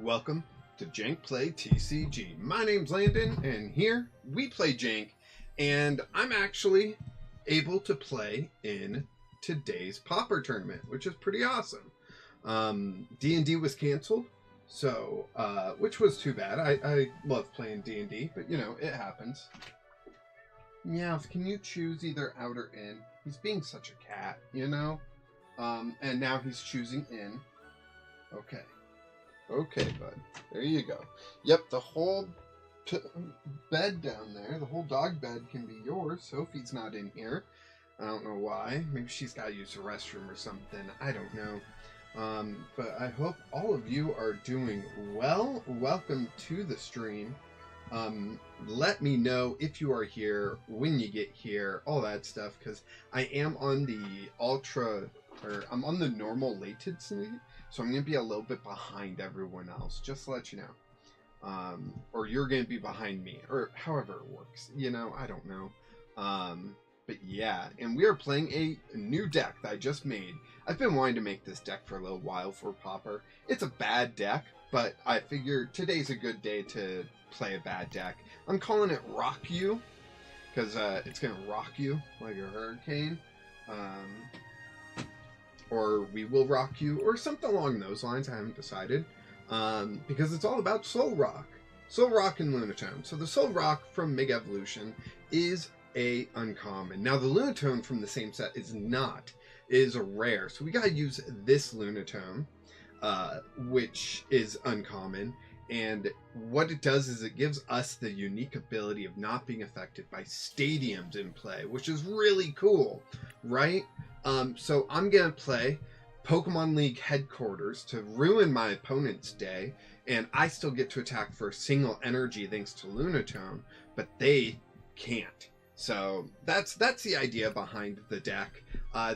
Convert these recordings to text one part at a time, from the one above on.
Welcome to Jank Play TCG. My name's Landon, and here we play Jank, and I'm actually able to play in today's Pauper tournament, which is pretty awesome. D&D was canceled, so which was too bad. I love playing D&D, but you know, it happens. Yeah, can you choose either out or in? He's being such a cat, you know? And now he's choosing in. Okay. Okay, bud. There you go. Yep, the whole bed down there, the whole dog bed can be yours. Sophie's not in here. I don't know why. Maybe she's got to use the restroom or something. I don't know. But I hope all of you are doing well. Welcome to the stream. Let me know if you are here, when you get here, all that stuff, because I am on the I'm on the normal latency. So I'm going to be a little bit behind everyone else, just to let you know. Or you're going to be behind me, or however it works. You know, I don't know. But yeah, and we are playing a new deck that I just made. I've been wanting to make this deck for a little while for Pauper. It's a bad deck, but I figured today's a good day to play a bad deck. I'm calling it Rock You, because it's going to rock you like a hurricane. Or We Will Rock You, or something along those lines. I haven't decided, because it's all about Soul Rock and Lunatone. So the Soul Rock from Mega Evolution is a uncommon. Now the Lunatone from the same set is a rare. So we gotta use this Lunatone, which is uncommon. And what it does is it gives us the unique ability of not being affected by stadiums in play, which is really cool, right? So I'm going to play Pokemon League Headquarters to ruin my opponent's day, and I still get to attack for a single energy thanks to Lunatone, but they can't. So that's the idea behind the deck.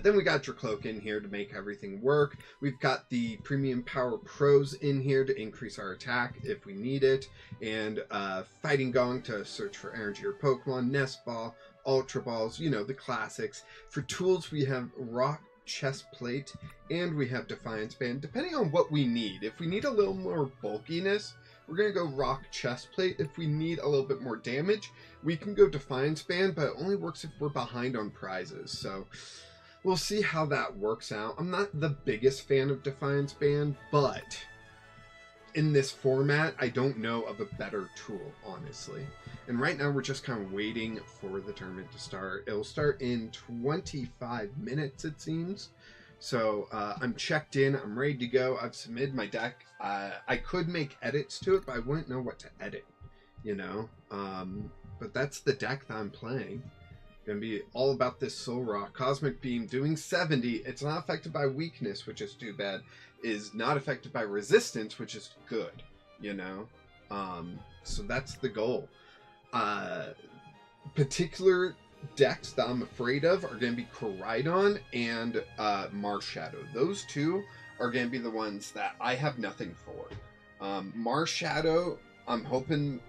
Then we got Dracloak in here to make everything work. We've got the Premium Power Pros in here to increase our attack if we need it, and Fighting Gong to search for energy or Pokemon, Nest Ball, Ultra Balls, you know, the classics. For tools, we have Rock Chest Plate, and we have Defiance Band, depending on what we need. If we need a little more bulkiness, we're going to go Rock Chest Plate. If we need a little bit more damage, we can go Defiance Band, but it only works if we're behind on prizes. So we'll see how that works out. I'm not the biggest fan of Defiance Band, but in this format, I don't know of a better tool, honestly. And right now, we're just kind of waiting for the tournament to start. It'll start in 25 minutes, it seems. So I'm checked in. I'm ready to go. I've submitted my deck. I could make edits to it, but I wouldn't know what to edit, you know? But that's the deck that I'm playing. Gonna be all about this Soul Rock. Cosmic Beam doing 70. It's not affected by weakness, which is too bad. Is not affected by resistance, which is good, you know? So that's the goal. Particular decks that I'm afraid of are going to be Koraidon and Marshadow. Those two are going to be the ones that I have nothing for. Marshadow, I'm hoping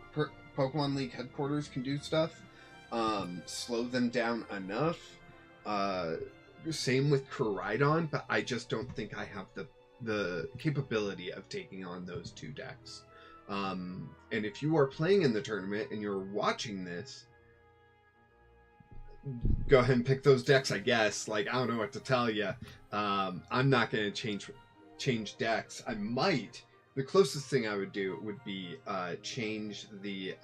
Pokemon League Headquarters can do stuff. Slow them down enough. Same with Koraidon, but I just don't think I have the capability of taking on those two decks. And if you are playing in the tournament and you're watching this, go ahead and pick those decks, I guess. Like, I don't know what to tell you. I'm not going to change decks. I might. The closest thing I would do would be change the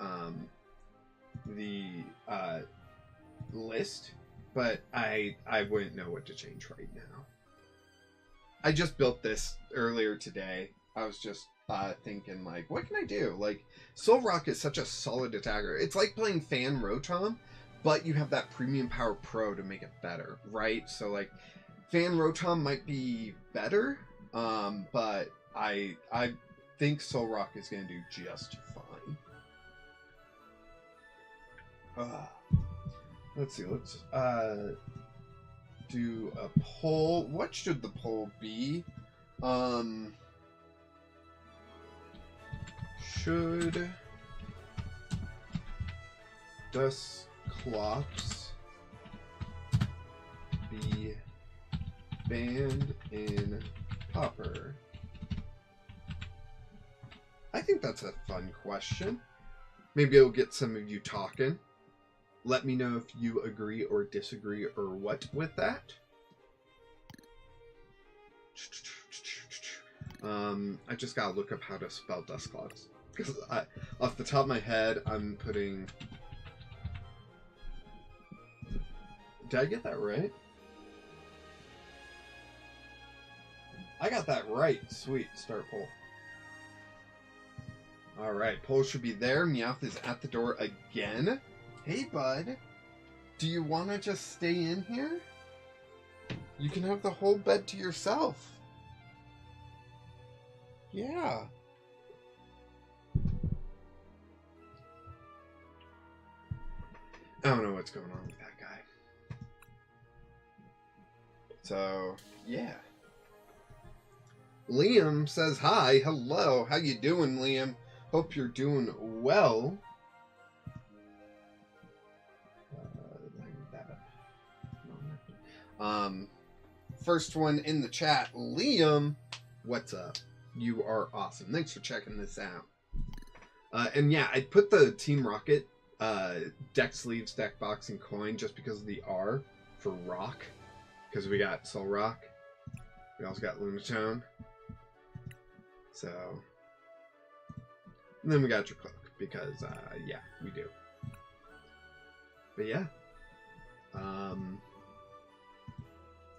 list, but I wouldn't know what to change right now. I just built this earlier today. I was just thinking, like, what can I do? Like, Soul Rock is such a solid attacker. It's like playing Fan Rotom, but you have that Premium Power Pro to make it better, right? So, like, Fan Rotom might be better, but I think Soul Rock is going to do just fine. Let's see. Let's do a poll. What should the poll be? Should Dusclops be banned in Pauper? I think that's a fun question. Maybe it'll get some of you talking. Let me know if you agree or disagree or what with that. I just gotta look up how to spell Dusclops. Because off the top of my head, I'm putting... Did I get that right? I got that right. Sweet. Start poll. Alright, poll should be there. Meowth is at the door again. Hey, bud. Do you want to just stay in here? You can have the whole bed to yourself. Yeah. I don't know what's going on with that guy. So, yeah. Liam says hi. Hello. How you doing, Liam? Hope you're doing well. First one in the chat, Liam. What's up? You are awesome. Thanks for checking this out. And yeah, I put the Team Rocket deck sleeves, deck box, and coin just because of the R for rock. Because we got Soul Rock. We also got Lunatone. So, and then we got your cloak because, yeah, we do. But yeah,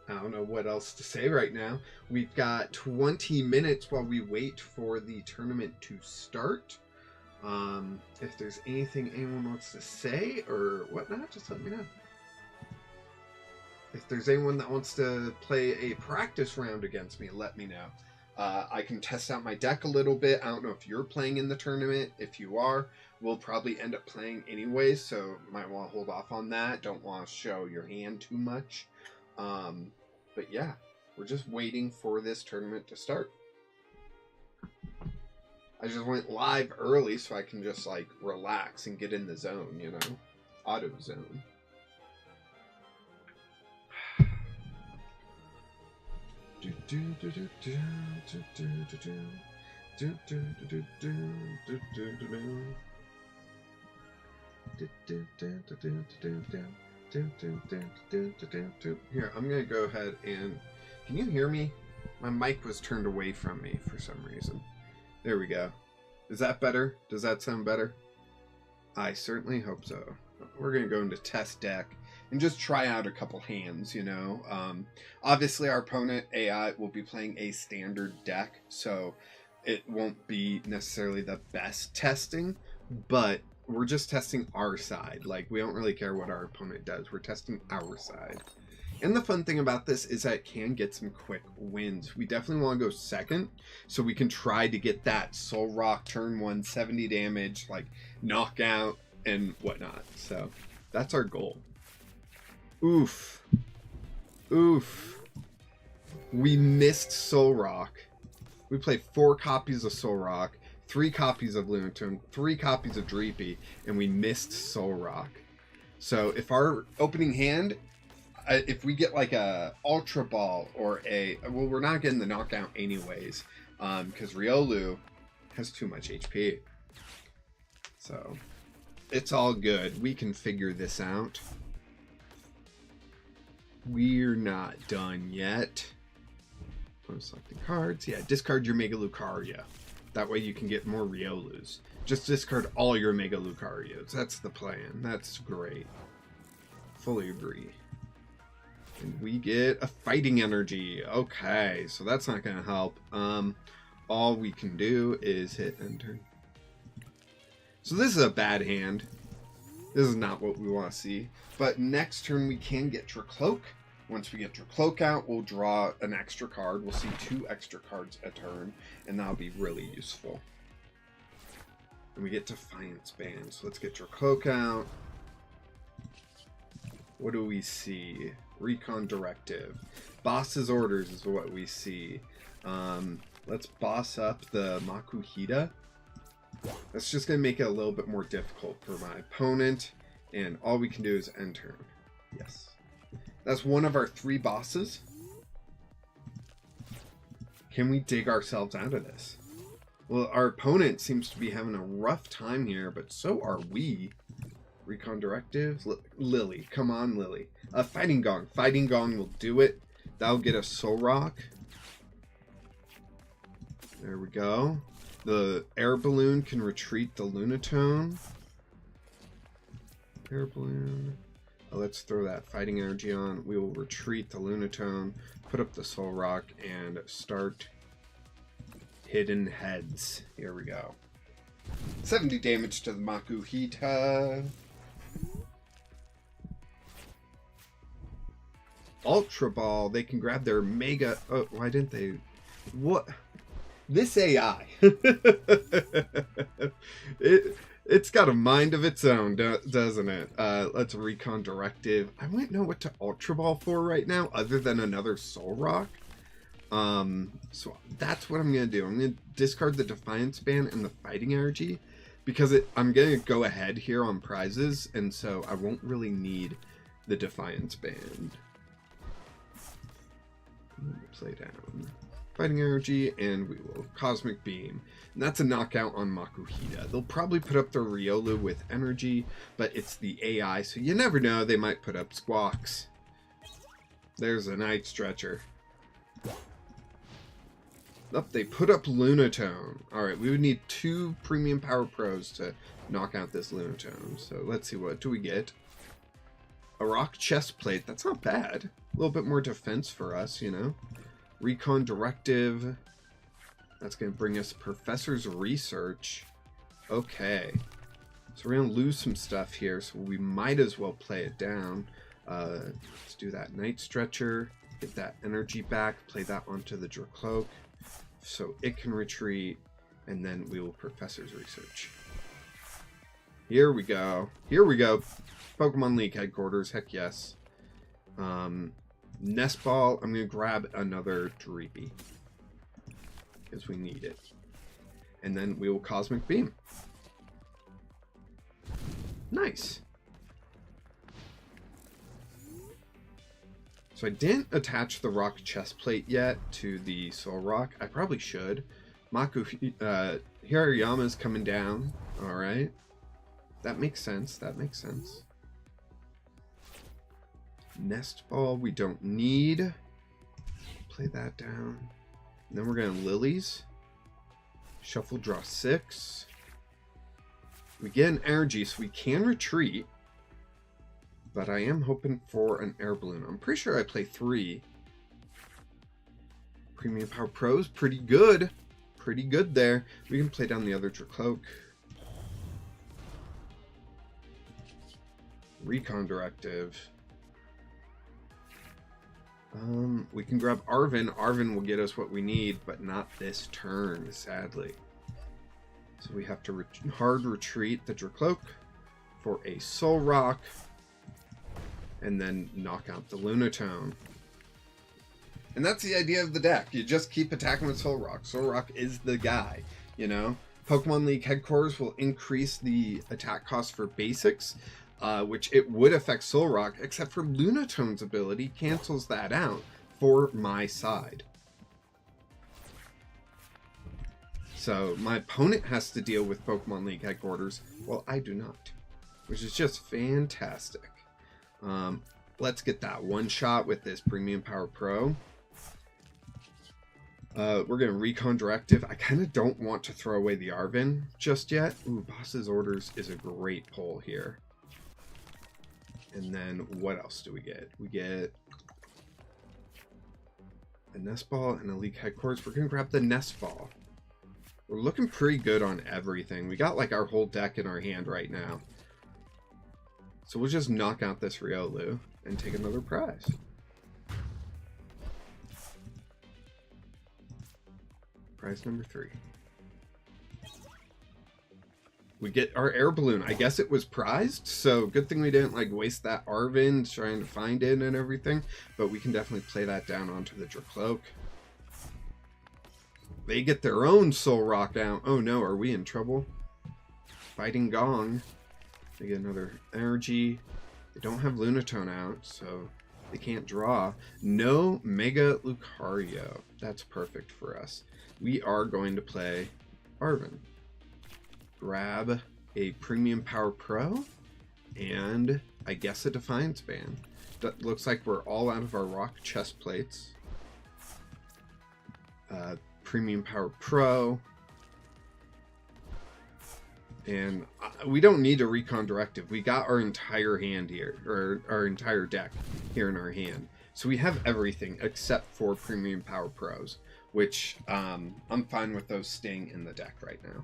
I don't know what else to say right now. We've got 20 minutes while we wait for the tournament to start. If there's anything anyone wants to say or whatnot, just let me know. If there's anyone that wants to play a practice round against me, let me know. I can test out my deck a little bit. I don't know if you're playing in the tournament. If you are, we'll probably end up playing anyways, so might want to hold off on that. Don't want to show your hand too much. But yeah, we're just waiting for this tournament to start. I just went live early so I can just like relax and get in the zone, you know? Auto zone. Here, I'm gonna go ahead and... Can you hear me? My mic was turned away from me for some reason. There we go. Is that better? Does that sound better? I certainly hope so. We're gonna go into test deck and just try out a couple hands, you know. Obviously, our opponent, AI, will be playing a standard deck, so it won't be necessarily the best testing, but we're just testing our side. Like, we don't really care what our opponent does. We're testing our side. And the fun thing about this is that it can get some quick wins. We definitely want to go second, so we can try to get that Soul Rock turn 1, 70 damage, like, knockout and whatnot. So, that's our goal. Oof. Oof. We missed Soul Rock. We played 4 copies of Soul Rock, 3 copies of Lunatone, 3 copies of Dreepy, and we missed Soul Rock. So if our opening hand, if we get like a Ultra Ball or a... Well, we're not getting the knockout anyways, because Riolu has too much HP. So it's all good. We can figure this out. We're not done yet. I'm selecting cards. Yeah, discard your Mega Lucario. That way you can get more Riolus. Just discard all your Mega Lucarios. That's the plan. That's great. Fully agree. And we get a Fighting Energy. Okay, so that's not going to help. All we can do is hit enter. So this is a bad hand. This is not what we want to see. But next turn we can get Dracloak. Once we get Dracloak out, we'll draw an extra card. We'll see 2 extra cards a turn, and that'll be really useful. And we get Defiance Band. So let's get Dracloak out. What do we see? Recon Directive. Boss's Orders is what we see. Let's boss up the Makuhita. That's just going to make it a little bit more difficult for my opponent. And all we can do is end turn. Yes. That's one of our 3 bosses. Can we dig ourselves out of this? Well, our opponent seems to be having a rough time here, but so are we. Recon Directive. Lily. Come on, Lily. Fighting Gong. Fighting Gong will do it. That'll get us Soul Rock. There we go. The Air Balloon can retreat the Lunatone. Air Balloon. Let's throw that Fighting Energy on. We will retreat the Lunatone, put up the Soul Rock, and start Hidden Heads. Here we go. 70 damage to the Makuhita. Ultra Ball. They can grab their Mega... Oh, why didn't they... What? This AI. It's got a mind of its own, doesn't it? Let's Recon Directive. I wouldn't know what to Ultra Ball for right now, other than another Soul Rock. So that's what I'm going to do. I'm going to discard the Defiance Band and the Fighting Energy, because I'm going to go ahead here on prizes, and so I won't really need the Defiance Band. Play down Fighting Energy, and we will Cosmic Beam. And that's a knockout on Makuhita. They'll probably put up their Riolu with energy, but it's the AI, so you never know. They might put up Squawks. There's a Night Stretcher. Up, they put up Lunatone. Alright, we would need 2 Premium Power Pros to knock out this Lunatone. So let's see, what do we get? A Rock Chest Plate. That's not bad. A little bit more defense for us, you know. Recon Directive. That's going to bring us Professor's Research. Okay. So we're going to lose some stuff here, so we might as well play it down. Let's do that Night Stretcher. Get that energy back. Play that onto the Dracloak, so it can retreat, and then we will Professor's Research. Here we go. Here we go. Pokemon League headquarters. Heck yes. Nest Ball. I'm going to grab another Dreepy, because we need it. And then we will Cosmic Beam. Nice. So I didn't attach the Rock Chest Plate yet to the Soul Rock. I probably should. Hirayama's coming down. Alright. That makes sense. That makes sense. Nest Ball we don't need. Play that down. And then we're going to Lilies. Shuffle, draw 6. We get an energy, so we can retreat. But I am hoping for an Air Balloon. I'm pretty sure I play 3. Premium Power Pros, pretty good. Pretty good there. We can play down the other Dracloak. Recon Directive. We can grab Arven. Arven will get us what we need, but not this turn, sadly. So we have to hard retreat the Dracloak for a Soul Rock, and then knock out the Lunatone. And that's the idea of the deck. You just keep attacking with Soul Rock. Soul Rock is the guy, you know? Pokemon League headquarters will increase the attack cost for basics, which it would affect Soul Rock, except for Lunatone's ability cancels that out for my side. So my opponent has to deal with Pokemon League headquarters, while I do not, which is just fantastic. Let's get that one shot with this Premium Power Pro. We're going to Recon Directive. I kind of don't want to throw away the Arven just yet. Ooh, Boss's Orders is a great pull here. And then what else do we get? We get a Nest Ball and a League Headquarters. We're going to grab the Nest Ball. We're looking pretty good on everything. We got like our whole deck in our hand right now. So we'll just knock out this Riolu and take another prize. Prize number 3. We get our Air Balloon. I guess it was prized, so good thing we didn't like waste that Arven trying to find it and everything. But we can definitely play that down onto the Dracloak. They get their own Soul Rock out. Oh no, are we in trouble? Fighting Gong. They get another energy. They don't have Lunatone out, so they can't draw. No Mega Lucario. That's perfect for us. We are going to play Arvin. Grab a Premium Power Pro and I guess a Defiance Band. That looks like we're all out of our rock chest plates. Premium Power Pro. And we don't need a Recon Directive. We got our entire hand here, or our entire deck here in our hand. So we have everything except for Premium Power Pros, which I'm fine with those staying in the deck right now.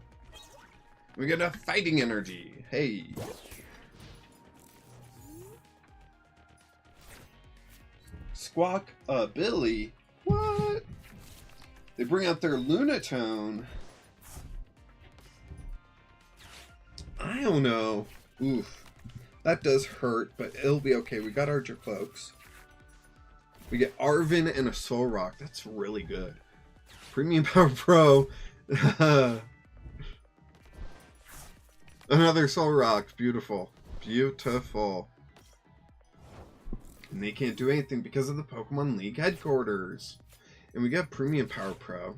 We got a Fighting Energy. Hey. Squawk Billy. What? They bring out their Lunatone. I don't know. Oof. That does hurt, but it'll be okay. We got Archer Cloaks. We get Arvin and a Soul Rock. That's really good. Premium Power Pro. Another Soul Rock. Beautiful. Beautiful. And they can't do anything because of the Pokemon League headquarters. And we got Premium Power Pro.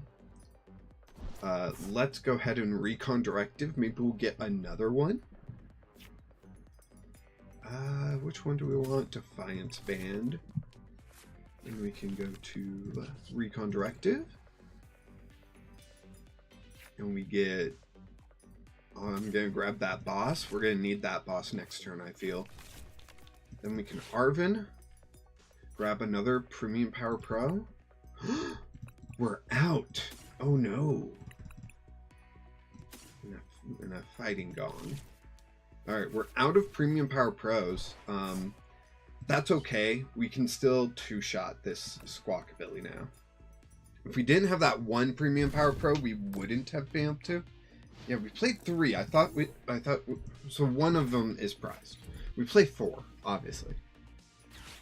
Let's go ahead and Recon Directive. Maybe we'll get another one. Which one do we want? Defiance Band. And we can go to Recon Directive. And we get... Oh, I'm going to grab that boss. We're going to need that boss next turn, I feel. Then we can Arvin. Grab another Premium Power Pro. We're out. Oh no. And a Fighting Gong. Alright, we're out of Premium Power Pros. That's okay. We can still two-shot this Squawkabilly now. If we didn't have that one Premium Power Pro, we wouldn't have been able to. Yeah, we played 3. I thought so one of them is prized. We play 4, obviously.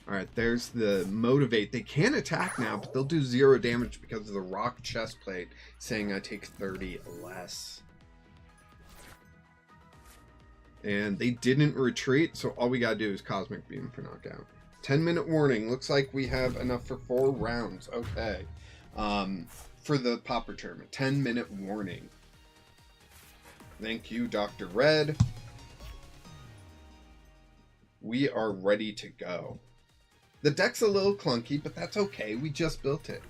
Alright, there's the Motivate. They can attack now, but they'll do 0 damage because of the rock chest plate saying I take 30 less. And they didn't retreat, so all we gotta do is Cosmic Beam for knockout. 10-minute warning. Looks like we have enough for 4 rounds. Okay. For the Pauper tournament. 10-minute warning. Thank you, Dr. Red. We are ready to go. The deck's a little clunky, but that's okay. We just built it.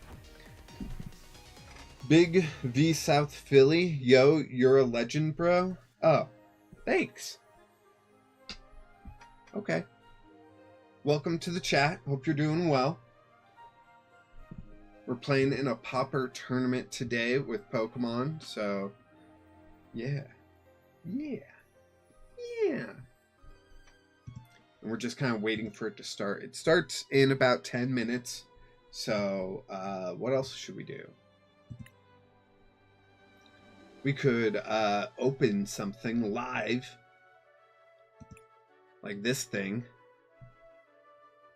Big V South Philly. Yo, you're a legend, bro. Oh, thanks. Okay. Welcome to the chat. Hope you're doing well. We're playing in a Pauper tournament today with Pokemon, so yeah. Yeah. Yeah. And we're just kind of waiting for it to start. It starts in about 10 minutes. So, what else should we do? We could open something live. Like this thing.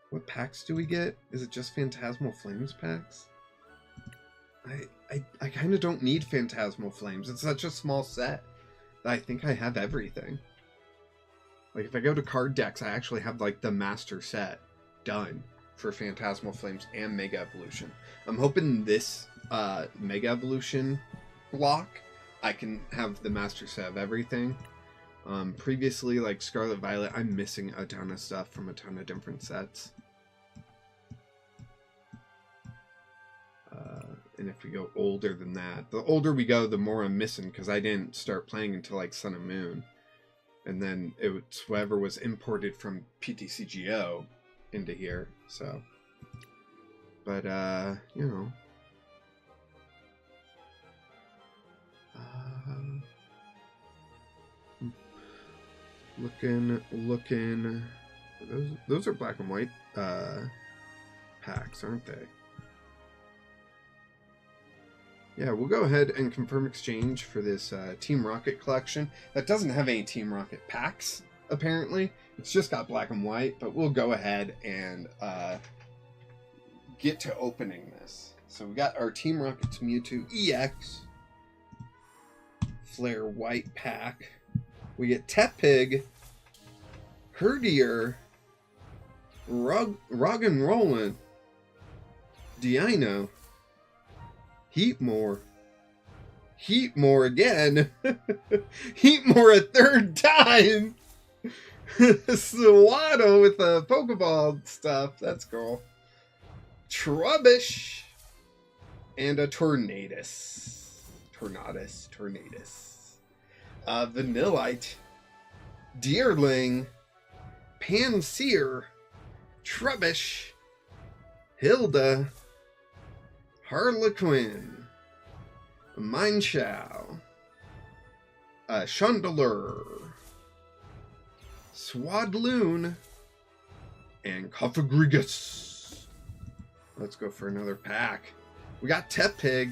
What packs do we get? Is it just Phantasmal Flames packs? I kind of don't need Phantasmal Flames. It's such a small set that I think I have everything. Like, if I go to card decks, I actually have, like, the master set done for Phantasmal Flames and Mega Evolution. I'm hoping this Mega Evolution block, I can have the master set of everything. Previously, like Scarlet Violet, I'm missing a ton of stuff from a ton of different sets. And if we go older than that, the older we go, the more I'm missing, because I didn't start playing until, like, Sun and Moon. And then it's whatever was imported from PTCGO into here, so. But, you know. Looking. Those are black and white packs, aren't they? Yeah, we'll go ahead and confirm exchange for this Team Rocket collection. That doesn't have any Team Rocket packs, apparently. It's just got black and white, but we'll go ahead and get to opening this. So we got our Team Rocket's Mewtwo EX. Flare White pack. We get Tepig, Herdier, Roggenrollin, Deino, Heatmore, Heatmore again. Heatmore a third time. Swaddle with the Pokeball stuff. That's cool. Trubbish. And a Tornadus. Vanillite. Deerling. Panseer. Trubbish. Hilda. Harlequin. Mineshaw. Chandelure. Swadloon. And Cofagrigus. Let's go for another pack. We got Tepig.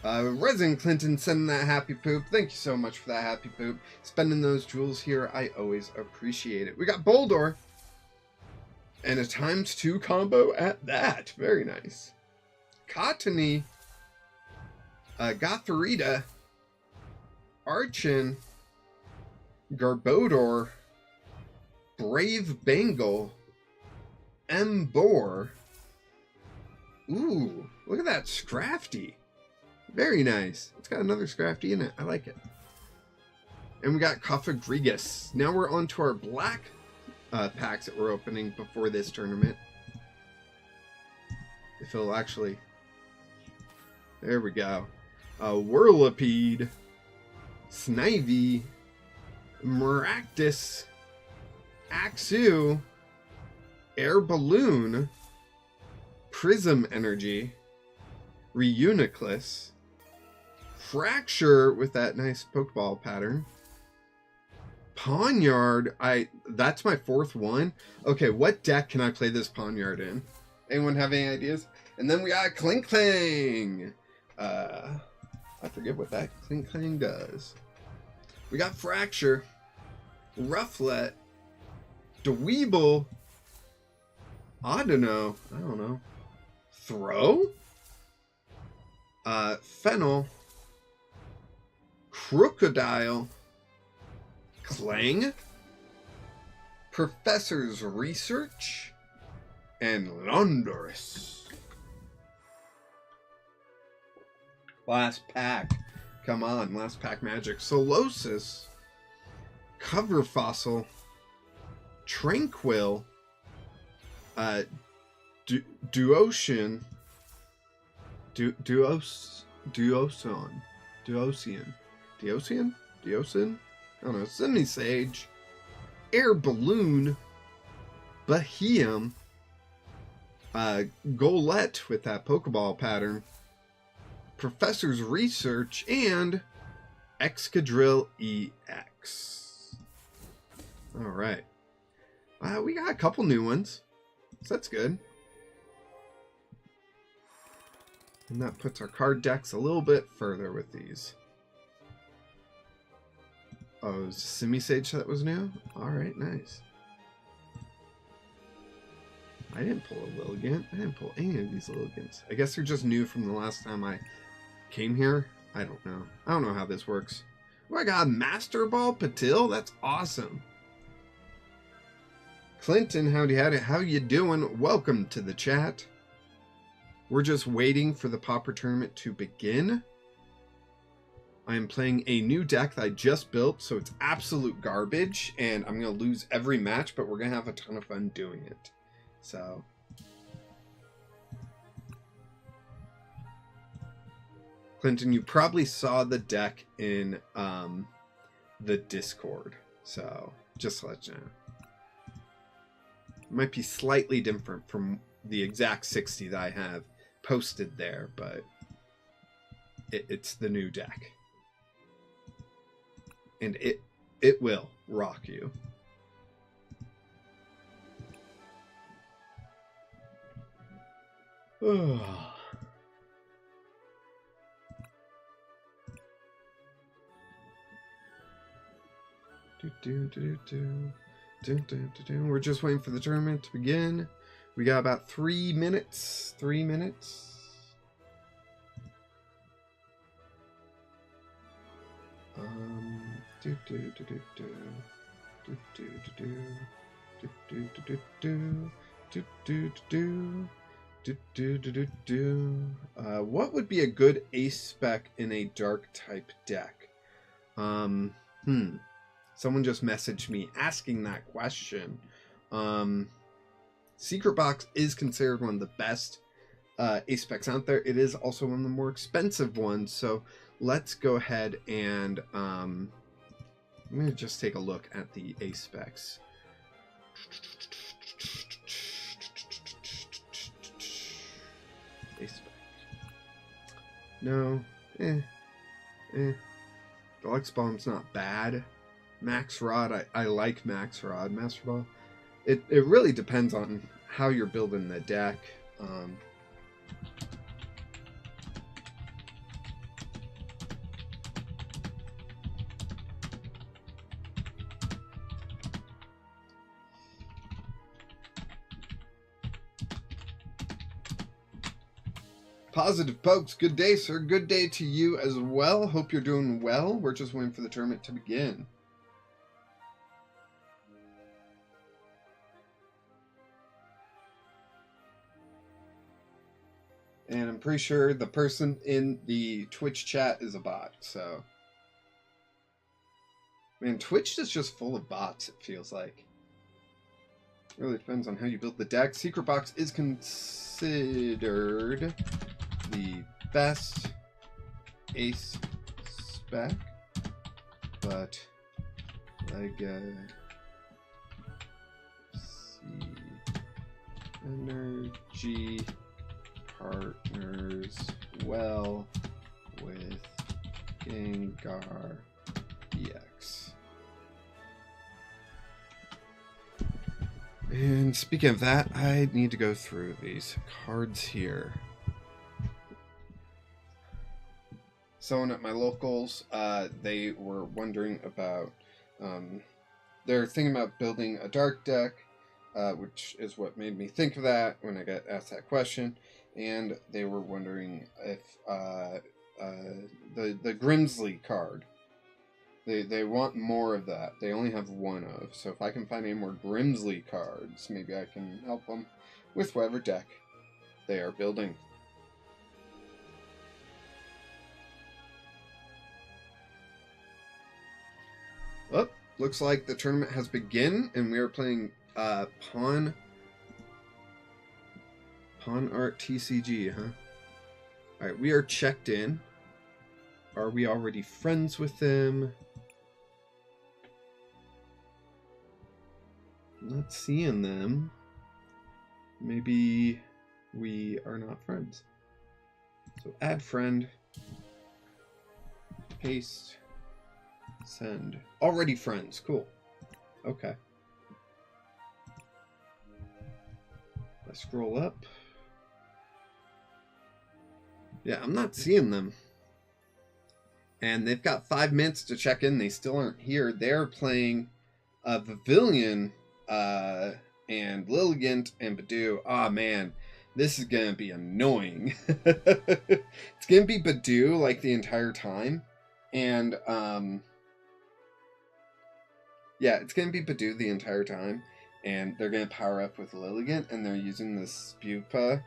Resin Clinton sending that happy poop. Thank you so much for that happy poop. Spending those jewels here, I always appreciate it. We got Boldor. And a ×2 combo at that. Very nice. Cottony. Gotharita. Archin. Garbodor. Brave Bengal. Embor. Ooh, look at that Scrafty. Very nice. It's got another Scrafty in it. I like it. And we got Cofagrigus. Now we're on to our black packs that we're opening before this tournament. If it'll actually... There we go. Whirlipede. Snivy. Maractus. Axew. Air Balloon. Prism Energy. Reuniclus. Fracture with that nice Pokeball pattern. Pawniard. That's my fourth one. Okay, what deck can I play this Pawniard in? Anyone have any ideas? And then we got Klinklang. I forget what that Klinklang does. We got Fracture. Rufflet. Dweeble. I don't know. Throw? Fennel. Crocodile. Clang. Professor's Research. And Landorus. Last pack. Come on, last pack magic. Solosis. Cover Fossil. Tranquil. Duocean. Duocean? I don't know. Simisage. Air Balloon. Bahium. Golett with that Pokeball pattern. Professor's Research. And Excadrill EX. Alright. We got a couple new ones. So that's good. And that puts our card decks a little bit further with these. Oh, it was Simisage that was new? Alright, nice. I didn't pull a Lilligant. I didn't pull any of these Lilligants. I guess they're just new from the last time I came here. I don't know. I don't know how this works. Oh, I got a Master Ball Patil? That's awesome. Clinton, howdy. How you doing? Welcome to the chat. We're just waiting for the Pauper tournament to begin. I am playing a new deck that I just built, so it's absolute garbage, and I'm going to lose every match, but we're going to have a ton of fun doing it. So... Clinton, you probably saw the deck in the Discord, so just to let you know. It might be slightly different from the exact 60 that I have posted there, but it's the new deck. And it will rock you. We're just waiting for the tournament to begin. We got about 3 minutes. 3 minutes. What would be a good ace spec in a dark type deck? Someone just messaged me asking that question. Secret Box is considered one of the best ace specs out there. It is also one of the more expensive ones. So let's go ahead and I'm going to just take a look at the ace specs. Ace spec. No. Deluxe Bomb's not bad. Max Rod, I like Max Rod. Master Ball. It really depends on how you're building the deck. Positive Pokes, good day, sir. Good day to you as well. Hope you're doing well. We're just waiting for the tournament to begin. And I'm pretty sure the person in the Twitch chat is a bot, so... Man, Twitch is just full of bots, it feels like. It really depends on how you build the deck. Secret Box is considered the best ace spec, but Legacy Energy partners well with Gengar EX. And speaking of that, I need to go through these cards here. Someone at my locals, they were wondering about, they're thinking about building a dark deck, which is what made me think of that when I got asked that question. And they were wondering if the Grimsley card, they want more of that. They only have one of. So if I can find any more Grimsley cards, maybe I can help them with whatever deck they are building. Oh, looks like the tournament has begun, and we are playing Pawn Art TCG, huh? Alright, we are checked in. Are we already friends with them? Not seeing them. Maybe we are not friends. So add friend. Paste. Send. Already friends. Cool. Okay. Let's scroll up. Yeah, I'm not seeing them. And they've got 5 minutes to check in. They still aren't here. They're playing Pavilion and Lilligant and Badoo. Ah, man. This is going to be annoying. It's going to be Badoo like the entire time. And, yeah, it's going to be Badoo the entire time. And they're going to power up with Lilligant. And they're using the Spupa.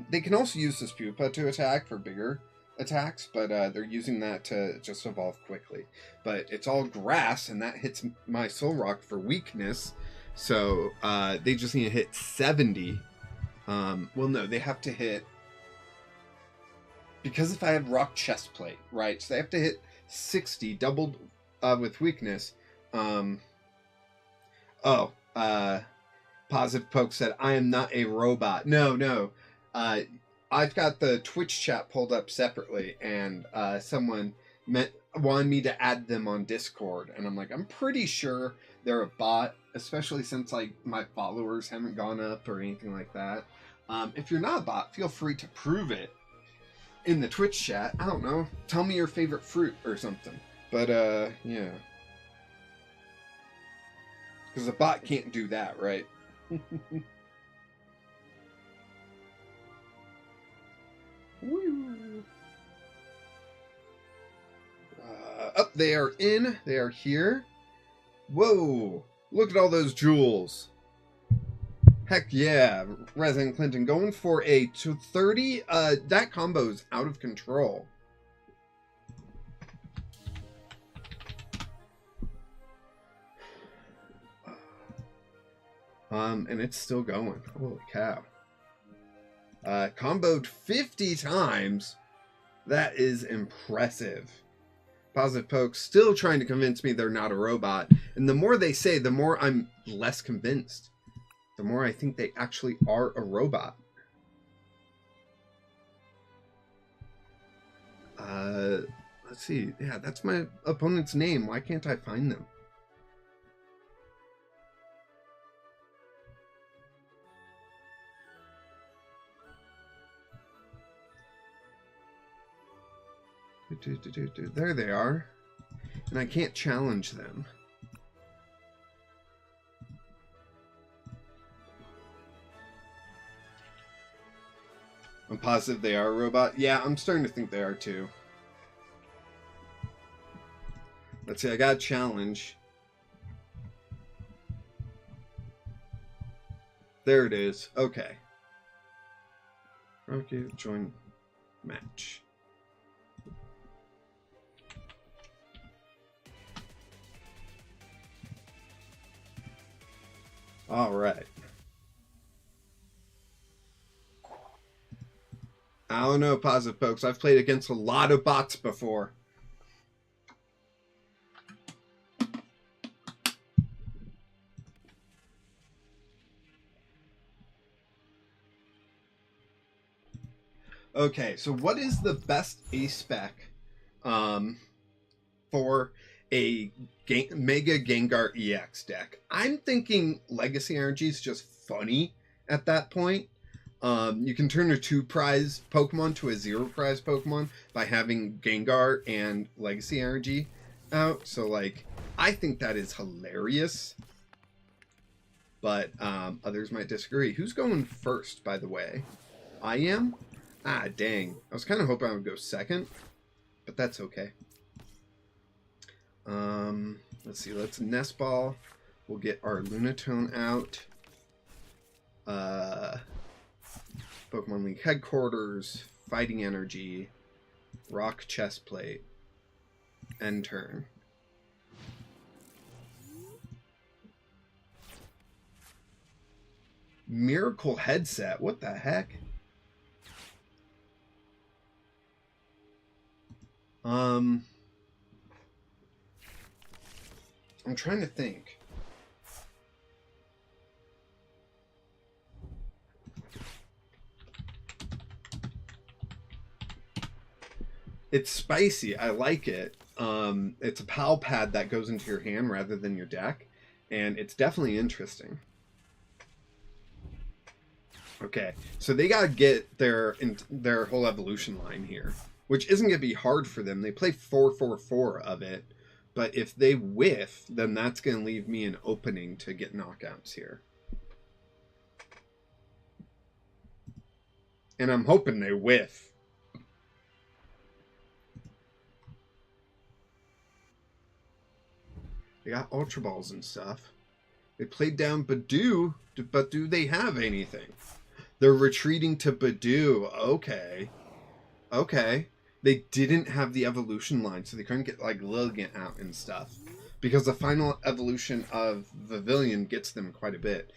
They can also use the Spupa to attack for bigger attacks, but they're using that to just evolve quickly. But it's all grass, and that hits my Soul Rock for weakness. So they just need to hit 70. Well, no, they have to hit... Because if I have Rock Chestplate, right? So they have to hit 60, doubled with weakness. Positive Poke said, I am not a robot. No. I've got the Twitch chat pulled up separately, and someone wanted me to add them on Discord, and I'm like, I'm pretty sure they're a bot, especially since like my followers haven't gone up or anything like that. If you're not a bot, feel free to prove it in the Twitch chat. I don't know, tell me your favorite fruit or something. But yeah, because a bot can't do that, right? Up, they are in. They are here. Whoa! Look at all those jewels. Heck yeah, Resident Clinton going for a 30. That combo's out of control. And it's still going. Holy cow. Comboed 50 times. That is impressive. Positive Pokes still trying to convince me they're not a robot. And the more they say, the more I'm less convinced. The more I think they actually are a robot. Let's see. Yeah, that's my opponent's name. Why can't I find them? There they are. And I can't challenge them. I'm positive they are a robot. Yeah, I'm starting to think they are too. Let's see, I got a challenge. There it is. Okay. Okay, join match. All right. I don't know, Positive Folks. I've played against a lot of bots before. Okay, so what is the best A spec for a Mega Gengar EX deck? I'm thinking Legacy Energy is just funny at that point. You can turn a 2-prize Pokemon to a 0-prize Pokemon by having Gengar and Legacy Energy out. So, like, I think that is hilarious. But others might disagree. Who's going first, by the way? I am? Ah, dang. I was kind of hoping I would go second. But that's okay. Let's see. Let's Nest Ball. We'll get our Lunatone out. Pokemon League Headquarters, Fighting Energy, Rock Chestplate, end turn. Miracle Headset, what the heck? I'm trying to think. It's spicy. I like it. It's a PAL pad that goes into your hand rather than your deck, and it's definitely interesting. Okay, so they gotta get their whole evolution line here, which isn't gonna be hard for them. They play 4/4/4 of it, but if they whiff, then that's gonna leave me an opening to get knockouts here. And I'm hoping they whiff. They got Ultra Balls and stuff. They played down Badoo, but do they have anything? They're retreating to Badoo. Okay. Okay. They didn't have the evolution line, so they couldn't get, like, Lilligant out and stuff. Because the final evolution of Vivillon gets them quite a bit.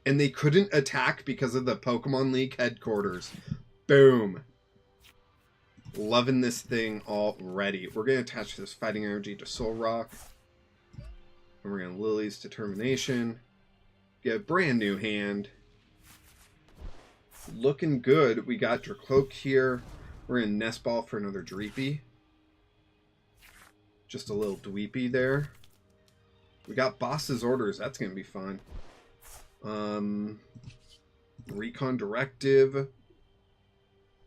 And they couldn't attack because of the Pokemon League Headquarters. Boom. Loving this thing already. We're going to attach this Fighting Energy to Solrock. And we're going to Lily's Determination. Get a brand new hand. Looking good. We got Dracloak here. We're going to Nest Ball for another Dreepy. Just a little Dweepy there. We got Boss's Orders. That's going to be fun. Recon Directive.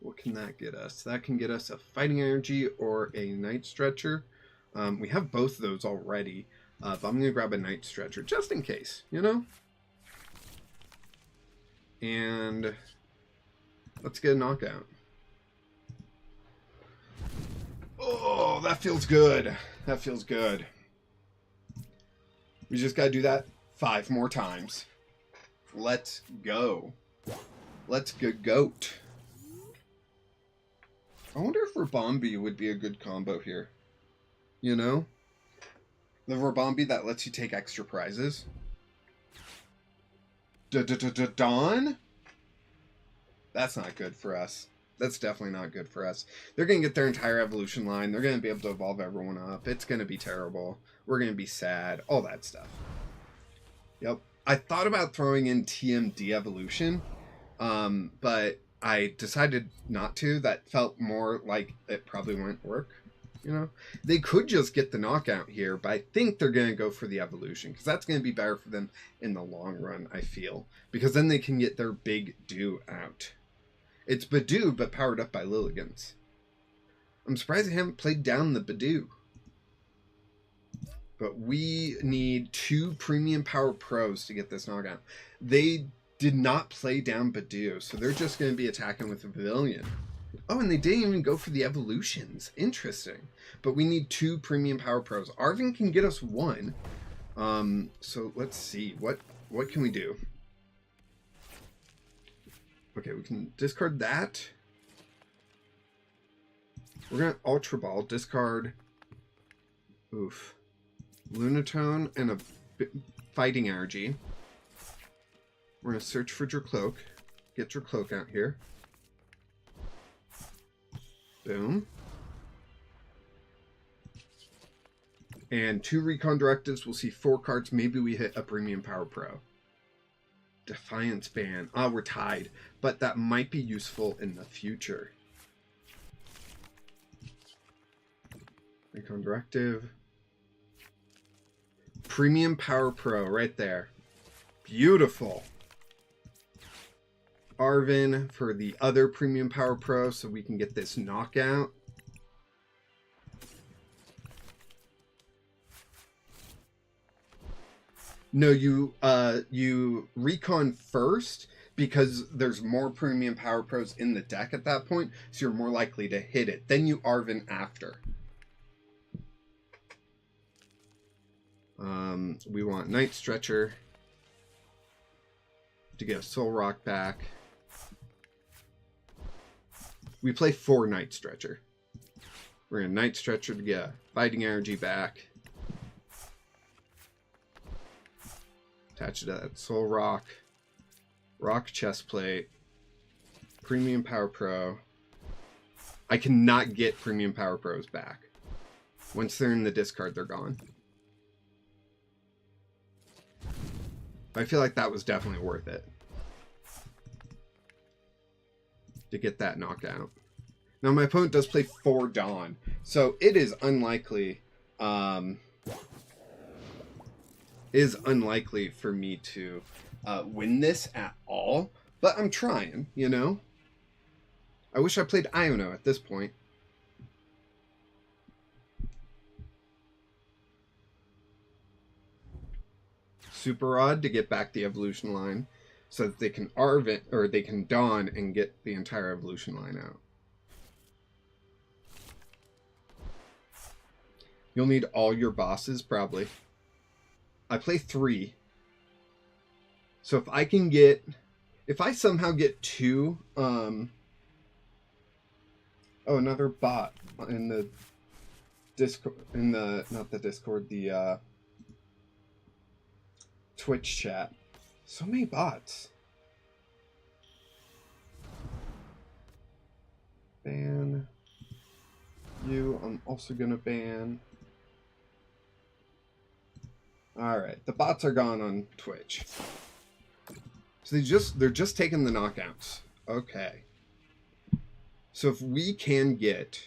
What can that get us? That can get us a Fighting Energy or a Night Stretcher. We have both of those already. But I'm going to grab a Night Stretcher just in case, you know? And let's get a knockout. Oh, that feels good. That feels good. We just got to do that 5 more times. Let's go. Let's go goat. I wonder if Rabombi would be a good combo here. You know? The Rabombi that lets you take extra prizes. Dawn? That's not good for us. That's definitely not good for us. They're going to get their entire evolution line. They're going to be able to evolve everyone up. It's going to be terrible. We're going to be sad. All that stuff. Yep. I thought about throwing in TMD evolution, but I decided not to. That felt more like it probably wouldn't work. You know, they could just get the knockout here, but I think they're going to go for the evolution because that's going to be better for them in the long run, I feel, because then they can get their big do out. It's Badoo, but powered up by Lilligans. I'm surprised they haven't played down the Badoo. But we need 2 Premium Power Pros to get this knockout. They did not play down Badoo, so they're just going to be attacking with a Pavilion. Oh, and they didn't even go for the evolutions. Interesting. But we need 2 Premium Power Pros. Arvin can get us 1. So let's see. What can we do? Okay, we can discard that. We're going to Ultra Ball, discard... Oof. Lunatone and a Fighting Energy. We're going to search for Dracloak. Get Dracloak out here. Boom. And 2 Recon Directives. We'll see 4 cards. Maybe we hit a Premium Power Pro. Defiance Ban. Ah, we're tied. But that might be useful in the future. Recon Directive. Premium Power Pro right there. Beautiful. Arvin for the other Premium Power Pro so we can get this knockout. No, you recon first because there's more Premium Power Pros in the deck at that point, so you're more likely to hit it. Then you Arvin after. We want Night Stretcher to get a Soul Rock back. We play 4 Night Stretcher. We're going to Night Stretcher to get a Fighting Energy back. Attach it to that Soul Rock. Rock Chestplate. Premium Power Pro. I cannot get Premium Power Pros back. Once they're in the discard, they're gone. I feel like that was definitely worth it. To get that knockout. Now my opponent does play 4 Dawn. So it is unlikely for me to win this at all. But I'm trying, you know? I wish I played Iono at this point. Super Rod to get back the evolution line so that they can Arvin, or they can Dawn and get the entire evolution line out. You'll need all your bosses, probably. I play 3. So if I can get... If I somehow get 2... Oh, another bot in the Discord... In the... Not the Discord, the... Twitch chat. So many bots. Ban you. I'm also gonna ban. Alright, the bots are gone on Twitch. So they're just taking the knockouts. Okay. So if we can get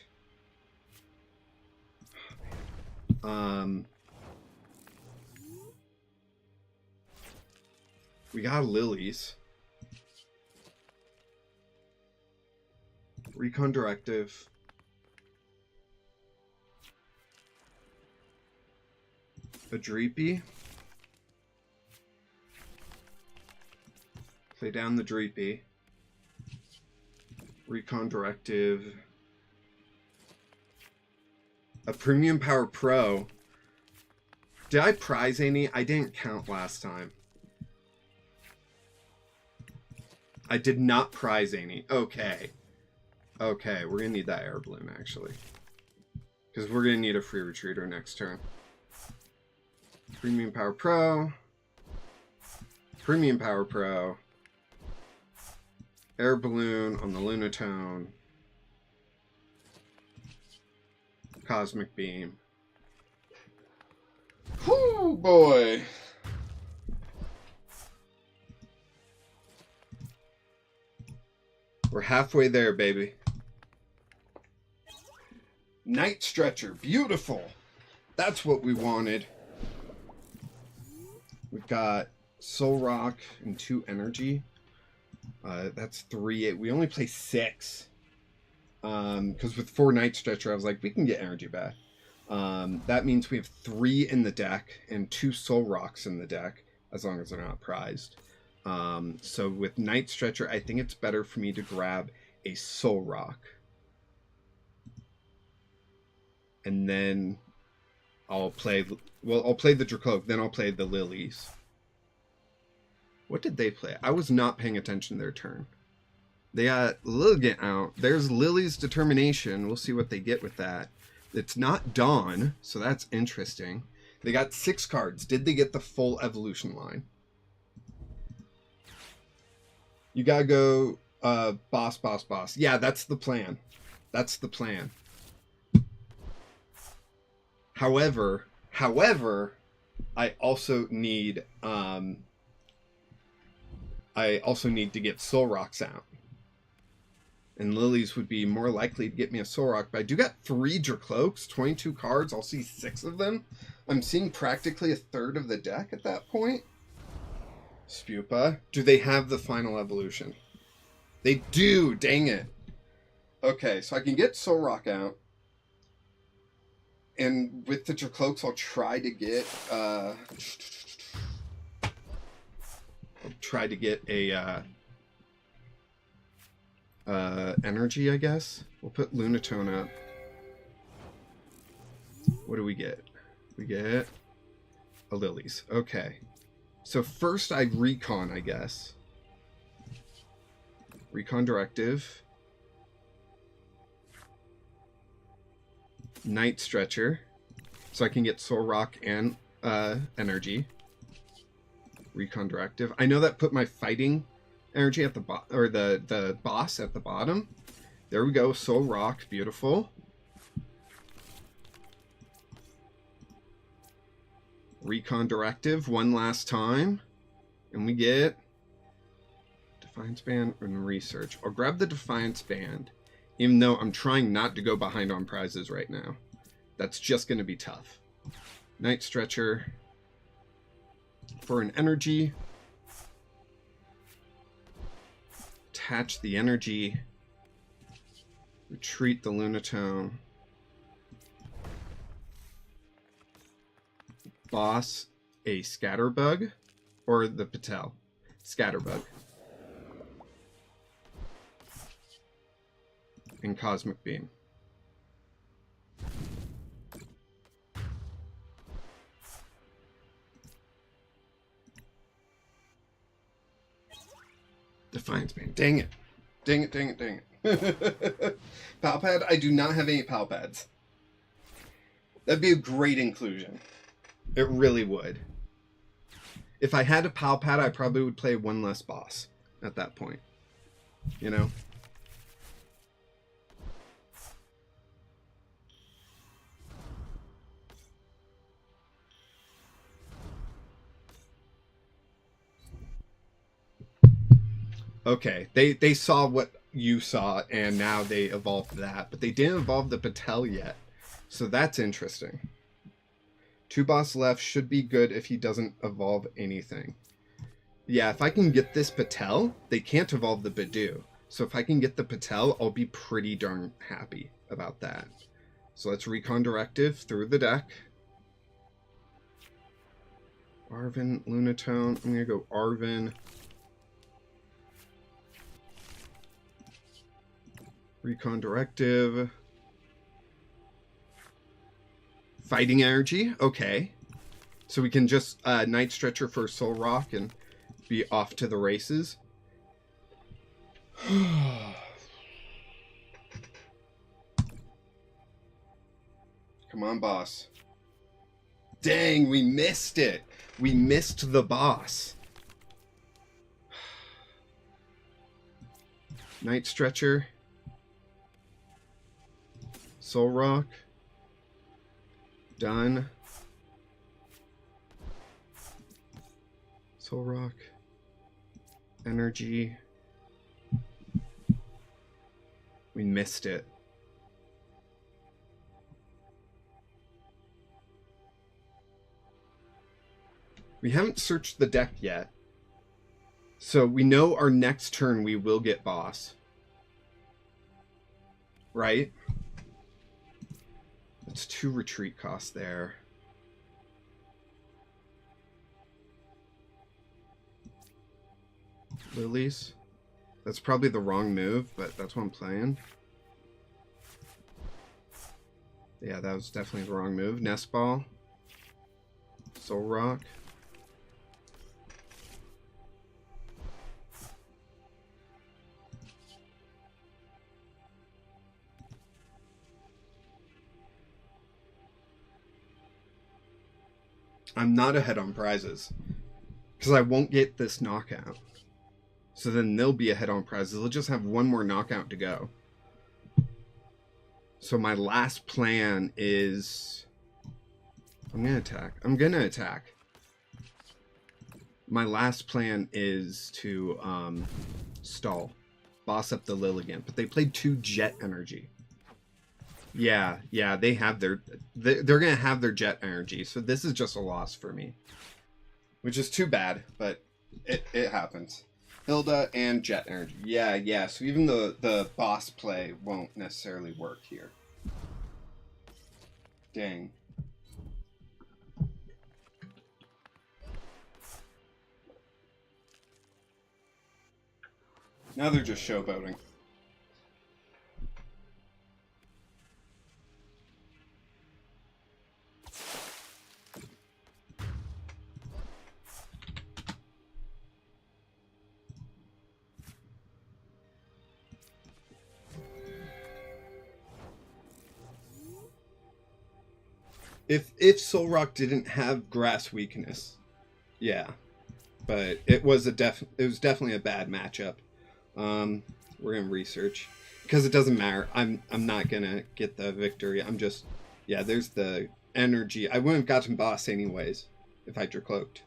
we got Lilies. Recon Directive. A Dreepy. Play down the Dreepy. Recon Directive. A Premium Power Pro. Did I prize any? I didn't count last time. I did not prize any. Okay. Okay, we're going to need that air balloon, actually. Because we're going to need a free retreater next turn. Premium Power Pro. Premium Power Pro. Air balloon on the Lunatone. Cosmic Beam. Whoo, boy. We're halfway there, baby. Night Stretcher. Beautiful. That's what we wanted. We've got Soul Rock and 2 energy. That's 3. We only play 6. Because with 4 Night Stretcher, I was like, we can get energy back. That means we have 3 in the deck and 2 Soul Rocks in the deck, as long as they're not prized. So with Night Stretcher, I think it's better for me to grab a Soul Rock. And then I'll play, well, I'll play the Dracloak, then I'll play the Lilies. What did they play? I was not paying attention to their turn. They got Lilligant out. There's Lily's Determination. We'll see what they get with that. It's not Dawn, so that's interesting. They got 6 cards. Did they get the full evolution line? You gotta go boss, boss, boss. Yeah, that's the plan. That's the plan. However, I also need to get Soul Rocks out. And Lilies would be more likely to get me a Soul Rock. But I do got 3 Dracloaks, 22 cards. I'll see 6 of them. I'm seeing practically a third of the deck at that point. Spupa. Do they have the final evolution? They do. Dang it. Okay, so I can get Soul Rock out. And with the Dracloaks, I'll try to get a energy, I guess. We'll put Lunatone up. What do we get? We get a Lilies. Okay. So first I recon, I guess. Recon Directive. Night Stretcher. So I can get Soul Rock and energy. Recon Directive. I know that put my fighting energy at the bottom, or the boss at the bottom. There we go. Soul Rock. Beautiful. Recon Directive one last time. And we get Defiance Band and Research. I'll grab the Defiance Band, even though I'm trying not to go behind on prizes right now. That's just going to be tough. Night Stretcher for an energy. Attach the energy. Retreat the Lunatone. Boss a Scatterbug or the Patel. Scatterbug. And Cosmic Beam. Defiance Band. Dang it. Dang it, dang it, dang it. Pal Pad? I do not have any Pal Pads. That'd be a great inclusion. It really would. If I had a Pal Pad, I probably would play one less boss at that point. You know? Okay, they saw what you saw, and now they evolved that, but they didn't evolve the Patel yet, so that's interesting. 2 boss left should be good if he doesn't evolve anything. Yeah, if I can get this Patel, they can't evolve the Bidoof, so if I can get the Patel, I'll be pretty darn happy about that. So let's Recon Directive through the deck. Arven, Lunatone, I'm gonna go Arven. Recon Directive. Fighting Energy. Okay. So we can just Night Stretcher for Soul Rock and be off to the races. Come on, boss. Dang, we missed it. We missed the boss. Night Stretcher. Soul Rock. Done. Soul Rock. Energy. We missed it. We haven't searched the deck yet. So we know our next turn we will get boss. Right? That's 2 retreat costs there. Lilies. That's probably the wrong move, but that's what I'm playing. Yeah, that was definitely the wrong move. Nest Ball. Soul Rock. I'm not ahead on prizes because I won't get this knockout. So then they'll be ahead on prizes. They'll just have one more knockout to go. So my last plan is... I'm going to attack. My last plan is to stall. Boss up the Lilligant. But they played 2 Jet Energy. Yeah, they have their... They're going to have their Jet Energy. So this is just a loss for me. Which is too bad, but it happens. Hilda and Jet Energy. Yeah. So even the boss play won't necessarily work here. Dang. Now they're just showboating. If Soul Rock didn't have grass weakness, yeah, but it was definitely a bad matchup. We're gonna research because it doesn't matter. I'm not gonna get the victory. I'm just, yeah. There's the energy. I wouldn't have gotten boss anyways if I Dracloaked.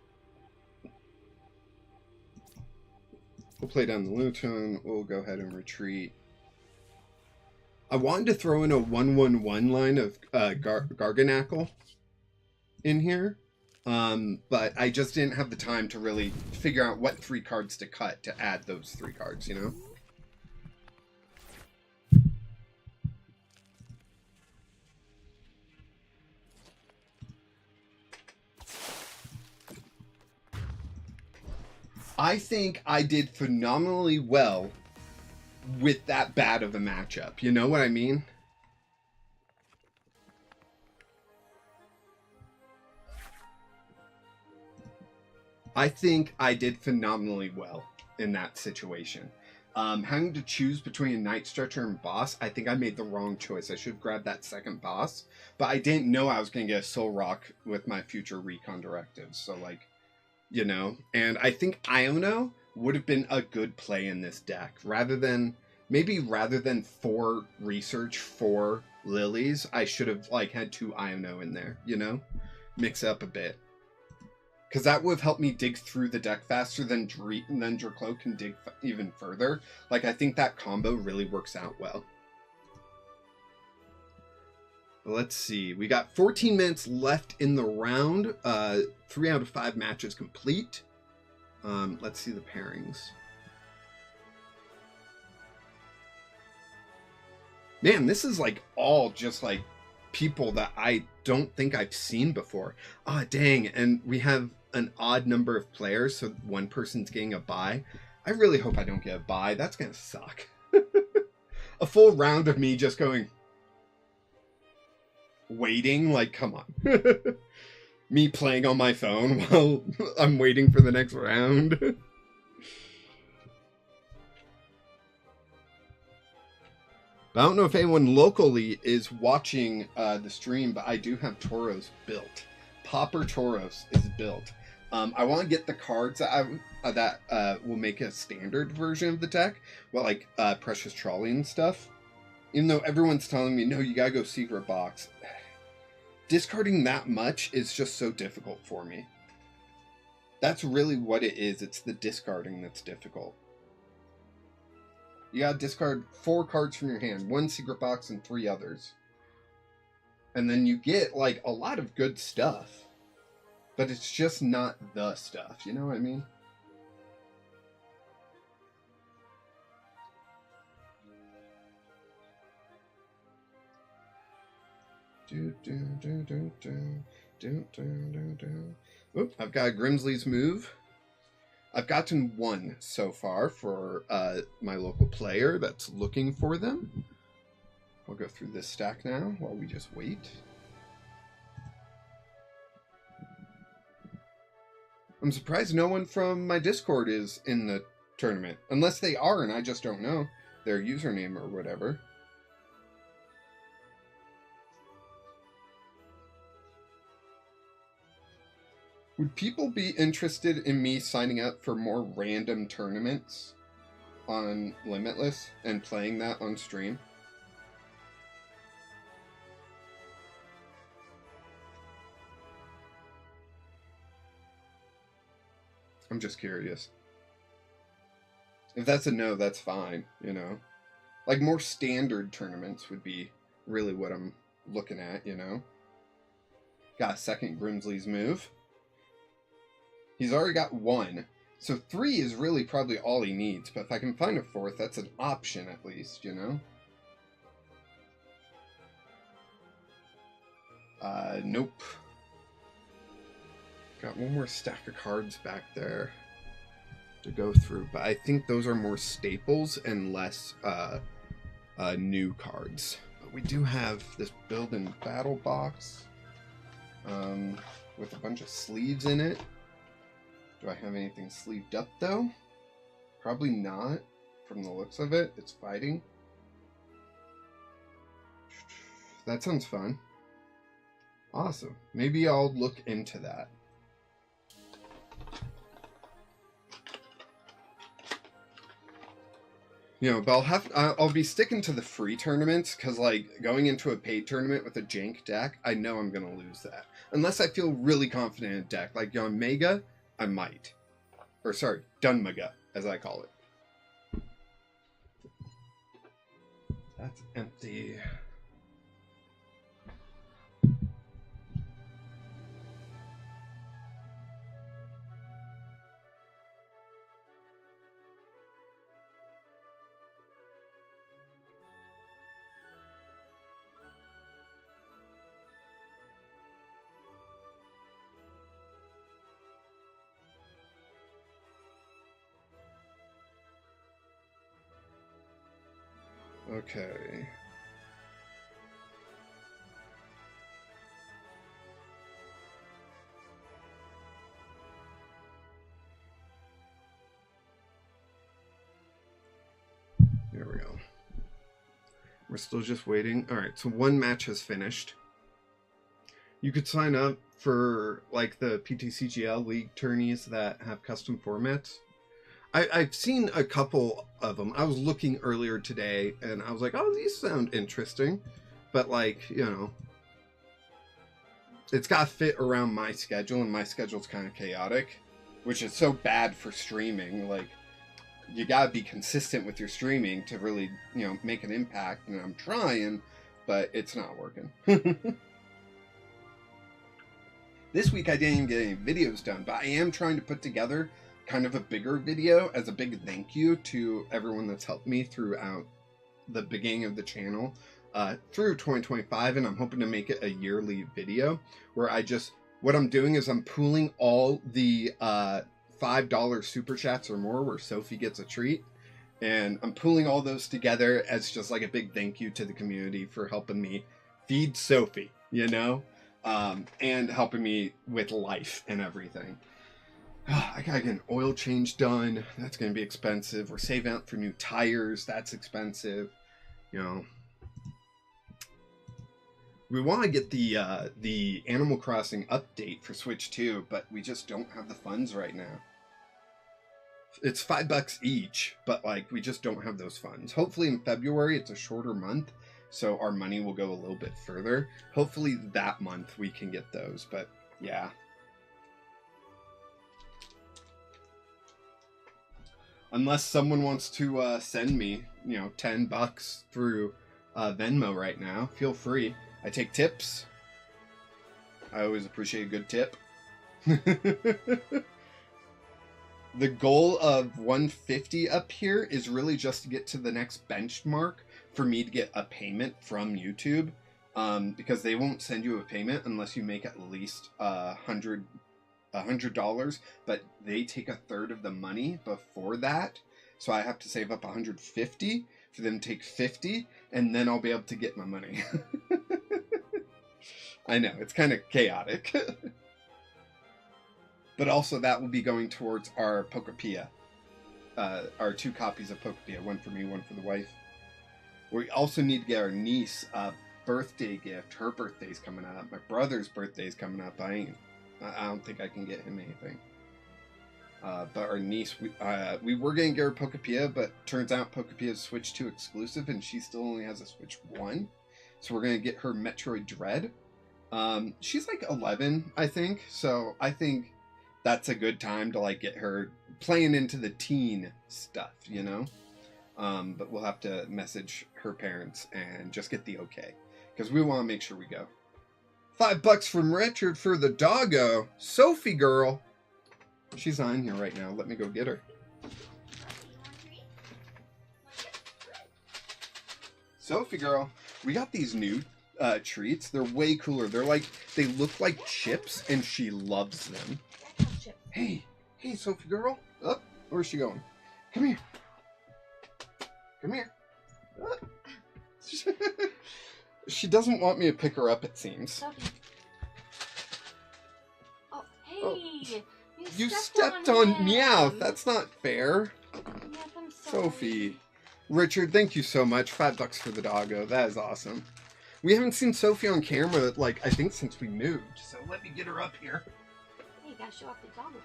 We'll play down the Luton. We'll go ahead and retreat. I wanted to throw in a 1/1/1 line of Garganackle in here, but I just didn't have the time to really figure out what 3 cards to cut to add those 3 cards, you know? I think I did phenomenally well with that bad of a matchup. You know what I mean? I think I did phenomenally well in that situation. Having to choose between a Night Stretcher and boss, I think I made the wrong choice. I should have grabbed that second boss, but I didn't know I was going to get a Soul Rock with my future recon directives. So, like, you know, and I think Iono would have been a good play in this deck. Rather than 4 research, 4 lilies, I should have, like, had 2 Iono in there, you know? Mix up a bit. Because that would have helped me dig through the deck faster than Dracloak can dig even further. Like, I think that combo really works out well. Let's see. We got 14 minutes left in the round. 3 out of 5 matches complete. Let's see the pairings. Man, this is like all just like people that I don't think I've seen before. Ah, dang. And we have an odd number of players, so one person's getting a bye. I really hope I don't get a bye. That's gonna suck. A full round of me just going... waiting, like, come on. Me playing on my phone while I'm waiting for the next round. But I don't know if anyone locally is watching the stream, but I do have Tauros built. Pauper Tauros is built. I want to get the cards that will make a standard version of the deck, well, like Precious Trolley and stuff. Even though everyone's telling me, no, you gotta go secret box. Discarding that much is just so difficult for me. That's really what it is. It's the discarding that's difficult. You gotta discard 4 cards from your hand, 1 secret box and 3 others. And then you get, like, a lot of good stuff. But it's just not the stuff, you know what I mean? Oop, I've got a Grimsley's move. I've gotten 1 so far for my local player that's looking for them. I'll go through this stack now while we just wait. I'm surprised no one from my Discord is in the tournament. Unless they are and I just don't know their username or whatever. Would people be interested in me signing up for more random tournaments on Limitless and playing that on stream? I'm just curious. If that's a no, that's fine, you know? Like, more standard tournaments would be really what I'm looking at, you know? Got a second Grimsley's move. He's already got 1. So 3 is really probably all he needs. But if I can find a 4th, that's an option at least, you know? Nope. Got 1 more stack of cards back there to go through. But I think those are more staples and less new cards. But we do have this build and battle box with a bunch of sleeves in it. Do I have anything sleeved up, though? Probably not, from the looks of it. It's fighting. That sounds fun. Awesome. Maybe I'll look into that. You know, but I'll be sticking to the free tournaments, because, like, going into a paid tournament with a jank deck, I know I'm going to lose that. Unless I feel really confident in a deck. Like, on Mega, I might. Or, sorry, Dunmega, as I call it. That's empty. Okay. There we go. We're still just waiting. Alright, so 1 match has finished. You could sign up for, like, the PTCGL League tourneys that have custom formats. I've seen a couple of them. I was looking earlier today, and I was like, oh, these sound interesting. But, like, you know, it's got to fit around my schedule, and my schedule's kind of chaotic, which is so bad for streaming. Like, you got to be consistent with your streaming to really, you know, make an impact, and I'm trying, but it's not working. This week, I didn't even get any videos done, but I am trying to put together kind of a bigger video as a big thank you to everyone that's helped me throughout the beginning of the channel through 2025, and I'm hoping to make it a yearly video where what I'm doing is I'm pooling all the $5 super chats or more where Sophie gets a treat, and I'm pooling all those together as just like a big thank you to the community for helping me feed Sophie, you know, and helping me with life and everything. I gotta get an oil change done. That's gonna be expensive. We're saving up for new tires. That's expensive. You know, We want to get the Animal Crossing update for Switch 2, but we just don't have the funds right now. It's $5 each, but like we just don't have those funds. Hopefully in February, it's a shorter month, so our money will go a little bit further. Hopefully that month we can get those, but yeah. Unless someone wants to send me, you know, $10 through Venmo right now, feel free. I take tips. I always appreciate a good tip. The goal of 150 up here is really just to get to the next benchmark for me to get a payment from YouTube, because they won't send you a payment unless you make at least $100, but they take a third of the money before that, so I have to save up 150 for them to take 50, and then I'll be able to get my money. I know, it's kind of chaotic. But also that will be going towards our Pokopia. Our 2 copies of Pokopia. One for me, one for the wife. We also need to get our niece a birthday gift. Her birthday's coming up. My brother's birthday's coming up. I don't think I can get him anything. But our niece, we were going to get her Pokopia, but turns out Pokopia is Switch 2 exclusive, and she still only has a Switch 1. So we're going to get her Metroid Dread. She's like 11, I think. So I think that's a good time to like get her playing into the teen stuff, you know? But we'll have to message her parents and just get the okay, because we want to make sure we go. $5 from Richard for the doggo. Sophie girl. She's on here right now. Let me go get her. Sophie girl. We got these new treats. They're way cooler. They look like chips, and she loves them. Hey, Sophie girl. Oh, where's she going? Come here. Come here. Oh. She doesn't want me to pick her up, it seems. Sophie. Oh, hey. Oh. You stepped on Meowth. That's not fair. Yes, I'm sorry. Sophie. Richard, thank you so much. $5 for the doggo. That is awesome. We haven't seen Sophie on camera, like, I think since we moved. So let me get her up here. Hey, you gotta show off the doggo.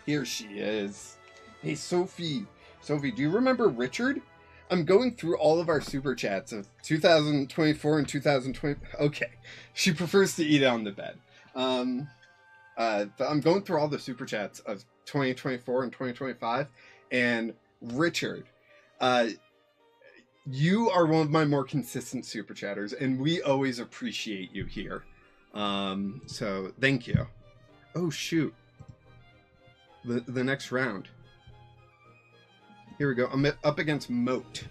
Here she is. Hey, Sophie. Sophie, do you remember Richard? I'm going through all of our super chats of 2024 and 2020. Okay. She prefers to eat on the bed. But I'm going through all the super chats of 2024 and 2025. And Richard, you are one of my more consistent super chatters, and we always appreciate you here. So thank you. Oh, shoot. The next round. Here we go. I'm up against Moat.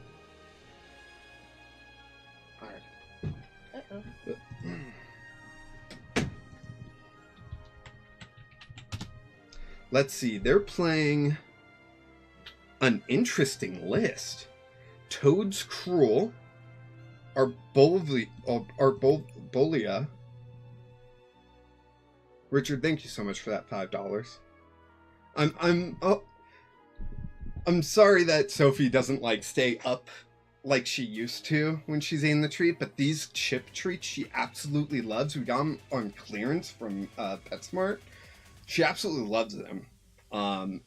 All right. Uh-oh. Let's see. They're playing an interesting list. Toad's Cruel. Arbolia. Richard, thank you so much for that $5. I'm sorry that Sophie doesn't like stay up like she used to when she's eating the treat, but these chip treats she absolutely loves. We got them on clearance from PetSmart. She absolutely loves them.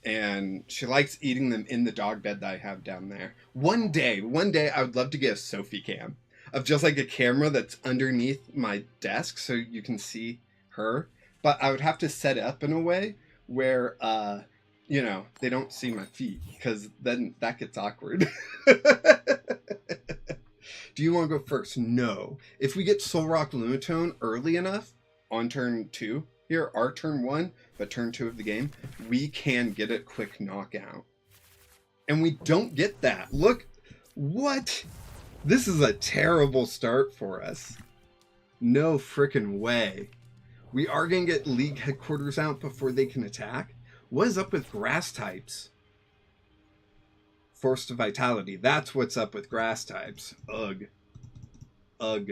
And she likes eating them in the dog bed that I have down there. One day I would love to get a Sophie cam of just like a camera that's underneath my desk so you can see her. But I would have to set it up in a way where, you know, they don't see my feet, because then that gets awkward. Do you want to go first? No. If we get Soul Rock Lunatone early enough on turn 2, here, our turn 1, but turn 2 of the game, we can get a quick knockout. And we don't get that. Look, what? This is a terrible start for us. No frickin' way. We are going to get League Headquarters out before they can attack. What is up with grass types? Force to Vitality. That's what's up with grass types. Ugh. Ugh.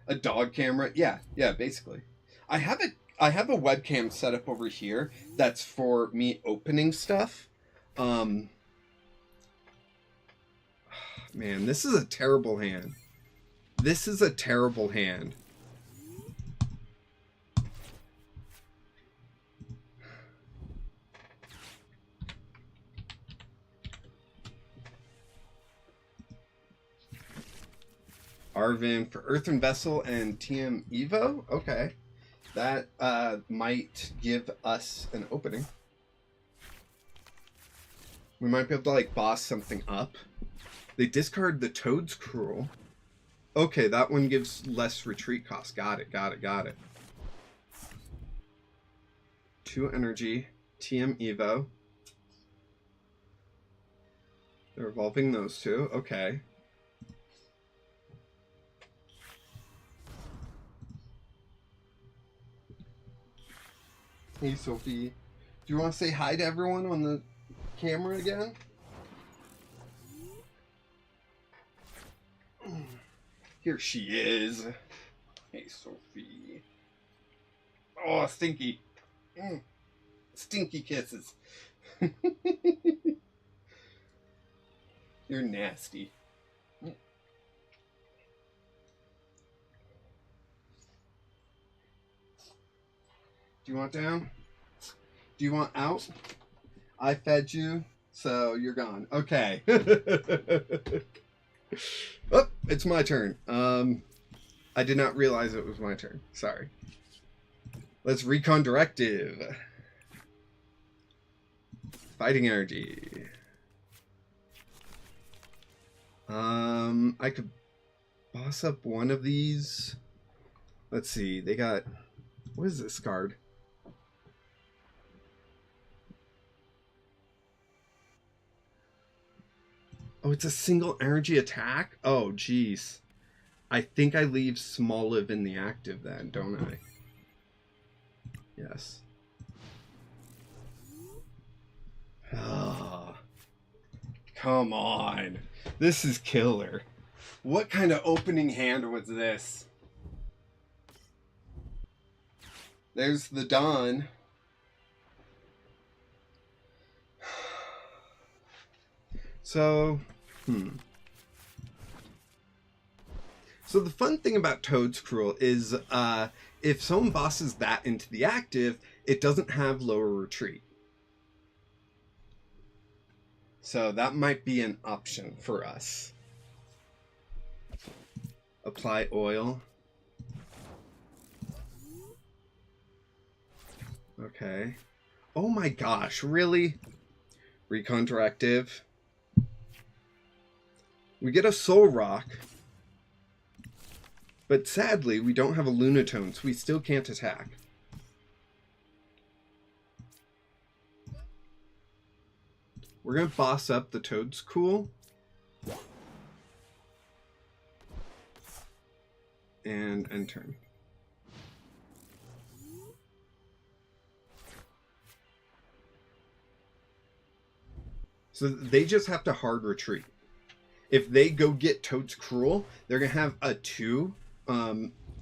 A dog camera? Yeah, basically. I have a webcam set up over here that's for me opening stuff. Man, this is a terrible hand. This is a terrible hand. Arvin for Earthen Vessel and TM Evo? Okay. That might give us an opening. We might be able to, like, boss something up. They discard the Toad's Cruel. Okay, that one gives less retreat cost. Got it, got it, got it. 2 energy. TM Evo. They're evolving those two. Okay. Hey, Sophie. Do you want to say hi to everyone on the camera again? Here she is. Hey, Sophie. Oh, stinky. Stinky kisses. You're nasty. Do you want down? Do you want out? I fed you, so you're gone. Okay. Oh, it's my turn. I did not realize it was my turn. Sorry. Let's recon directive. Fighting energy. I could boss up one of these. Let's see. They got... What is this card? Oh, it's a single energy attack? Oh, jeez. I think I leave Smoliv in the active then, don't I? Yes. Oh, come on. This is killer. What kind of opening hand was this? There's the Dawn. So, So the fun thing about Toad's Cruel is if someone bosses that into the active, it doesn't have lower retreat. So that might be an option for us. Apply oil. Okay. Oh my gosh, really? Recon directive. We get a Soul Rock. But sadly, we don't have a Lunatone, so we still can't attack. We're going to boss up the Toad's Cool. And end turn. So they just have to hard retreat. If they go get Toad's Cruel, they're going to have a 2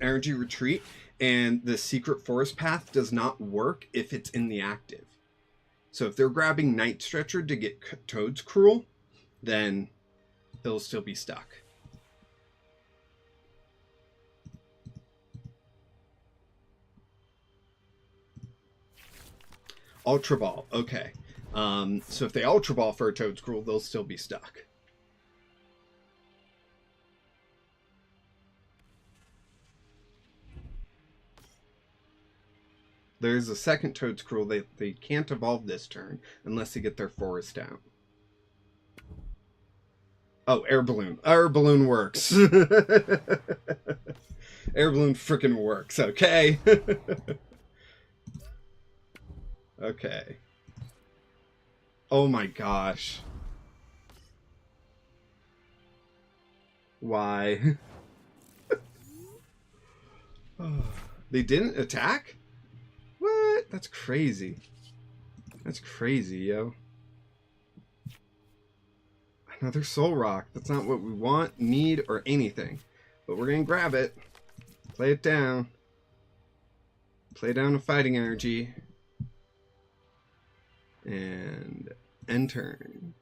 energy retreat, and the Secret Forest Path does not work if it's in the active. So if they're grabbing Night Stretcher to get Toad's Cruel, then they'll still be stuck. Ultra Ball, okay. So if they Ultra Ball for a Toad's Cruel, they'll still be stuck. There's a second Toad's Cruel. They can't evolve this turn unless they get their forest out. Oh, Air Balloon. Air Balloon works. Air Balloon frickin' works, okay? Okay. Oh my gosh. Why? They didn't attack? What? That's crazy. That's crazy, yo. Another Soul Rock. That's not what we want, need, or anything. But we're gonna grab it. Play it down. Play down the fighting energy. And end turn.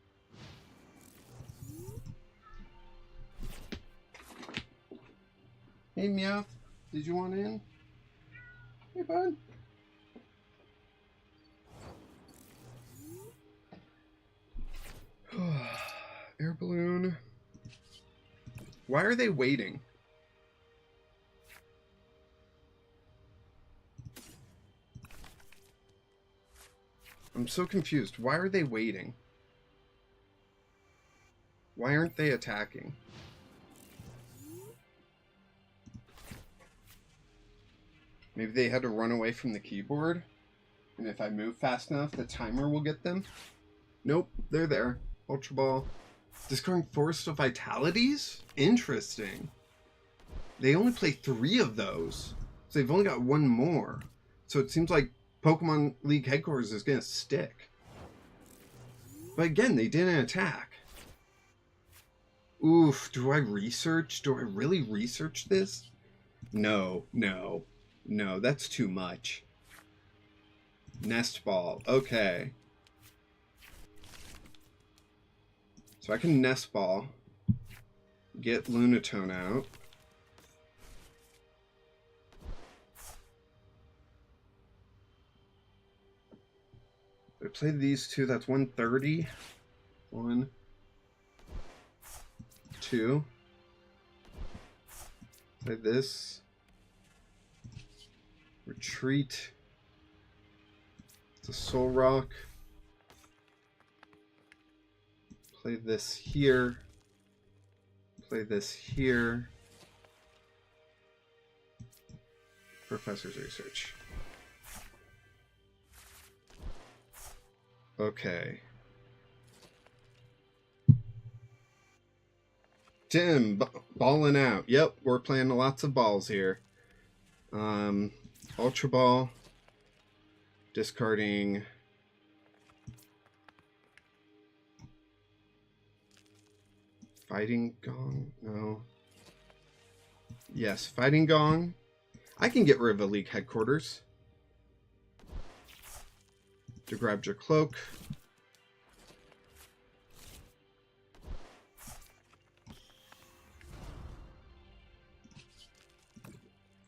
Hey, Meowth. Did you want in? Hey, bud. Air balloon. Why are they waiting? I'm so confused. Why are they waiting? Why aren't they attacking? Maybe they had to run away from the keyboard? And if I move fast enough, the timer will get them? Nope, they're there. Ultra Ball. Discarding Forest of Vitalities? Interesting. They only play 3 of those. So they've only got 1 more. So it seems like Pokemon League headquarters is going to stick. But again, they didn't attack. Oof, do I research? Do I really research this? No, that's too much. Nest Ball, okay. So I can Nest Ball, get Lunatone out. I played these 2, that's 130. 1, 2. Play this. Retreat. It's a Soul Rock. Play this here. Play this here. Professor's Research. Okay. Tim, balling out. Yep, we're playing lots of balls here. Ultra Ball. Discarding. Fighting Gong? No. Yes, Fighting Gong. I can get rid of a League headquarters. To grab your cloak.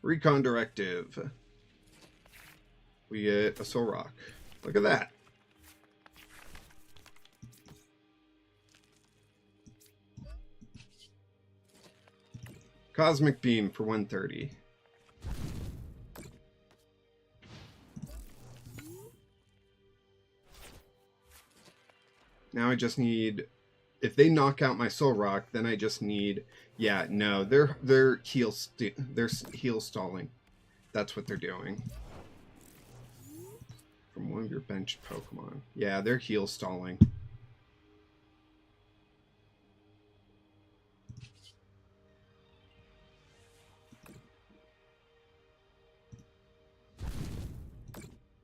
Recon Directive. We get a Soul Rock. Look at that. Cosmic Beam for 130. Now I just need, if they knock out my Soul Rock, then I just need, yeah, no, they're heal stalling. That's what they're doing. From one of your benched Pokemon. Yeah, they're heal stalling.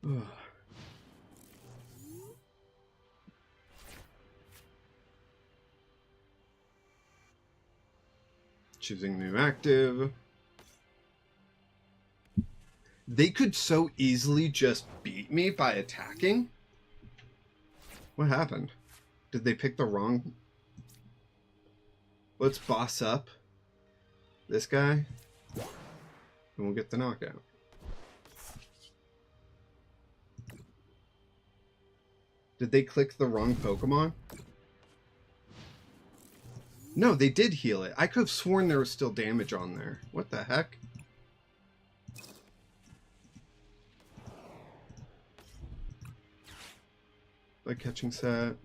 Ugh. Choosing new active. They could so easily just beat me by attacking. What happened? Did they pick the wrong? Let's boss up this guy, and we'll get the knockout. Did they click the wrong Pokemon? No, they did heal it. I could have sworn there was still damage on there. What the heck? By catching set.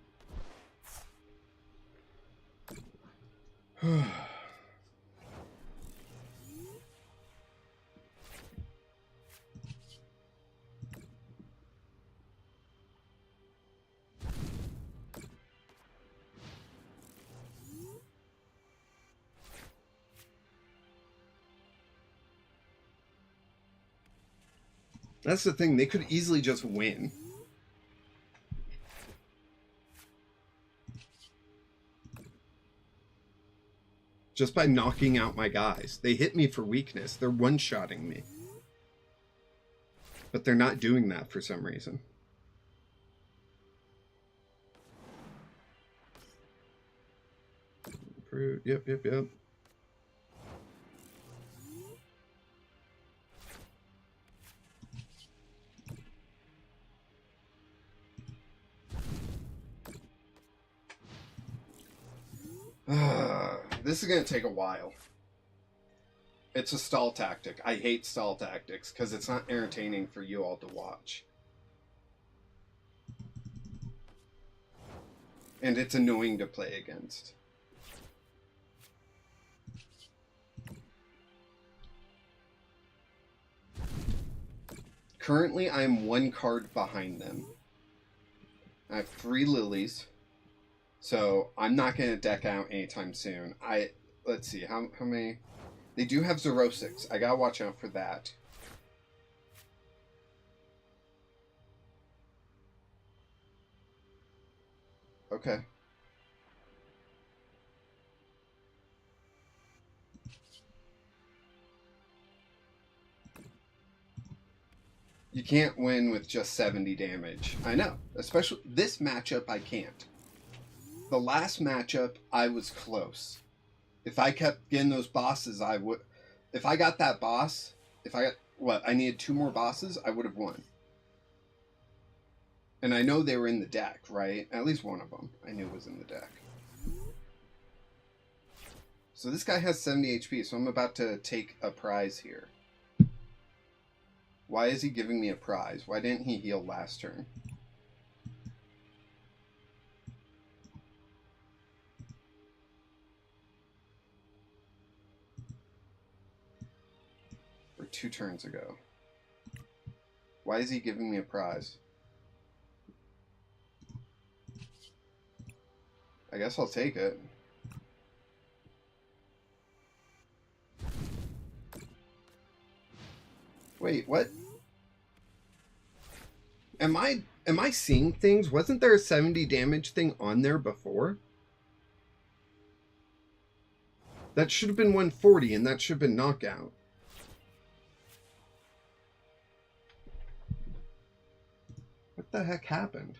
That's the thing. They could easily just win. Just by knocking out my guys. They hit me for weakness. They're one-shotting me. But they're not doing that for some reason. Fruit. Yep. This is going to take a while. It's a stall tactic. I hate stall tactics because it's not entertaining for you all to watch. And it's annoying to play against. Currently, I am 1 card behind them. I have 3 lilies. So, I'm not going to deck out anytime soon. Let's see, how many... They do have Zerosics. I gotta watch out for that. Okay. You can't win with just 70 damage. I know. Especially this matchup, I can't. The last matchup, I was close. If I kept getting those bosses, I would... If I got that boss, if I got... What? I needed 2 more bosses, I would have won. And I know they were in the deck, right? At least one of them I knew was in the deck. So this guy has 70 HP, so I'm about to take a prize here. Why is he giving me a prize? Why didn't he heal last turn? Or 2 turns ago. Why is he giving me a prize? I guess I'll take it. Wait, what? Am I seeing things? Wasn't there a 70 damage thing on there before? That should have been 140 and that should have been knockout. What the heck happened?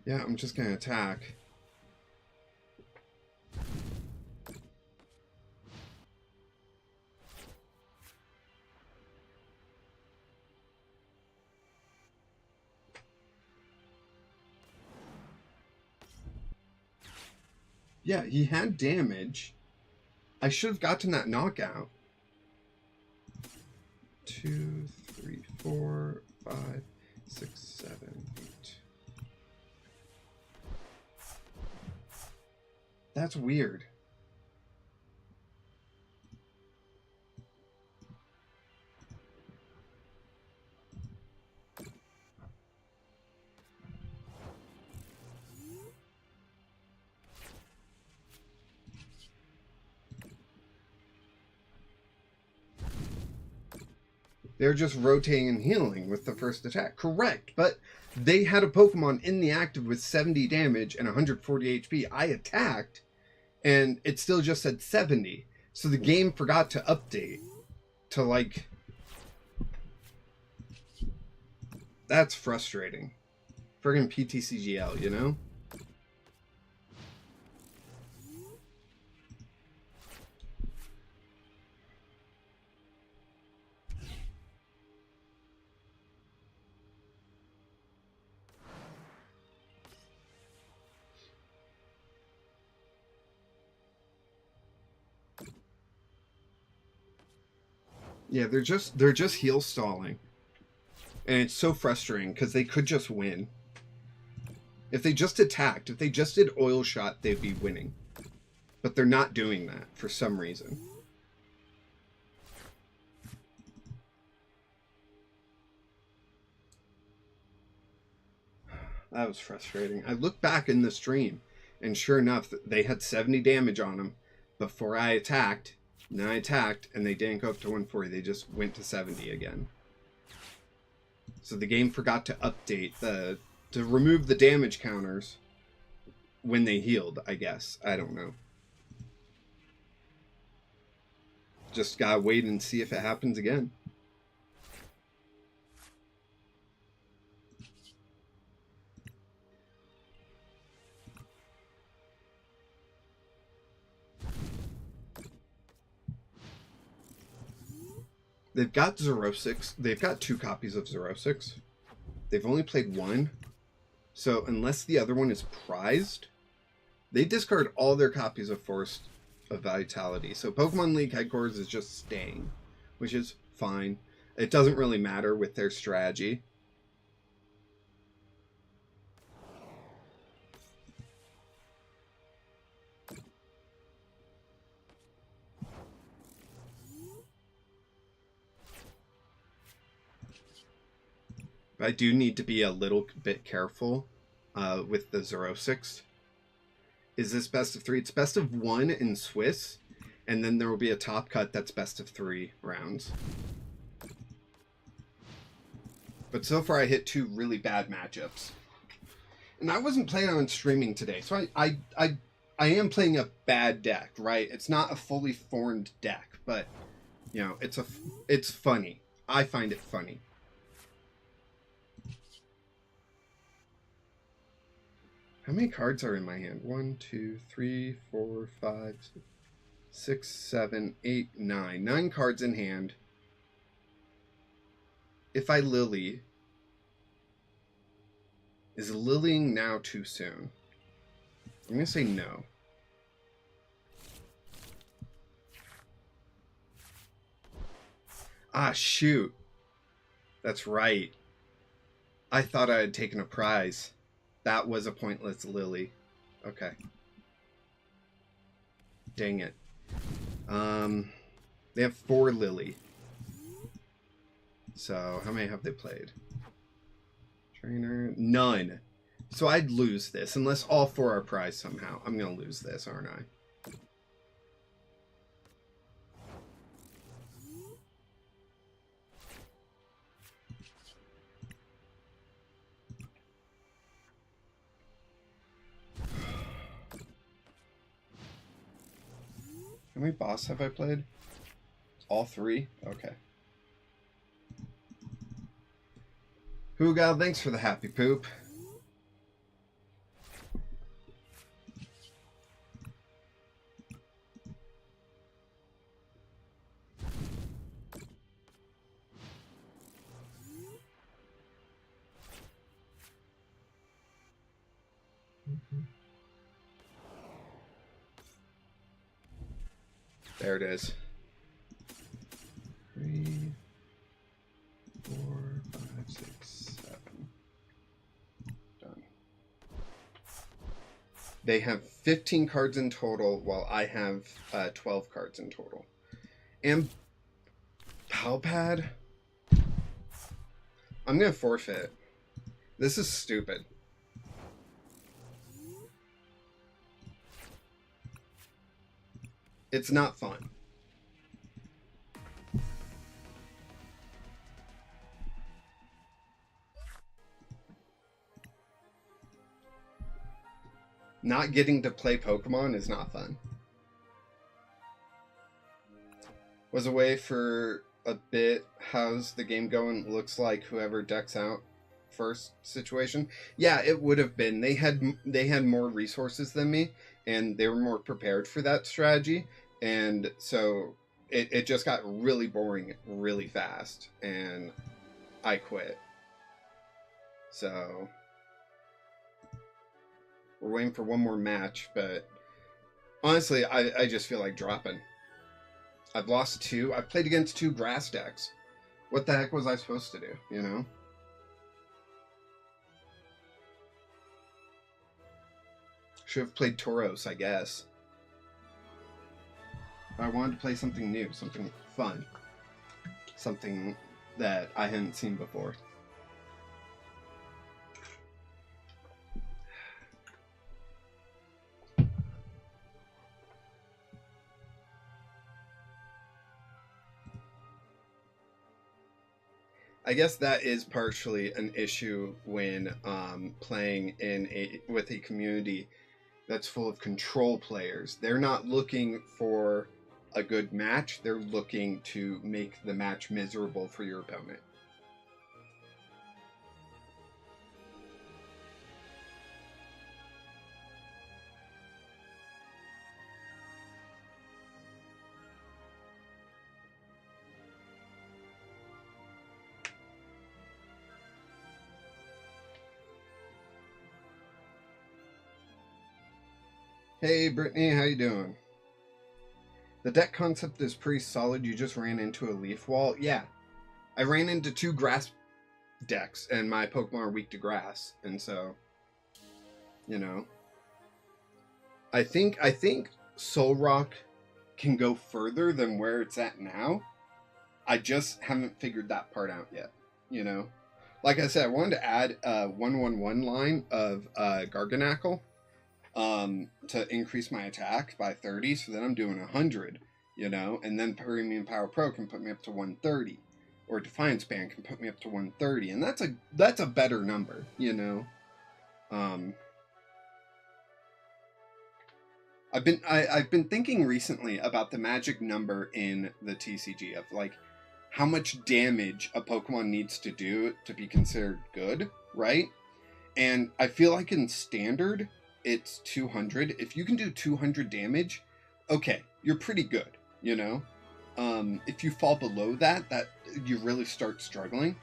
Yeah, I'm just gonna attack. Yeah, he had damage. I should have gotten that knockout. 2, 3, 4, 5, 6, 7, 8. That's weird. They're just rotating and healing with the first attack. Correct, but they had a Pokemon in the active with 70 damage and 140 HP. I attacked, and it still just said 70. So the game forgot to update to, like... That's frustrating. Friggin' PTCGL, you know? Yeah, they're just heal stalling. And it's so frustrating because they could just win. If they just attacked, if they just did oil shot, they'd be winning. But they're not doing that for some reason. That was frustrating. I looked back in the stream, and sure enough, they had 70 damage on them before I attacked. And then I attacked, and they didn't go up to 140. They just went to 70 again. So the game forgot to update to remove the damage counters when they healed, I guess. I don't know. Just gotta wait and see if it happens again. They've got 06. They've got 2 copies of 06. They've only played 1. So unless the other one is prized, they discard all their copies of Force of Vitality. So Pokemon League headquarters is just staying, which is fine. It doesn't really matter with their strategy. I do need to be a little bit careful with the 06. Is this best of 3? It's best of 1 in Swiss, and then there will be a top cut that's best of 3 rounds. But so far I hit 2 really bad matchups. And I wasn't planning on streaming today, so I am playing a bad deck, right? It's not a fully formed deck, but you know, it's funny. I find it funny. How many cards are in my hand? 1, 2, 3, 4, 5, 6, 7, 8, 9. 9 cards in hand. If I Lily... Is Lilying now too soon? I'm going to say no. Ah, shoot. That's right. I thought I had taken a prize. That was a pointless Lily. Okay. Dang it. They have 4 Lily. So, how many have they played? Trainer? None. So I'd lose this, unless all 4 are prized somehow. I'm going to lose this, aren't I? How many boss have I played? All 3? Okay. Hoogal, thanks for the happy poop. There it is. 3, 4, 5, 6, 7. Done. They have 15 cards in total, while I have 12 cards in total. And Palpad? I'm going to forfeit. This is stupid. It's not fun. Not getting to play Pokemon is not fun. Was away for a bit. How's the game going? Looks like whoever decks out first situation. Yeah, it would have been. They had more resources than me, and they were more prepared for that strategy. And so it just got really boring really fast, and I quit. So we're waiting for one more match, but honestly, I just feel like dropping. I've lost 2. I've played against 2 grass decks. What the heck was I supposed to do, you know? Should have played Tauros, I guess. I wanted to play something new, something fun. Something that I hadn't seen before. I guess that is partially an issue when playing with a community that's full of control players. They're not looking for a good match. They're looking to make the match miserable for your opponent. Hey, Brittany, how you doing? The deck concept is pretty solid. You just ran into a leaf wall. Yeah, I ran into 2 grass decks, and my Pokemon are weak to grass, and so, you know, I think Solrock can go further than where it's at now. I just haven't figured that part out yet. You know, like I said, I wanted to add a 1/1/1 line of Garganackle to increase my attack by 30, so then I'm doing 100. You know, and then Premium Power Pro can put me up to 130. Or Defiance Band can put me up to 130, and that's a better number, you know. I've been thinking recently about the magic number in the TCG of like how much damage a Pokemon needs to do to be considered good, right? And I feel like in Standard it's 200. If you can do 200 damage, okay, you're pretty good, you know. If you fall below that you really start struggling.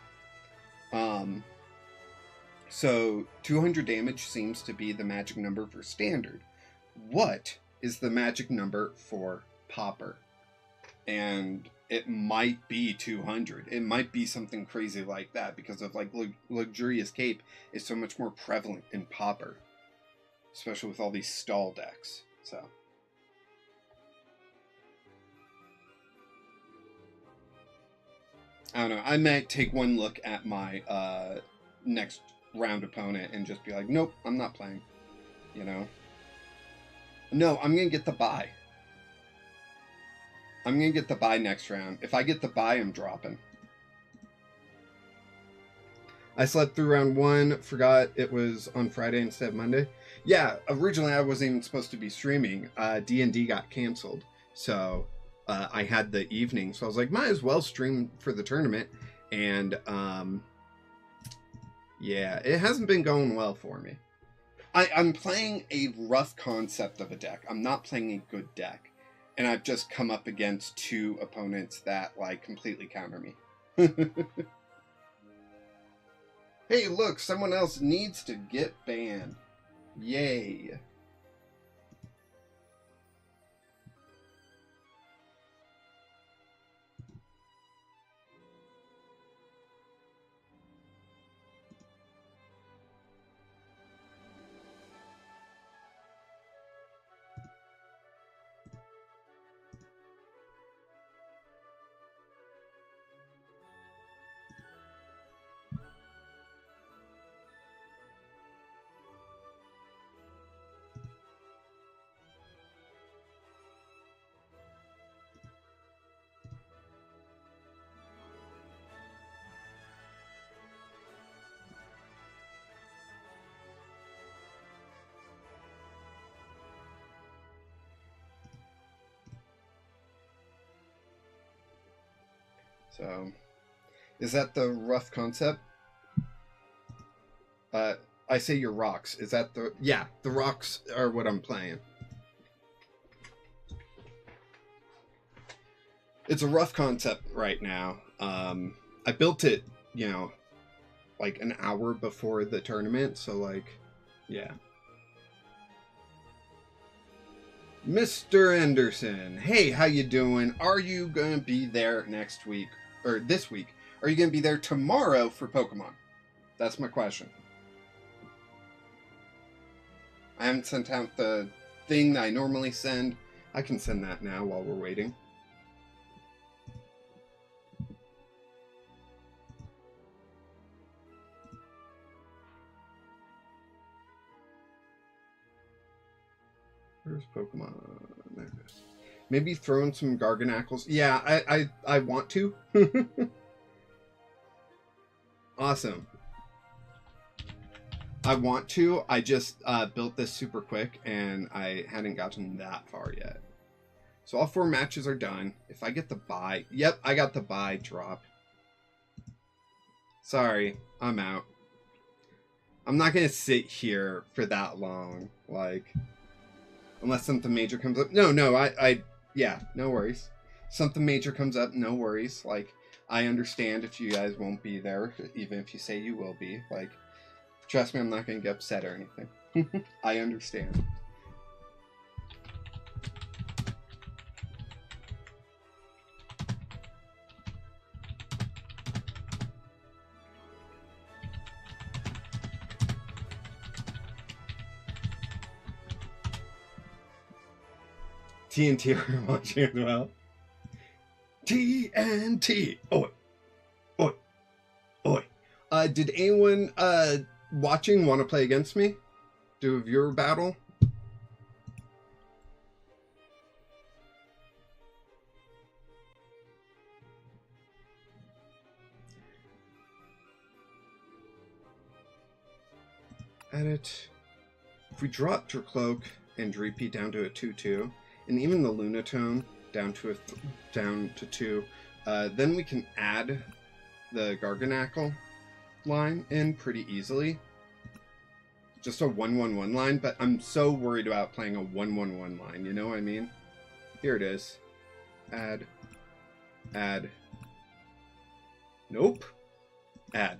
So 200 damage seems to be the magic number for Standard. What is the magic number for Pauper? And it might be 200. It might be something crazy like that because of like Luxurious Cape is so much more prevalent in Pauper, especially with all these stall decks. So I don't know. I might take one look at my next round opponent and just be like, nope, I'm not playing. You know? No, I'm going to get the bye. I'm going to get the bye next round. If I get the bye, I'm dropping. I slept through round 1, forgot it was on Friday instead of Monday. Yeah, originally I wasn't even supposed to be streaming. D&D got canceled. So I had the evening. So I was like, might as well stream for the tournament. And yeah, it hasn't been going well for me. I'm playing a rough concept of a deck. I'm not playing a good deck. And I've just come up against 2 opponents that, like, completely counter me. Hey, look, someone else needs to get banned. Yay. So, is that the rough concept? I say your rocks. Is that the... Yeah, the rocks are what I'm playing. It's a rough concept right now. I built it, you know, like an hour before the tournament, so like, yeah. Mr. Anderson, hey, how you doing? Are you gonna be there next week, or this week? Are you gonna be there tomorrow for Pokemon? That's my question. I haven't sent out the thing that I normally send. I can send that now while we're waiting. Where's Pokemon? There it is. Maybe throw in some Garganackles. Yeah, I want to. Awesome. I want to. I just built this super quick, and I hadn't gotten that far yet. So all 4 matches are done. If I get the bye... Yep, I got the bye drop. Sorry, I'm out. I'm not going to sit here for that long. Like, unless something major comes up. No, yeah, no worries. Something major comes up, no worries. Like, I understand if you guys won't be there, even if you say you will be. Like, trust me, I'm not going to get upset or anything. I understand. TNT are watching as well. TNT. Oi. Oi. Oi. Did anyone watching want to play against me? Do a viewer battle? Edit. If we drop Dracloak and Dreepy down to a 2-2, and even the Lunatone down to down to 2, then we can add the Garganackle line in pretty easily. Just a 1-1-1 line, but I'm so worried about playing a 1-1-1 line, you know what I mean? Here it is. Add. Add. Nope. Add.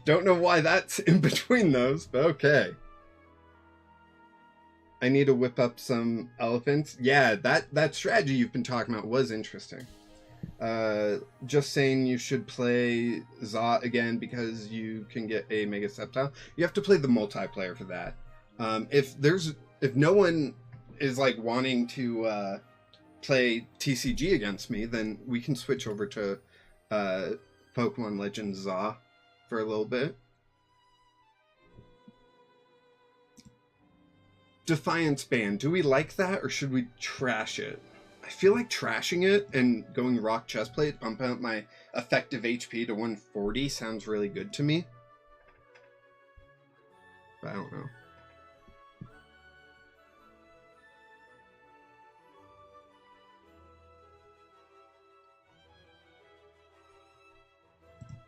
Don't know why that's in between those, but okay. I need to whip up some elephants. Yeah, that strategy you've been talking about was interesting. Just saying you should play Za again because you can get a Mega Sceptile. You have to play the multiplayer for that. If no one is like wanting to play TCG against me, then we can switch over to Pokemon Legends Za for a little bit. Defiance Band. Do we like that or should we trash it? I feel like trashing it and going Rock Chestplate, bumping up my effective HP to 140 sounds really good to me. But I don't know.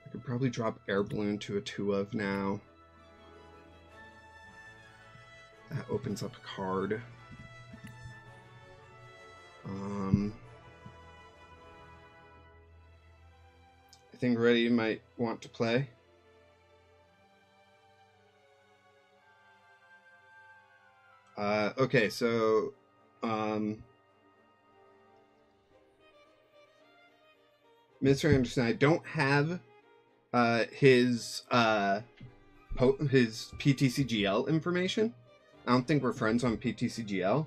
I could probably drop Air Balloon to a 2-of now. That opens up a card. I think Reddy might want to play. Okay, so Mr. Anderson, I don't have his PTCGL information. I don't think we're friends on PTCGL.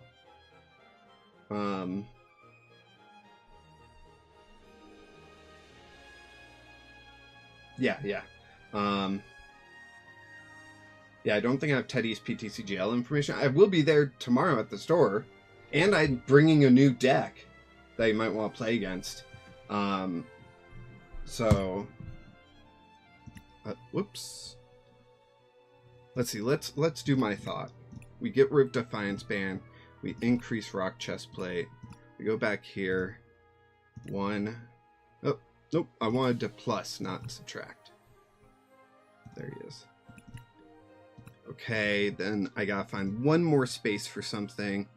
Yeah. Yeah, I don't think I have Teddy's PTCGL information. I will be there tomorrow at the store. And I'm bringing a new deck that you might want to play against. Whoops. Let's see. Let's do my thought. We get rid of Defiance Band. We increase Rock Chestplate. We go back here. 1. Oh, nope. I wanted to plus, not subtract. There he is. Okay, then I gotta find one more space for something.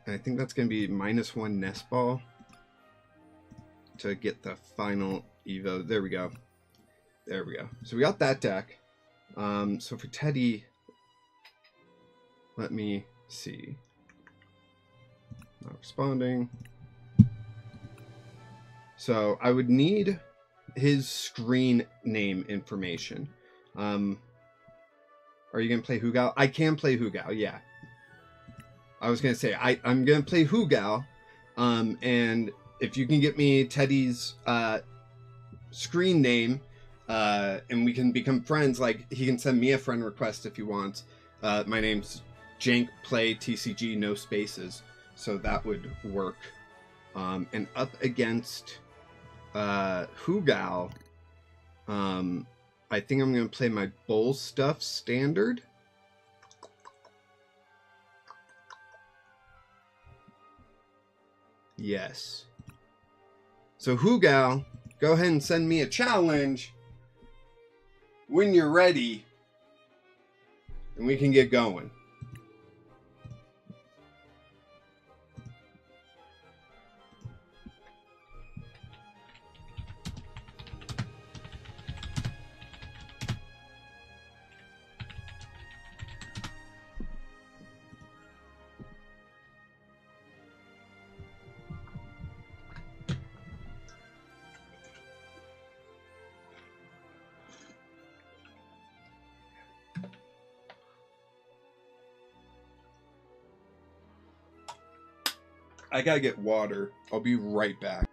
And I think that's gonna be -1 Nest Ball to get the final Evo. There we go. There we go. So we got that deck. So for Teddy, let me see. Not responding. So I would need his screen name information. Are you going to play Hugao? I can play Hugao, yeah. I was going to say, I'm going to play Hugao. And if you can get me Teddy's screen name, and we can become friends, like, he can send me a friend request if he wants. My name's Jank Play TCG, no spaces. So that would work. And up against Hugao, I think I'm going to play my Bull Stuff standard. Yes. So Hugao, go ahead and send me a challenge when you're ready, and we can get going. I gotta get water. I'll be right back.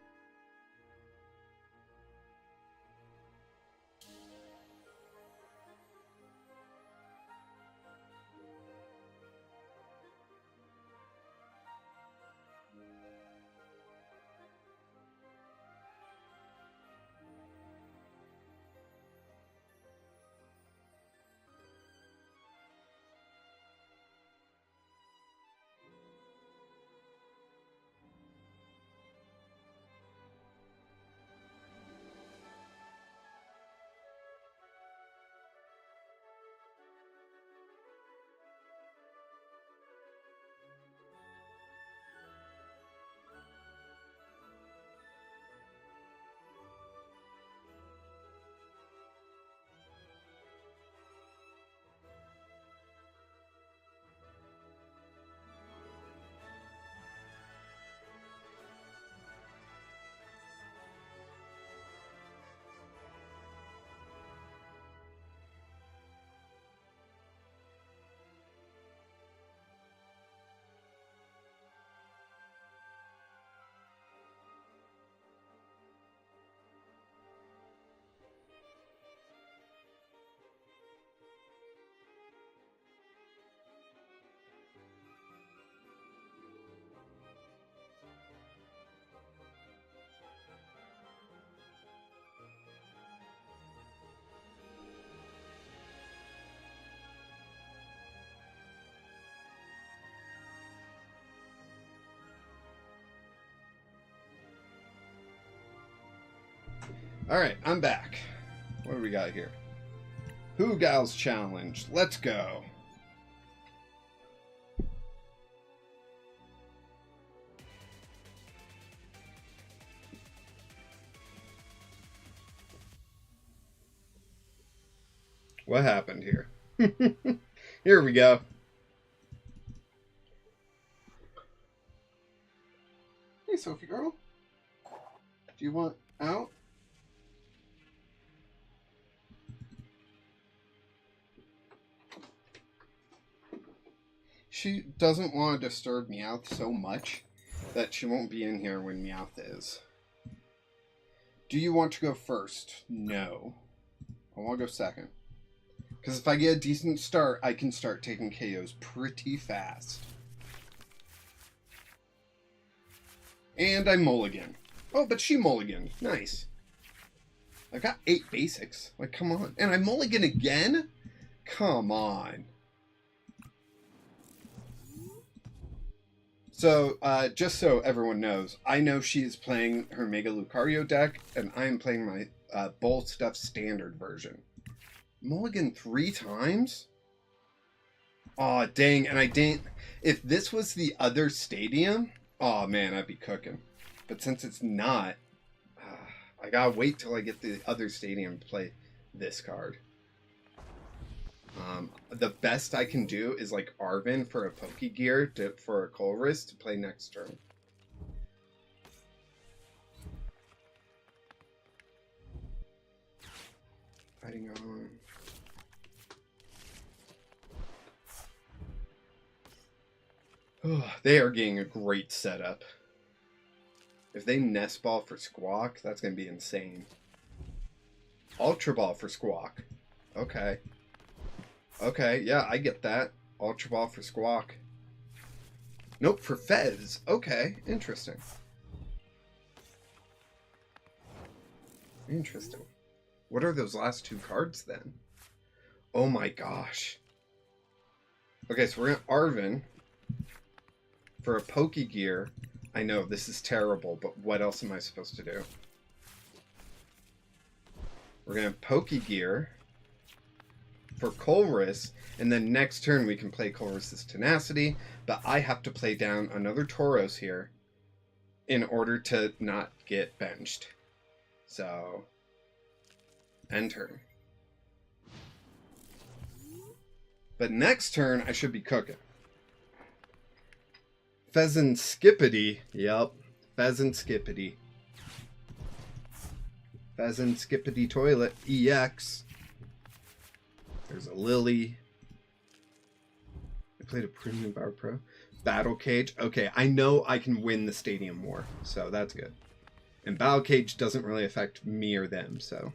Alright, I'm back. What do we got here? Who Gals Challenge. Let's go. What happened here? Here we go. Hey, Sophie girl. Do you want out? She doesn't want to disturb Meowth so much that she won't be in here when Meowth is. Do you want to go first? No. I want to go second. Because if I get a decent start, I can start taking KOs pretty fast. And I mulligan. Oh, but she mulliganed. Nice. I got 8 basics. Like, come on. And I mulligan again? Come on. So, just so everyone knows, I know she's playing her Mega Lucario deck, and I'm playing my Bull Stuff Standard version. Mulligan 3 times? Aw, dang, and I didn't... If this was the other stadium, oh man, I'd be cooking. But since it's not, I gotta wait till I get the other stadium to play this card. The best I can do is like Arvin for a Pokegear for a Colress to play next turn. Fighting on. Oh, they are getting a great setup. If they Nest Ball for Squawk, that's going to be insane. Ultra Ball for Squawk. Okay. Okay, yeah, I get that. Ultra Ball for Squawk. Nope, for Fez. Okay, interesting. Interesting. What are those last 2 cards then? Oh my gosh. Okay, so we're going to Arvin for a Pokegear. I know, this is terrible, but what else am I supposed to do? We're going to Pokegear for Colress, and then next turn we can play Colress's Tenacity, but I have to play down another Tauros here in order to not get benched. So, end turn. But next turn, I should be cooking. Pheasant Skippity. Yep, Pheasant Skippity. Pheasant Skippity Toilet EX. There's a Lily. I played a Premium Bar Pro. Battle Cage. Okay, I know I can win the Stadium War, so that's good. And Battle Cage doesn't really affect me or them, so.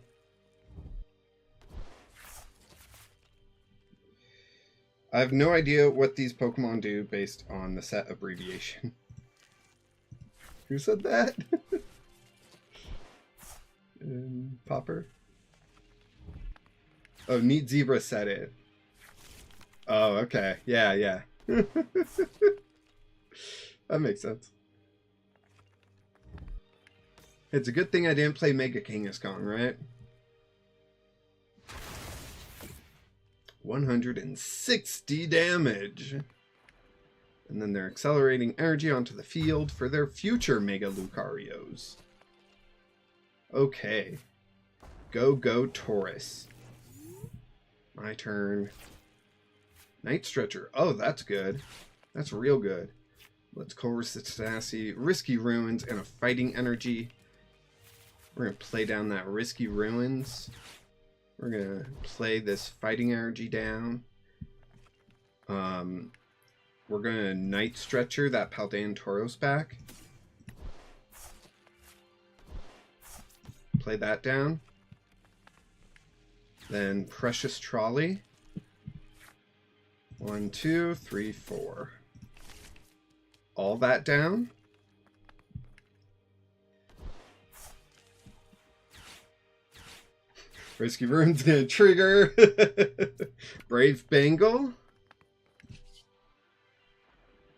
I have no idea what these Pokemon do based on the set abbreviation. Who said that? Pauper? Oh, Neat Zebra said it. Oh, okay. Yeah, yeah. That makes sense. It's a good thing I didn't play Mega Kangaskhan, right? 160 damage. And then they're accelerating energy onto the field for their future Mega Lucarios. Okay. Go, Taurus. My turn. Night Stretcher. Oh, that's good. That's real good. Let's chorus the Sassy. Risky Ruins and a Fighting Energy. We're going to play down that Risky Ruins. We're going to play this Fighting Energy down. We're going to Night Stretcher that Paldean Tauros back. Play that down. Then Precious Trolley. 1, 2, 3, 4. All that down. Risky Rune's gonna trigger. Brave Bengal.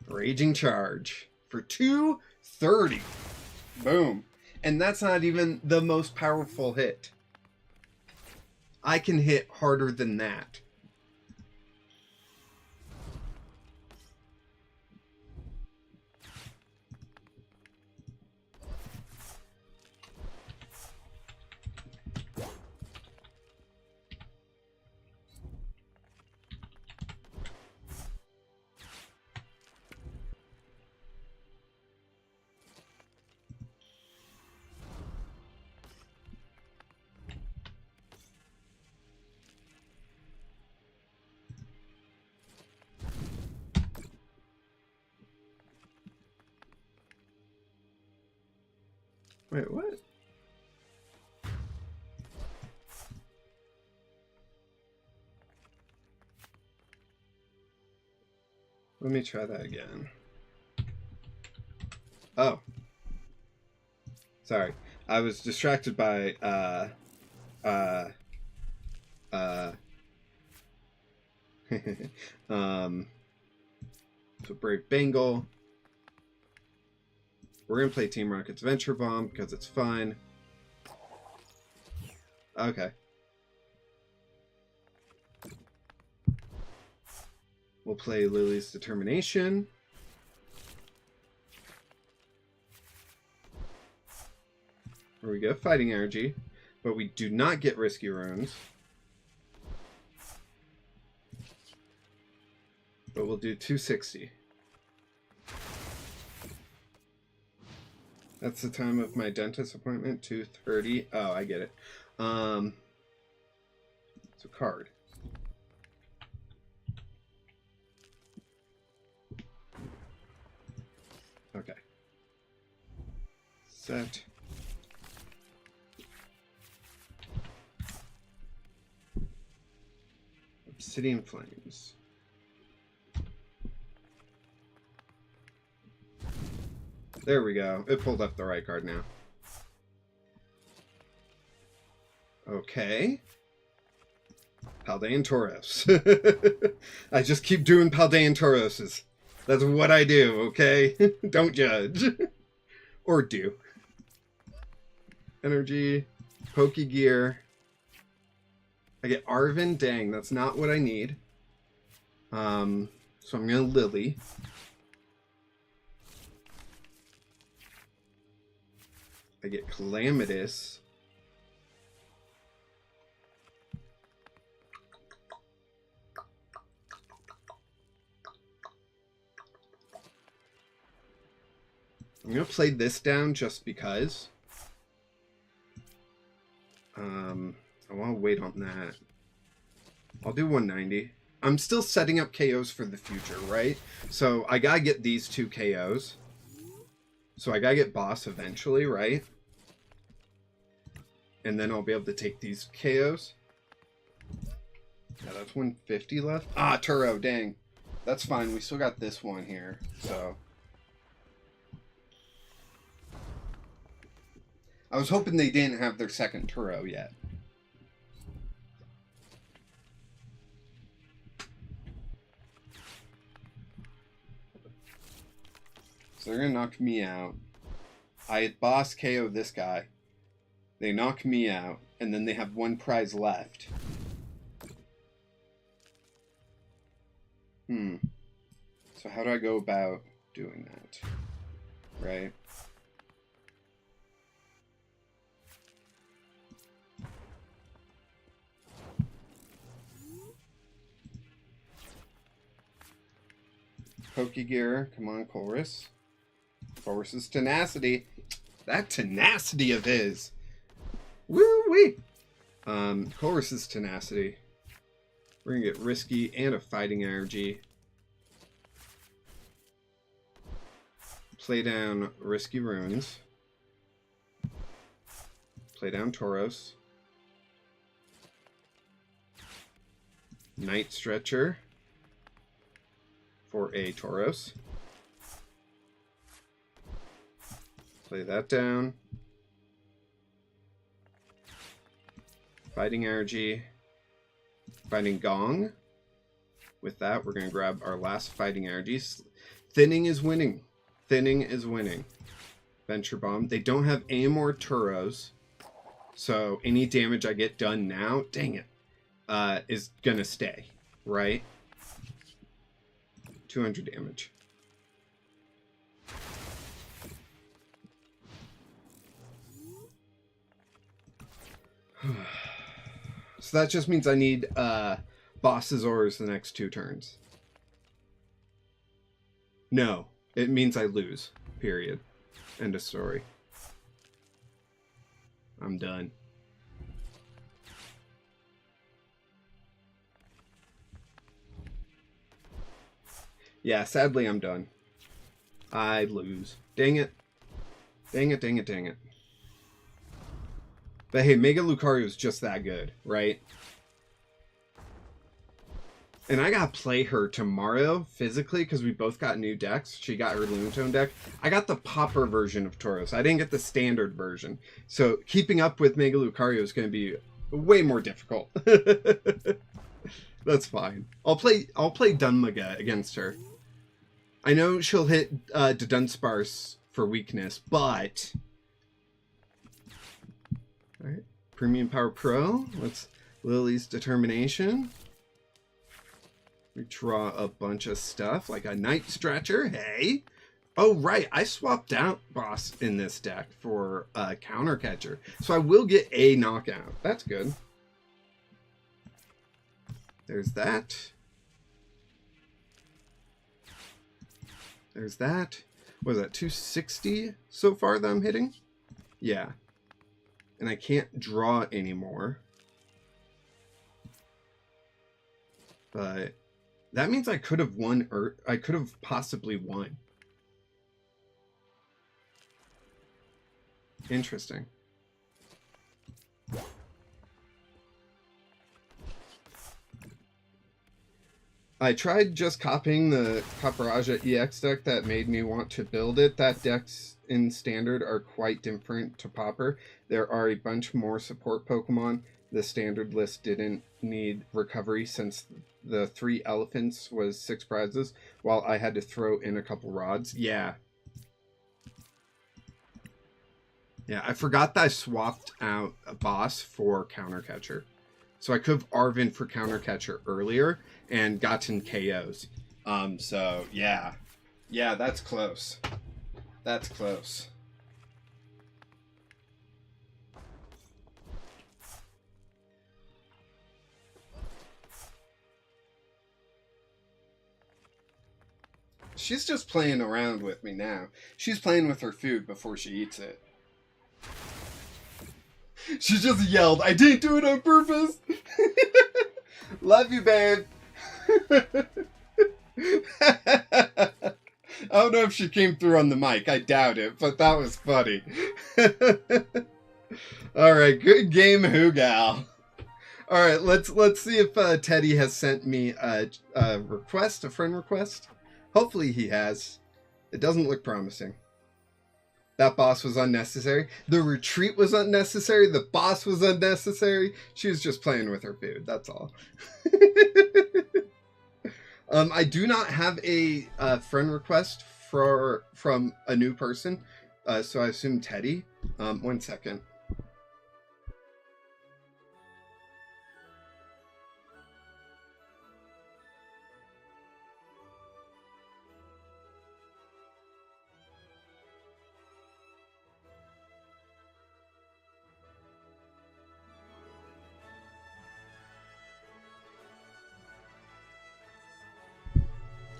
Raging Charge for 230. Boom. And that's not even the most powerful hit. I can hit harder than that. Wait, what? Let me try that again. Oh. Sorry. I was distracted by, so Brave Bengal. We're going to play Team Rocket's Venture Bomb because it's fun. Okay. We'll play Lily's Determination. Where we get Fighting Energy, but we do not get Risky Runes. But we'll do 260. That's the time of my dentist appointment, 2:30. Oh, I get it. So card. Okay. Set. Obsidian Flames. There we go. It pulled up the right card now. Okay. Paldean Tauros. I just keep doing Paldean Tauroses. That's what I do, okay? Don't judge. Or do. Energy. Pokegear. I get Arven. Dang, that's not what I need. So I'm going to Lily. I get Calamitous. I'm going to play this down just because. I want to wait on that. I'll do 190. I'm still setting up KOs for the future, right? So I gotta get these 2 KOs. So I gotta get boss eventually, right? And then I'll be able to take these KOs. Yeah, that's 150 left. Ah, Turo, dang. That's fine. We still got this one here, so. I was hoping they didn't have their second Turo yet. So they're gonna knock me out. I boss KO this guy. They knock me out, and then they have 1 prize left. So how do I go about doing that? Right? Pokegear, come on, Chorus. Chorus's tenacity. That tenacity of his. Woo-wee! Chorus's tenacity. We're gonna get Risky and a Fighting Energy. Play down Risky Runes. Play down Tauros. Night Stretcher for a Tauros. Play that down. Fighting Energy. Fighting Gong. With that, we're going to grab our last Fighting Energies. Thinning is winning. Thinning is winning. Venture Bomb. They don't have aim or Turos. So any damage I get done now, dang it, is going to stay, right? 200 damage. So that just means I need boss's orders the next 2 turns. No, it means I lose. Period. End of story. I'm done. Yeah, sadly I'm done. I lose. Dang it. Dang it, dang it, dang it. But hey, Mega Lucario is just that good, right? And I gotta play her tomorrow, physically, because we both got new decks. She got her Lunatone deck. I got the Pauper version of Tauros. I didn't get the standard version. So keeping up with Mega Lucario is going to be way more difficult. That's fine. I'll play Dunmaga against her. I know she'll hit Dunsparce for weakness, but... Alright, Premium Power Pro. Let's Lily's Determination. We draw a bunch of stuff, like a Night Stretcher. Hey! Oh, right, I swapped out Boss in this deck for a Counter Catcher. So I will get a knockout. That's good. There's that. There's that. What is that, 260 so far that I'm hitting? Yeah. And I can't draw anymore. But that means I could have won, or I could have possibly won. Interesting. I tried just copying the Paparaja EX deck that made me want to build it. That decks in Standard are quite different to Pauper. There are a bunch more support Pokemon. The Standard list didn't need recovery since the 3 elephants was 6 prizes, while I had to throw in a couple rods. Yeah. Yeah, I forgot that I swapped out a boss for Counter Catcher. So I could have Arven for Counter Catcher earlier and gotten KOs. So yeah. Yeah, that's close. That's close. She's just playing around with me now. She's playing with her food before she eats it. She just yelled, "I didn't do it on purpose!" Love you, babe. I don't know if she came through on the mic. I doubt it, but that was funny. All right, good game, Hoogal. All right, let's see if Teddy has sent me a request, a friend request. Hopefully he has. It doesn't look promising. That boss was unnecessary. The retreat was unnecessary. The boss was unnecessary. She was just playing with her food. That's all. I do not have a friend request from a new person, so I assume Teddy. 1 second.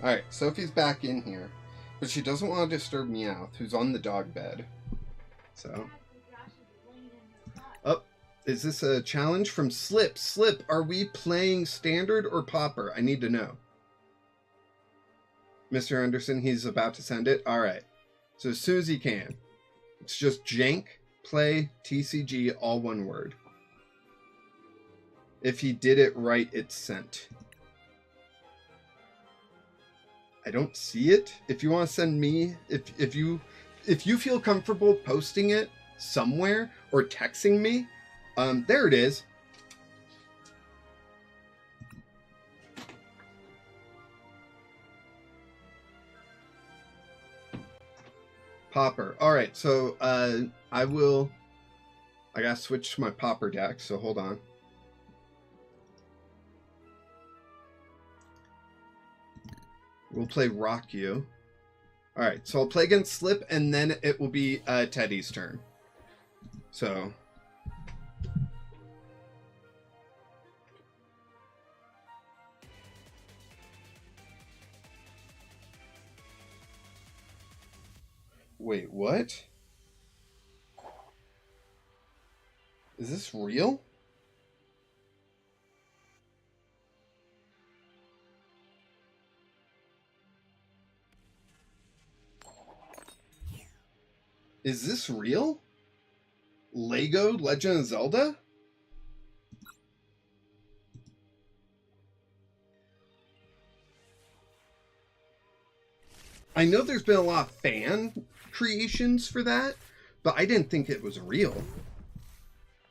Alright, Sophie's back in here, but she doesn't want to disturb Meowth, who's on the dog bed. So. Oh, is this a challenge from Slip? Slip, are we playing Standard or Pauper? I need to know. Mr. Anderson, he's about to send it. Alright, so as soon as he can. It's just Jank, play, TCG, all one word. If he did it right, it's sent. I don't see it. If you want to send me, if you feel comfortable posting it somewhere or texting me, there it is. Pauper. All right, so I gotta switch to my Pauper deck. So hold on. We'll play Rock You. Alright, so I'll play against Slip, and then it will be Teddy's turn. So. Wait, what? Is this real? Is this real? Lego Legend of Zelda? I know there's been a lot of fan creations for that, but I didn't think it was real.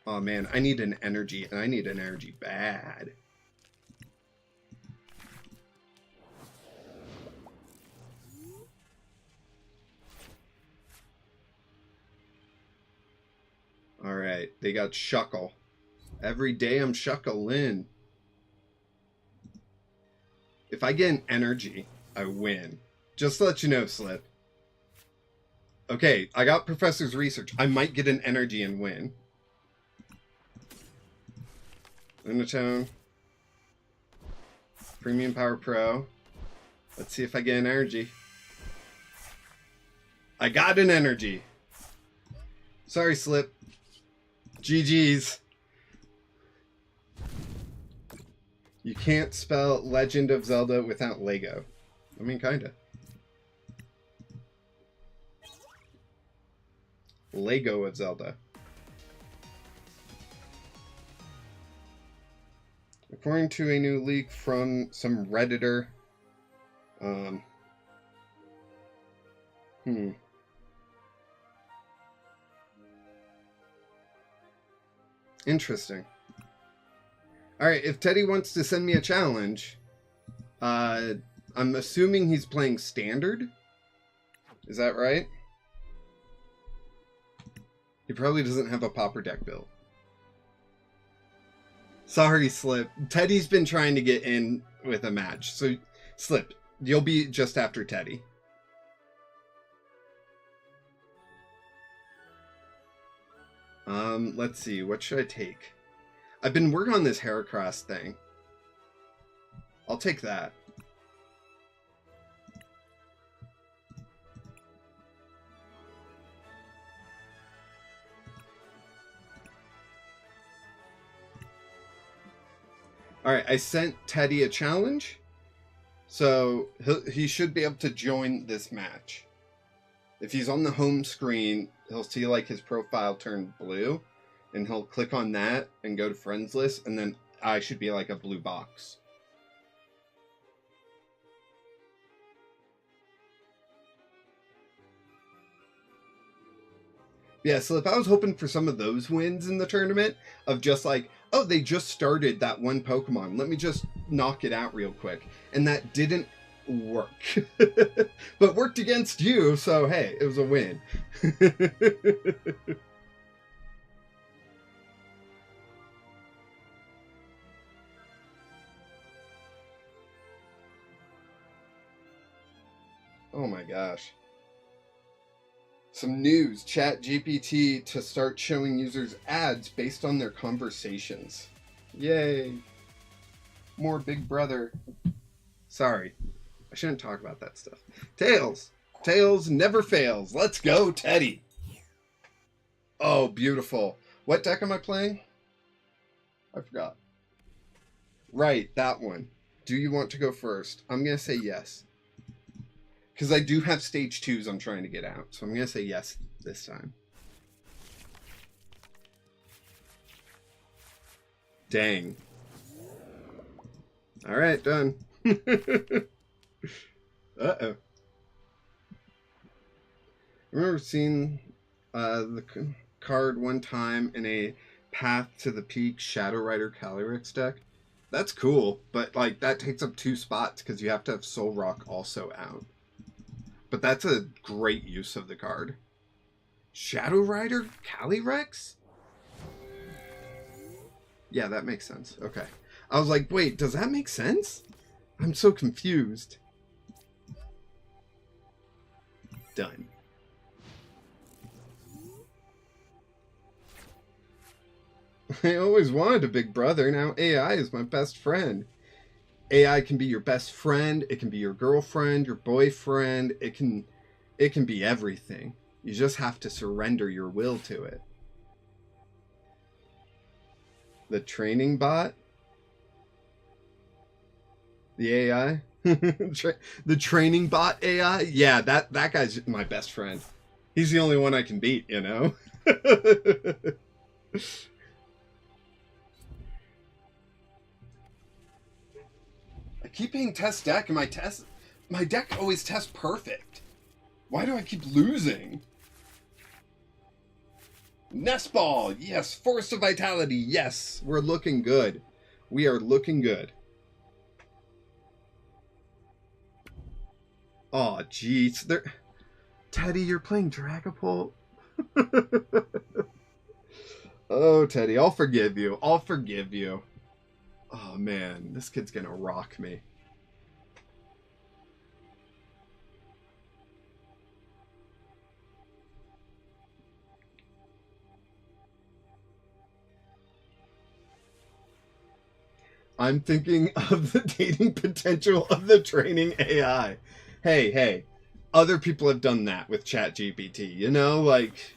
Oh man, I need an energy, and I need an energy bad. Alright, they got Shuckle. Every day I'm Shuckle-in. If I get an energy, I win. Just to let you know, Slip. Okay, I got Professor's Research. I might get an energy and win. Lunatone. Premium Power Pro. Let's see if I get an energy. I got an energy. Sorry, Slip. GG's. You can't spell Legend of Zelda without Lego. I mean, kinda. Lego of Zelda. According to a new leak from some Redditor, Interesting. Alright, if Teddy wants to send me a challenge, I'm assuming he's playing Standard? Is that right? He probably doesn't have a Pauper deck built. Sorry, Slip. Teddy's been trying to get in with a match. So, Slip, you'll be just after Teddy. Let's see. What should I take? I've been working on this Heracross thing. I'll take that. Alright, I sent Teddy a challenge. So he should be able to join this match. If he's on the home screen, he'll see like his profile turn blue, and he'll click on that and go to friends list, and then I should be like a blue box. Yeah, so if I was hoping for some of those wins in the tournament, of just like, oh, they just started that one Pokemon, let me just knock it out real quick. And that didn't work. But worked against you, so hey, it was a win. Oh my gosh. Some news, ChatGPT to start showing users ads based on their conversations. Yay. More Big Brother. Sorry, I shouldn't talk about that stuff. Tails. Tails never fails. Let's go, Teddy. Oh, beautiful. What deck am I playing? I forgot. Right, that one. Do you want to go first? I'm going to say yes. Because I do have stage 2s I'm trying to get out. So I'm going to say yes this time. Dang. Alright, done. Uh-oh. I remember seeing the card one time in a Path to the Peak Shadow Rider Calyrex deck. That's cool, but like that takes up 2 spots because you have to have Soul Rock also out. But that's a great use of the card. Shadow Rider Calyrex? Yeah, that makes sense. Okay. I was like, wait, does that make sense? I'm so confused. Done. I always wanted a big brother. Now AI is my best friend. AI can be your best friend. It can be your girlfriend, your boyfriend. It can be everything. You just have to surrender your will to it. The training bot? The AI? The training bot AI? Yeah, that guy's my best friend. He's the only one I can beat, you know? I keep being test deck, and my deck always tests perfect. Why do I keep losing? Nest Ball, yes. Force of Vitality, yes. We're looking good. We are looking good. Oh, jeez. Teddy, you're playing Dragapult? Oh, Teddy, I'll forgive you. I'll forgive you. Oh, man. This kid's gonna rock me. I'm thinking of the dating potential of the training AI. Hey. Other people have done that with ChatGPT, you know? Like...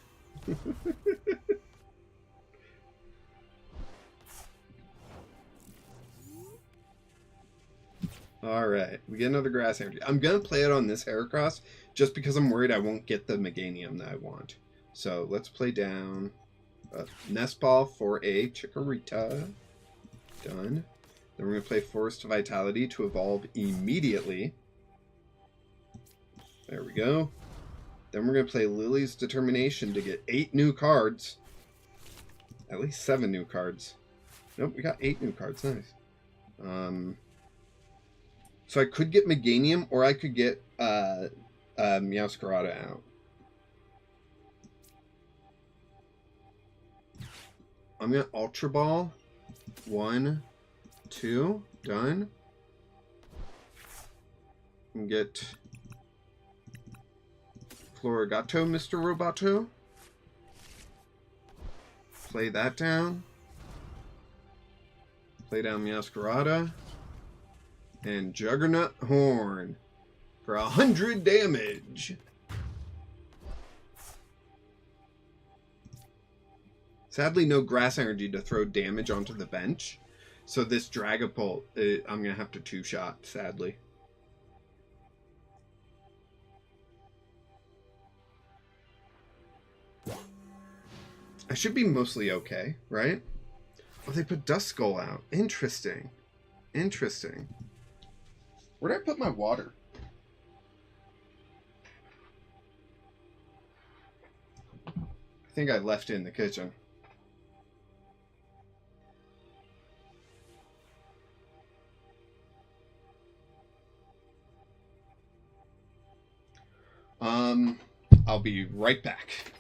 Alright, we get another Grass Energy. I'm going to play it on this Heracross just because I'm worried I won't get the Meganium that I want. So let's play down Nest Ball for a Chikorita. Done. Then we're going to play Force to Vitality to evolve immediately. There we go. Then we're going to play Lily's Determination to get 8 new cards. At least 7 new cards. Nope, we got 8 new cards. Nice. So I could get Meganium, or I could get Meowscarada out. I'm going to Ultra Ball. 1, 2. Done. And get Florigato, Mr. Roboto. Play that down. Play down Meowscarada. And Juggernaut Horn for 100 damage. Sadly, no Grass Energy to throw damage onto the bench. So this Dragapult, I'm going to have to 2-shot, sadly. I should be mostly okay, right? Oh, they put Dust Skull out. Interesting. Interesting. Where did I put my water? I think I left it in the kitchen. I'll be right back.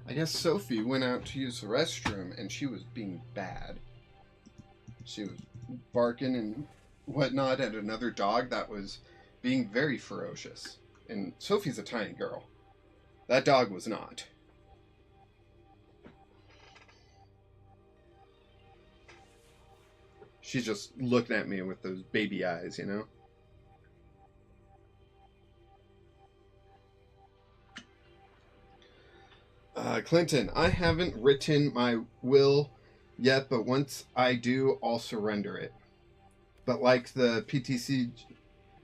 I guess Sophie went out to use the restroom and she was being bad. She was barking and whatnot at another dog that was being very ferocious. And Sophie's a tiny girl. That dog was not. She's just looking at me with those baby eyes, you know? Clinton, I haven't written my will yet, but once I do, I'll surrender it. But like the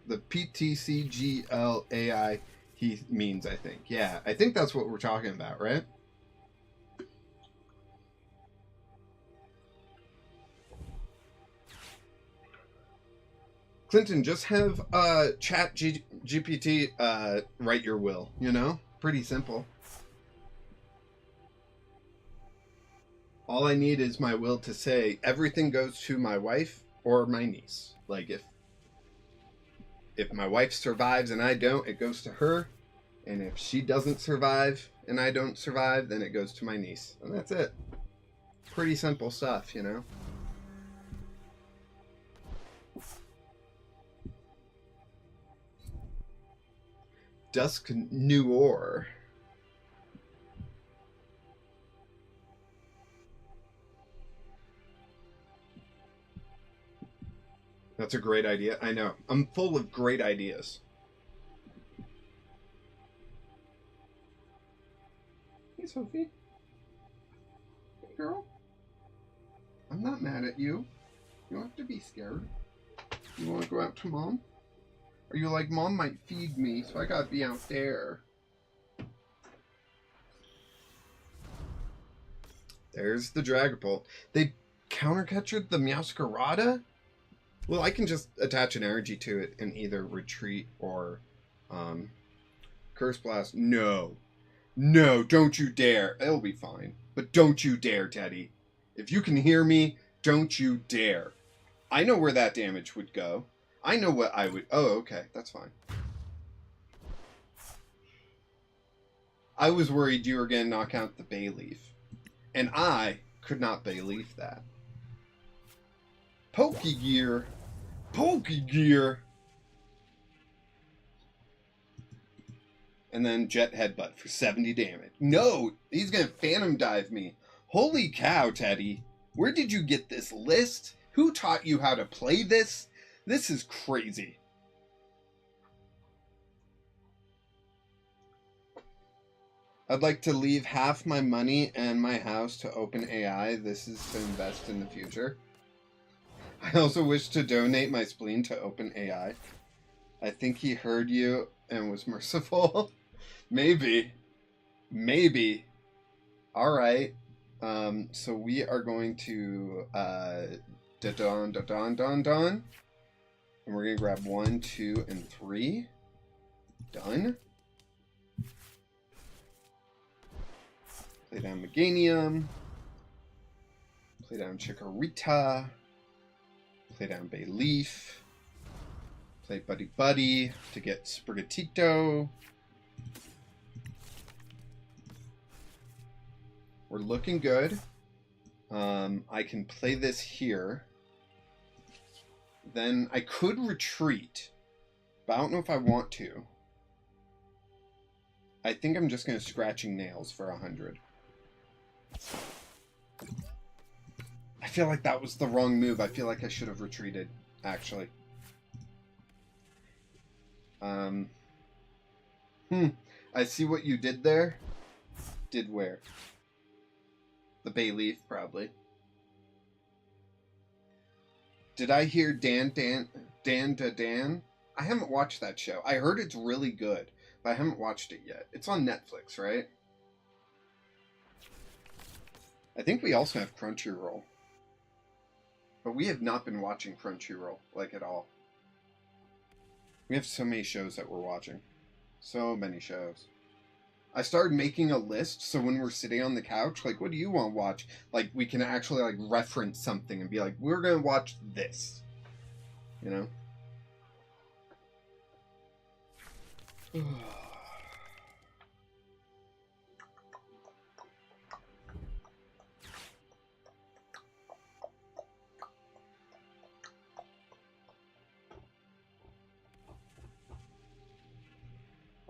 PTCGLAI, he means, I think. Yeah, I think that's what we're talking about, right? Clinton, just have GPT write your will, you know? Pretty simple. All I need is my will to say everything goes to my wife or my niece. Like if my wife survives and I don't, it goes to her. And if she doesn't survive and I don't survive, then it goes to my niece. And that's it. Pretty simple stuff, you know? Dusk Noor. That's a great idea. I know. I'm full of great ideas. Hey, Sophie. Hey, girl. I'm not mad at you. You don't have to be scared. You want to go out to Mom? Or you like, Mom might feed me, so I gotta be out there. There's the Dragapult. They counter-captured the Meowscarada? Well, I can just attach an energy to it and either retreat or Curse Blast. No. No, don't you dare. It'll be fine. But don't you dare, Teddy. If you can hear me, don't you dare. I know where that damage would go. I know what I would... Oh, okay. That's fine. I was worried you were going to knock out the Bayleaf. And I could not Bayleaf that. Pokegear. Pokegear. And then Jet Headbutt for 70 damage. No, he's going to Phantom Dive me. Holy cow, Teddy. Where did you get this list? Who taught you how to play this? This is crazy. I'd like to leave half my money and my house to OpenAI. This is to invest in the future. I also wish to donate my spleen to OpenAI. I think he heard you and was merciful. Maybe. Maybe. Alright. So we are going to da-don. And we're going to grab 1, 2, and 3. Done. Play down Meganium. Play down Chikorita. Play down Bayleaf. Play Buddy Buddy to get Sprigatito. We're looking good. I can play this here. Then I could retreat, but I don't know if I want to. I think I'm just going to Scratching Nails for 100. I feel like that was the wrong move. I feel like I should have retreated, actually. I see what you did there. Did where? The bay leaf, probably. Did I hear Dan? I haven't watched that show. I heard it's really good, but I haven't watched it yet. It's on Netflix, right? I think we also have Crunchyroll. But we have not been watching Crunchyroll, like, at all. We have so many shows that we're watching. So many shows. I started making a list, so when we're sitting on the couch, like, what do you want to watch? Like, we can actually, like, reference something and be like, we're going to watch this. You know?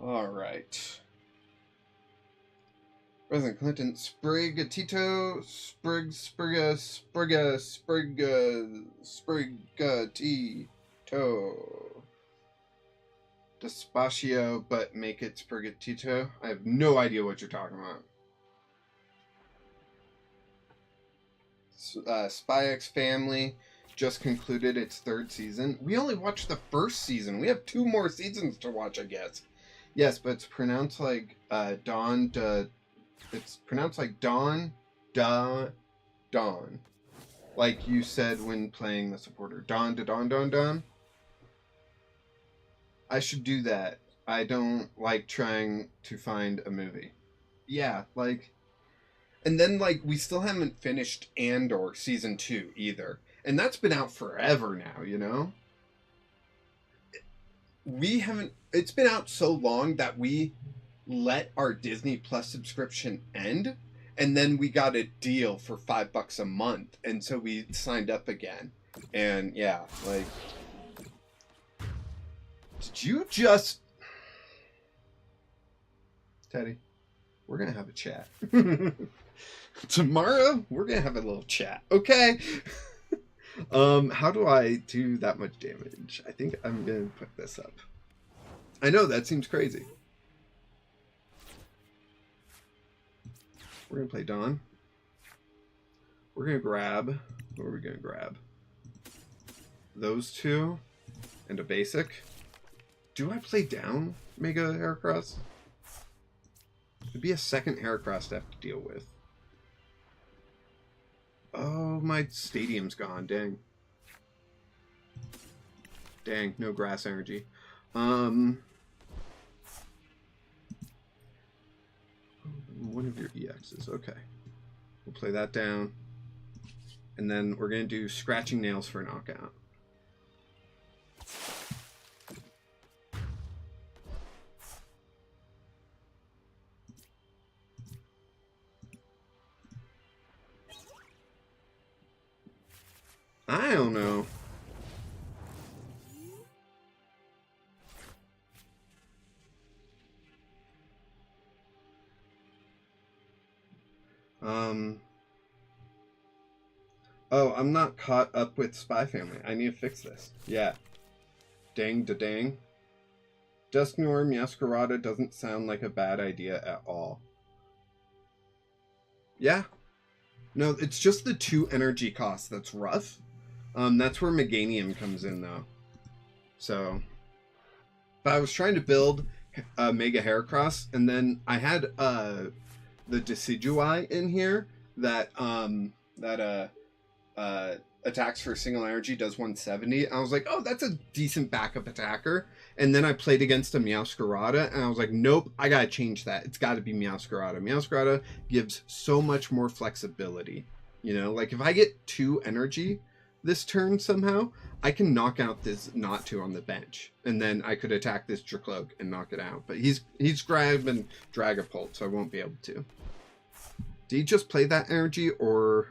All right. President Clinton, Sprigatito, Sprigatito. Despacio, but make it Sprigatito. I have no idea what you're talking about. Spy X Family just concluded its 3rd season. We only watched the 1st season. We have 2 more seasons to watch, I guess. Yes, but it's pronounced like it's pronounced like Dawn. Like you said when playing the supporter. Dawn. I should do that. I don't like trying to find a movie. Yeah, like... And then, like, we still haven't finished Andor Season 2 either. And that's been out forever now, you know? We haven't... It's been out so long that we let our Disney Plus subscription end, and then we got a deal for $5 a month, and so we signed up again. And, yeah, like... Did you just... Teddy, we're gonna have a chat. Tomorrow, we're gonna have a little chat, okay? How do I do that much damage? I think I'm gonna put this up. I know, that seems crazy. We're gonna play Dawn. We're gonna grab... What are we gonna grab? Those 2. And a basic. Do I play down Mega Heracross? It'd be a second Heracross to have to deal with. Oh, my stadium's gone. Dang. Dang, no grass energy. One of your EXs. Okay. We'll play that down. And then we're going to do Scratching Nails for a knockout. I don't know. Oh, I'm not caught up with Spy Family. I need to fix this. Yeah. Dang da dang. Dusknoir Meowscarada doesn't sound like a bad idea at all. Yeah. No, it's just the 2 energy costs that's rough. That's where Meganium comes in, though. So, but I was trying to build Mega Heracross, and then I had the Decidueye in here that attacks for single energy, does 170. I was like, oh, that's a decent backup attacker. And then I played against a Meowscarada, and I was like, nope, I gotta change that. It's gotta be Meowscarada. Meowscarada gives so much more flexibility. You know, like if I get 2 energy this turn somehow, I can knock out this Not-2 on the bench. And then I could attack this Dracloak and knock it out. But he's grabbing Dragapult, so I won't be able to. Did he just play that energy, or...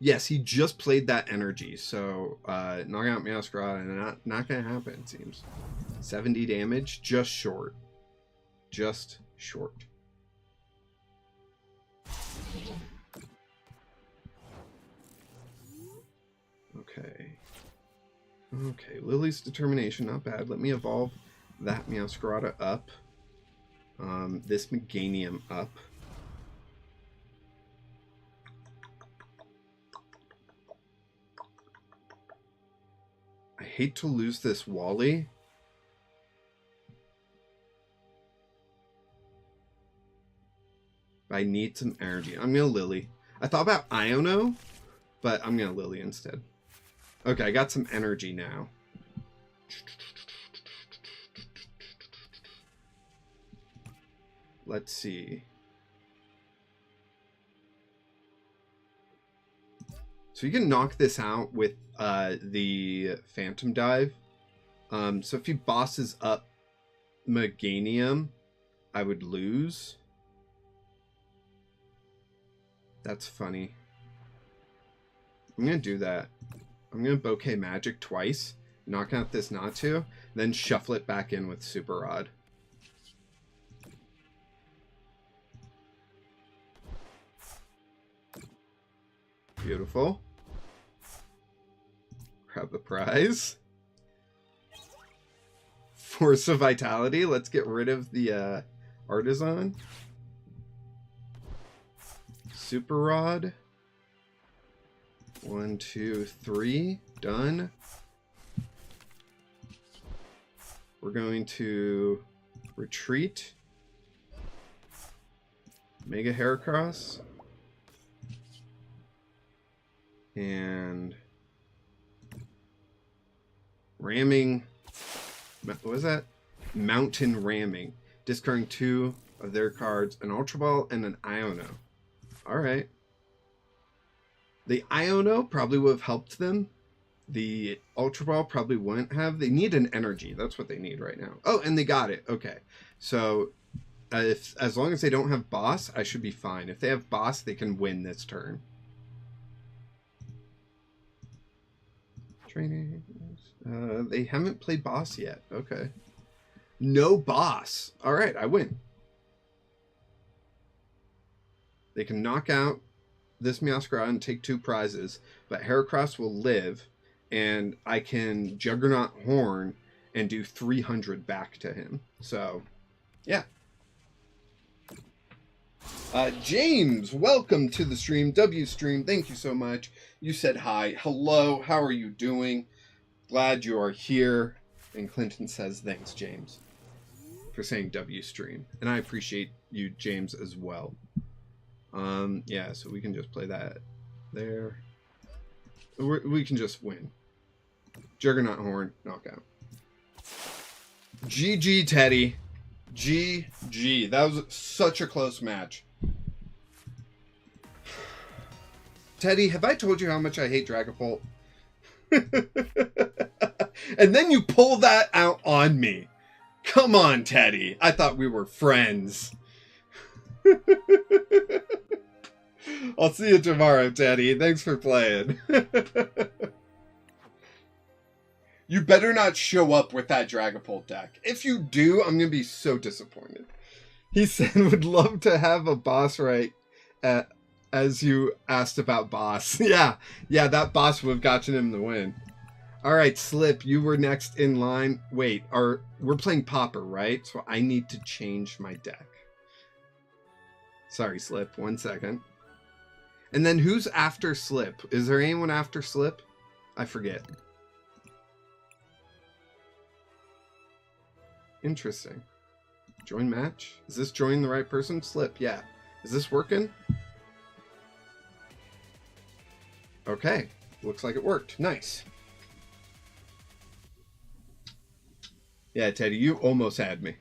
Yes, he just played that energy, so knock out Meowscarada, not gonna happen, it seems. 70 damage, just short. Just short. Okay. Okay, Lily's Determination, not bad. Let me evolve that Meowscarada up. This Meganium up. I hate to lose this Wally. But I need some energy. I'm gonna Lily. I thought about Iono, but I'm gonna Lily instead. Okay, I got some energy now. Let's see. So you can knock this out with the Phantom Dive. So if he bosses up Meganium, I would lose. That's funny. I'm going to do that. I'm going to Bouquet Magic twice, knock out this Natu, then shuffle it back in with Super Rod. Beautiful. Grab the prize. Force of Vitality. Let's get rid of the Artisan. Super Rod. 1, 2, 3. Done. We're going to retreat. Mega Heracross. And ramming. What was that? Mountain Ramming. Discarding 2 of their cards, an Ultra Ball and an Iono. Alright. The Iono probably would have helped them. The Ultra Ball probably wouldn't have. They need an energy. That's what they need right now. Oh, and they got it. Okay. So, as long as they don't have Boss, I should be fine. If they have Boss, they can win this turn. Training. They haven't played Boss yet. Okay. No Boss. Alright, I win. They can knock out this Meowscarada and take 2 prizes, but Heracross will live, and I can Juggernaut Horn and do 300 back to him. So, yeah. James, welcome to the stream. W stream, thank you so much. You said hi. Hello, how are you doing? Glad you are here. And Clinton says, thanks, James, for saying W stream. And I appreciate you, James, as well. Yeah, so we can just play that there. We can just win. Juggernaut Horn, knockout. GG, Teddy. GG. That was such a close match. Teddy, have I told you how much I hate Dragapult? And then you pull that out on me. Come on, Teddy. I thought we were friends. I'll see you tomorrow, Teddy. Thanks for playing. You better not show up with that Dragapult deck. If you do, I'm going to be so disappointed. He said would love to have a boss right as you asked about boss. Yeah, that boss would have gotten him the win. All right, Slip, you were next in line. Wait, we're playing Pauper, right? So I need to change my deck. Sorry, Slip. 1 second. And then who's after Slip? Is there anyone after Slip? I forget. Interesting. Join match? Is this join the right person? Slip, yeah. Is this working? Okay. Looks like it worked. Nice. Yeah, Teddy, you almost had me.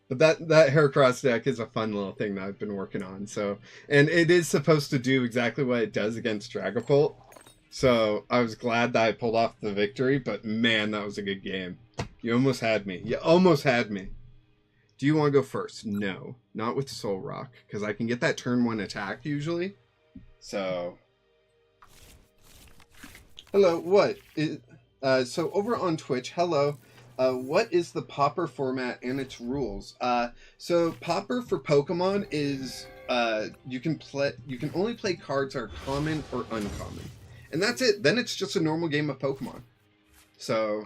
But that Heracross deck is a fun little thing that I've been working on. So, and it is supposed to do exactly what it does against Dragapult. So I was glad that I pulled off the victory, but man, that was a good game. You almost had me. You almost had me. Do you want to go first? No, not with Soul Rock, because I can get that turn 1 attack usually. So, hello, what? So over on Twitch, hello. What is the Pauper format and its rules? So Pauper for Pokemon is you can only play cards that are common or uncommon, and that's it. Then it's just a normal game of Pokemon. So,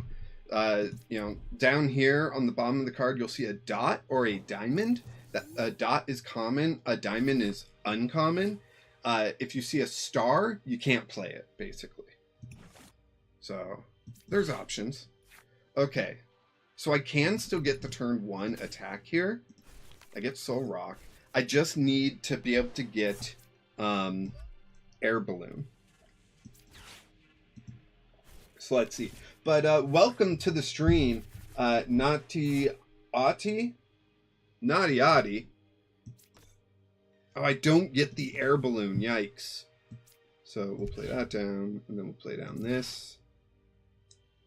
down here on the bottom of the card, you'll see a dot or a diamond. That a dot is common, a diamond is uncommon. If you see a star, you can't play it, basically. So, there's options. Okay, so I can still get the turn 1 attack here. I get Soul Rock. I just need to be able to get Air Balloon. So let's see. But welcome to the stream, Naughty Ati. Oh, I don't get the Air Balloon. Yikes. So we'll play that down, and then we'll play down this.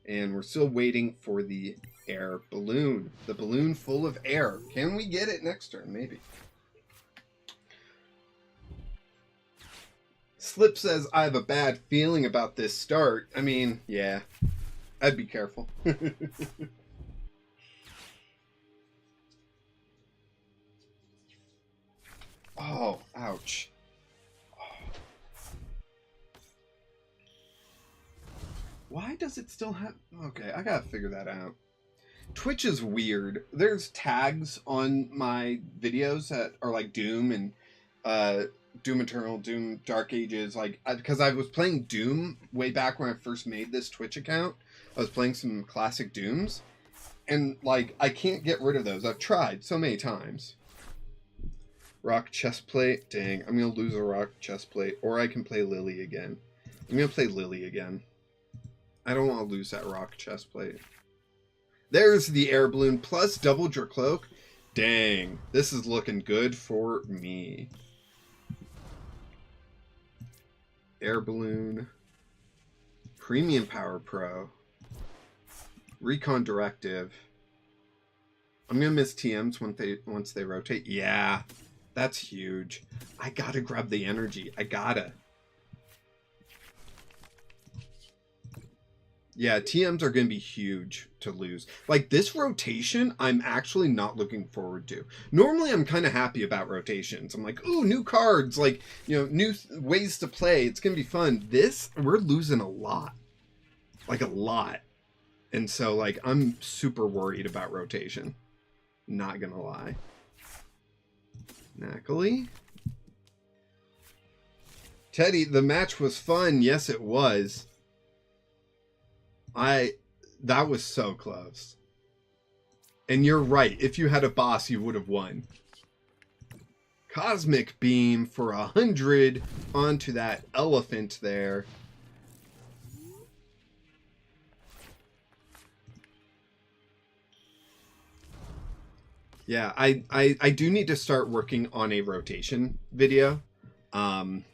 And we're still waiting for the Air Balloon. The balloon full of air. Can we get it next turn? Maybe. Slip says, I have a bad feeling about this start. I mean, yeah. I'd be careful. Oh, ouch. Why does it still have... Okay, I gotta figure that out. Twitch is weird. There's tags on my videos that are like Doom and Doom Eternal, Doom Dark Ages. Like, because I was playing Doom way back when I first made this Twitch account. I was playing some classic Dooms. And, like, I can't get rid of those. I've tried so many times. Rock chest plate. Dang, I'm going to lose a rock chest plate. Or I can play Lily again. I'm going to play Lily again. I don't want to lose that rock chest plate. There's the air balloon plus double Dracloak. Dang, this is looking good for me. Air balloon. Premium Power Pro. Recon Directive. I'm going to miss TMs once they rotate. Yeah, that's huge. I got to grab the energy. I gotta. Yeah, TMs are going to be huge to lose. Like, this rotation, I'm actually not looking forward to. Normally, I'm kind of happy about rotations. I'm like, ooh, new cards. Like, new ways to play. It's going to be fun. This, we're losing a lot. Like, a lot. And so, like, I'm super worried about rotation. Not going to lie. Knackily. Teddy, the match was fun. Yes, it was. That was so close. And you're right. If you had a boss, you would have won. Cosmic Beam for 100 onto that elephant there. Yeah, I do need to start working on a rotation video. And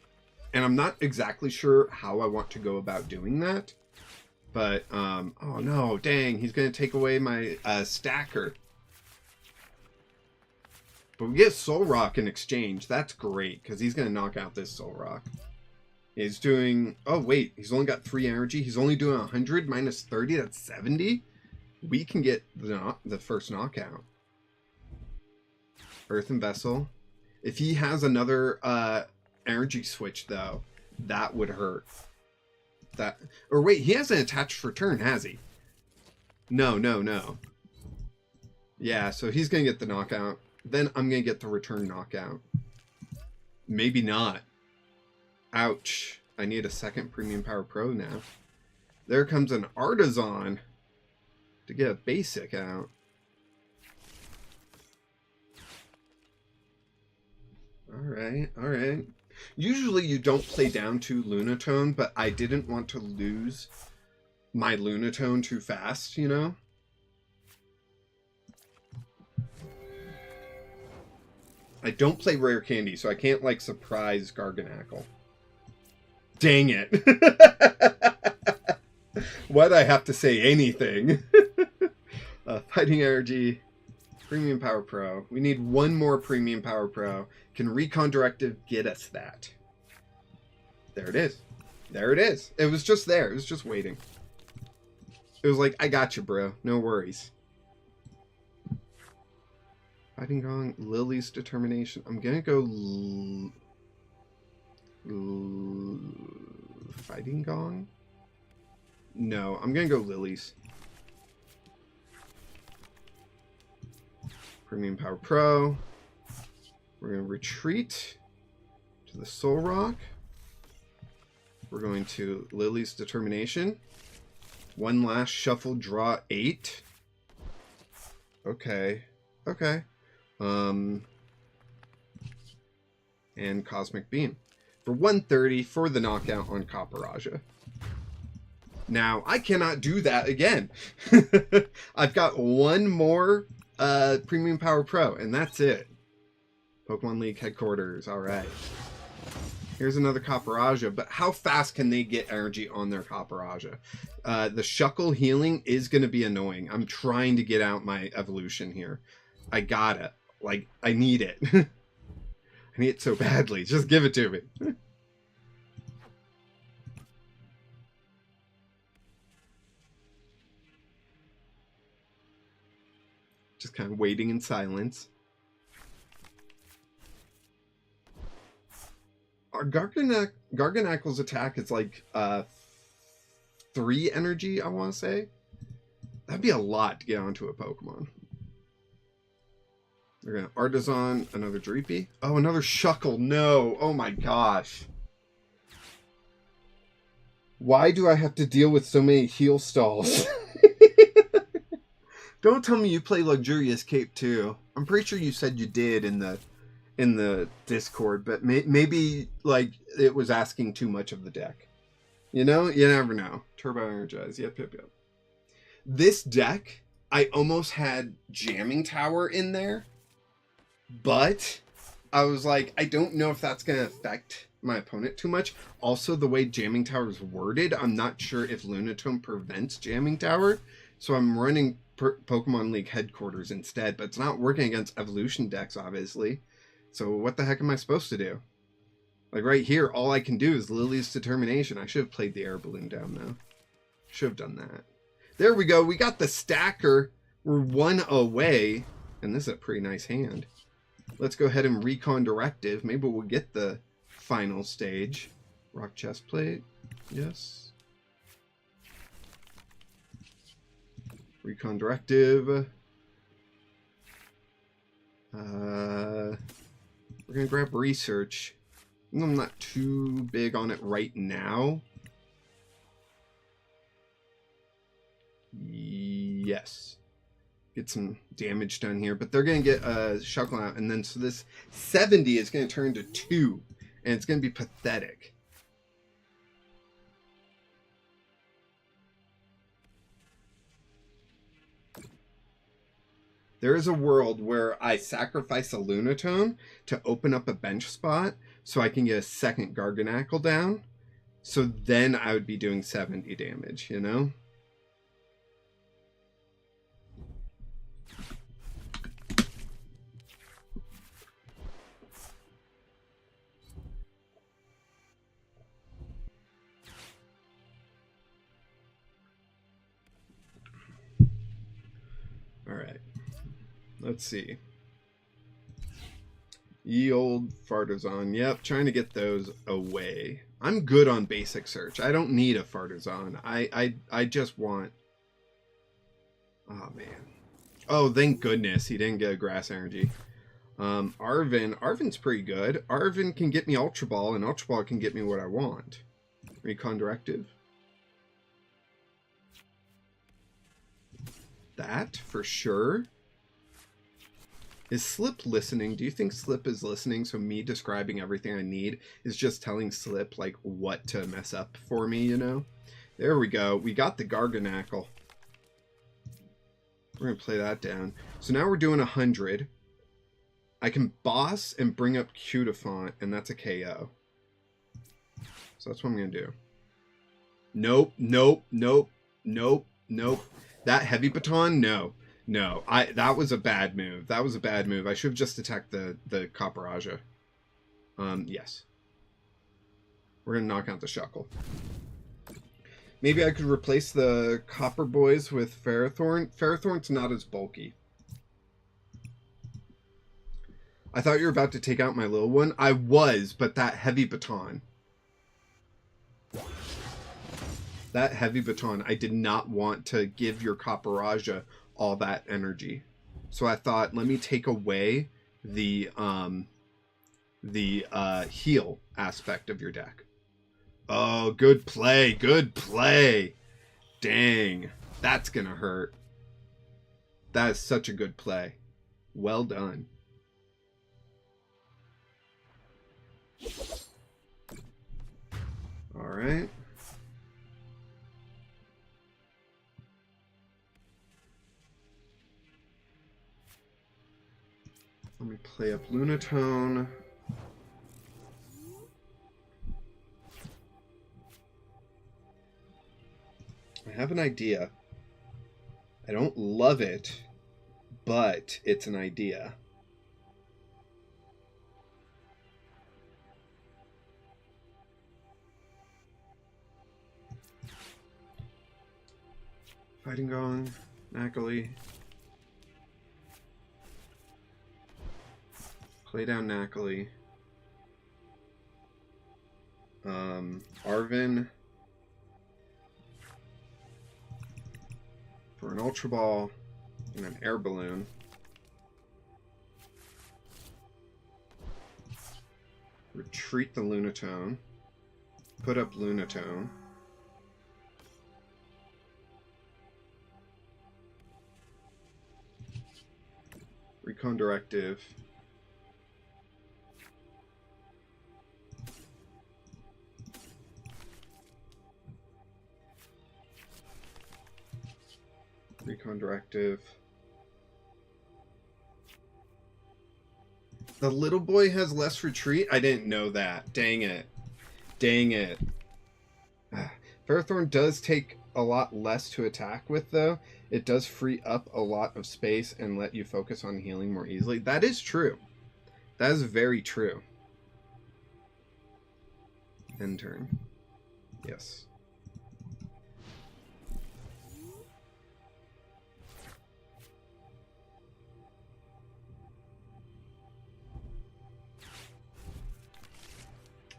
I'm not exactly sure how I want to go about doing that. But, oh no, dang, he's going to take away my stacker. But we get Soul Rock in exchange. That's great, because he's going to knock out this Soul Rock. He's doing, oh wait, he's only got 3 energy. He's only doing 100 minus 30, that's 70. We can get the first knockout. Earthen Vessel. If he has another energy switch, though, that would hurt. Or wait, he hasn't attached for turn, has he? No. Yeah, so he's going to get the knockout. Then I'm going to get the return knockout. Maybe not. Ouch. I need a second Premium Power Pro now. There comes an Artisan to get a basic out. Alright. Usually you don't play down to Lunatone, but I didn't want to lose my Lunatone too fast, you know? I don't play Rare Candy, so I can't, like, surprise Garganackle. Dang it! Why'd I have to say anything? Fighting Energy, Premium Power Pro. We need one more Premium Power Pro. Can Recon Directive get us that? There it is. There it is. It was just there. It was just waiting. It was like, I got you, bro. No worries. Fighting Gong, Lily's Determination. I'm gonna go Fighting Gong? No, I'm gonna go Lily's. Premium Power Pro. We're gonna retreat to the Soul Rock. We're going to Lily's Determination. One last shuffle, draw 8. Okay. Okay. And Cosmic Beam. For 130 for the knockout on Copperaja. Now, I cannot do that again. I've got one more Premium Power Pro, and that's it. Pokemon League headquarters. All right. Here's another Copperaja, but how fast can they get energy on their Copperaja? The Shuckle healing is going to be annoying. I'm trying to get out my evolution here. I got it. Like, I need it. I need it so badly. Just give it to me. Just kind of waiting in silence. Our Garganacl's attack is like 3 energy, I want to say. That'd be a lot to get onto a Pokemon. We're going to Artisan, another Dreepy. Oh, another Shuckle. No. Oh my gosh. Why do I have to deal with so many heal stalls? Don't tell me you play Luxurious Cape too. I'm pretty sure you said you did in the Discord, but maybe like it was asking too much of the deck. You know, you never know. Turbo Energize, yep. This deck, I almost had Jamming Tower in there, but I was like, I don't know if that's going to affect my opponent too much. Also, the way Jamming Tower is worded, I'm not sure if Lunatone prevents Jamming Tower, so I'm running Pokemon League headquarters instead, but it's not working against evolution decks, obviously. So what the heck am I supposed to do? Like right here, all I can do is Lily's Determination. I should have played the air balloon down though. Should have done that. There we go. We got the stacker. We're 1 away. And this is a pretty nice hand. Let's go ahead and Recon Directive. Maybe we'll get the final stage. Rock Chest Plate. Yes. Recon Directive. We're going to grab Research. I'm not too big on it right now. Yes. Get some damage done here. But they're going to get a Shuckle out. And then so this 70 is going to turn to 2. And it's going to be pathetic. There is a world where I sacrifice a Lunatone to open up a bench spot so I can get a second Garganacl down. So then I would be doing 70 damage, you know? All right. Let's see. Ye old Fartazon. Yep, trying to get those away. I'm good on basic search. I don't need a Fartazon. I just want... Oh, man. Oh, thank goodness he didn't get a Grass Energy. Arvin's pretty good. Arvin can get me Ultra Ball, and Ultra Ball can get me what I want. Recon Directive. That, for sure. Is Slip listening? Do you think Slip is listening? So me describing everything I need is just telling Slip, like, what to mess up for me, you know? There we go. We got the Garganacl. We're going to play that down. So now we're doing 100. I can boss and bring up Cutiefont, and that's a KO. So that's what I'm going to do. Nope, nope, nope, nope, nope. That Heavy Baton? No. No, that was a bad move. That was a bad move. I should have just attacked the Copperaja. Yes. We're going to knock out the Shuckle. Maybe I could replace the Copper Boys with Ferrothorn. Ferrothorn's not as bulky. I thought you were about to take out my little one. I was, but that heavy baton. That heavy baton, I did not want to give your Caparajah all that energy. So I thought, let me take away the heal aspect of your deck. Oh, good play. Good play. Dang. That's going to hurt. That is such a good play. Well done. All right. Let me play up Lunatone. I have an idea. I don't love it, but it's an idea. Fighting Gong, Nacali. Play down Nacali. Arvin. For an Ultra Ball and an Air Balloon. Retreat the Lunatone. Put up Lunatone. Recon Directive. Recon Directive. The little boy has less retreat? I didn't know that. Dang it. Dang it. Ferrothorn does take a lot less to attack with, though. It does free up a lot of space and let you focus on healing more easily. That is true. That is very true. End turn. Yes.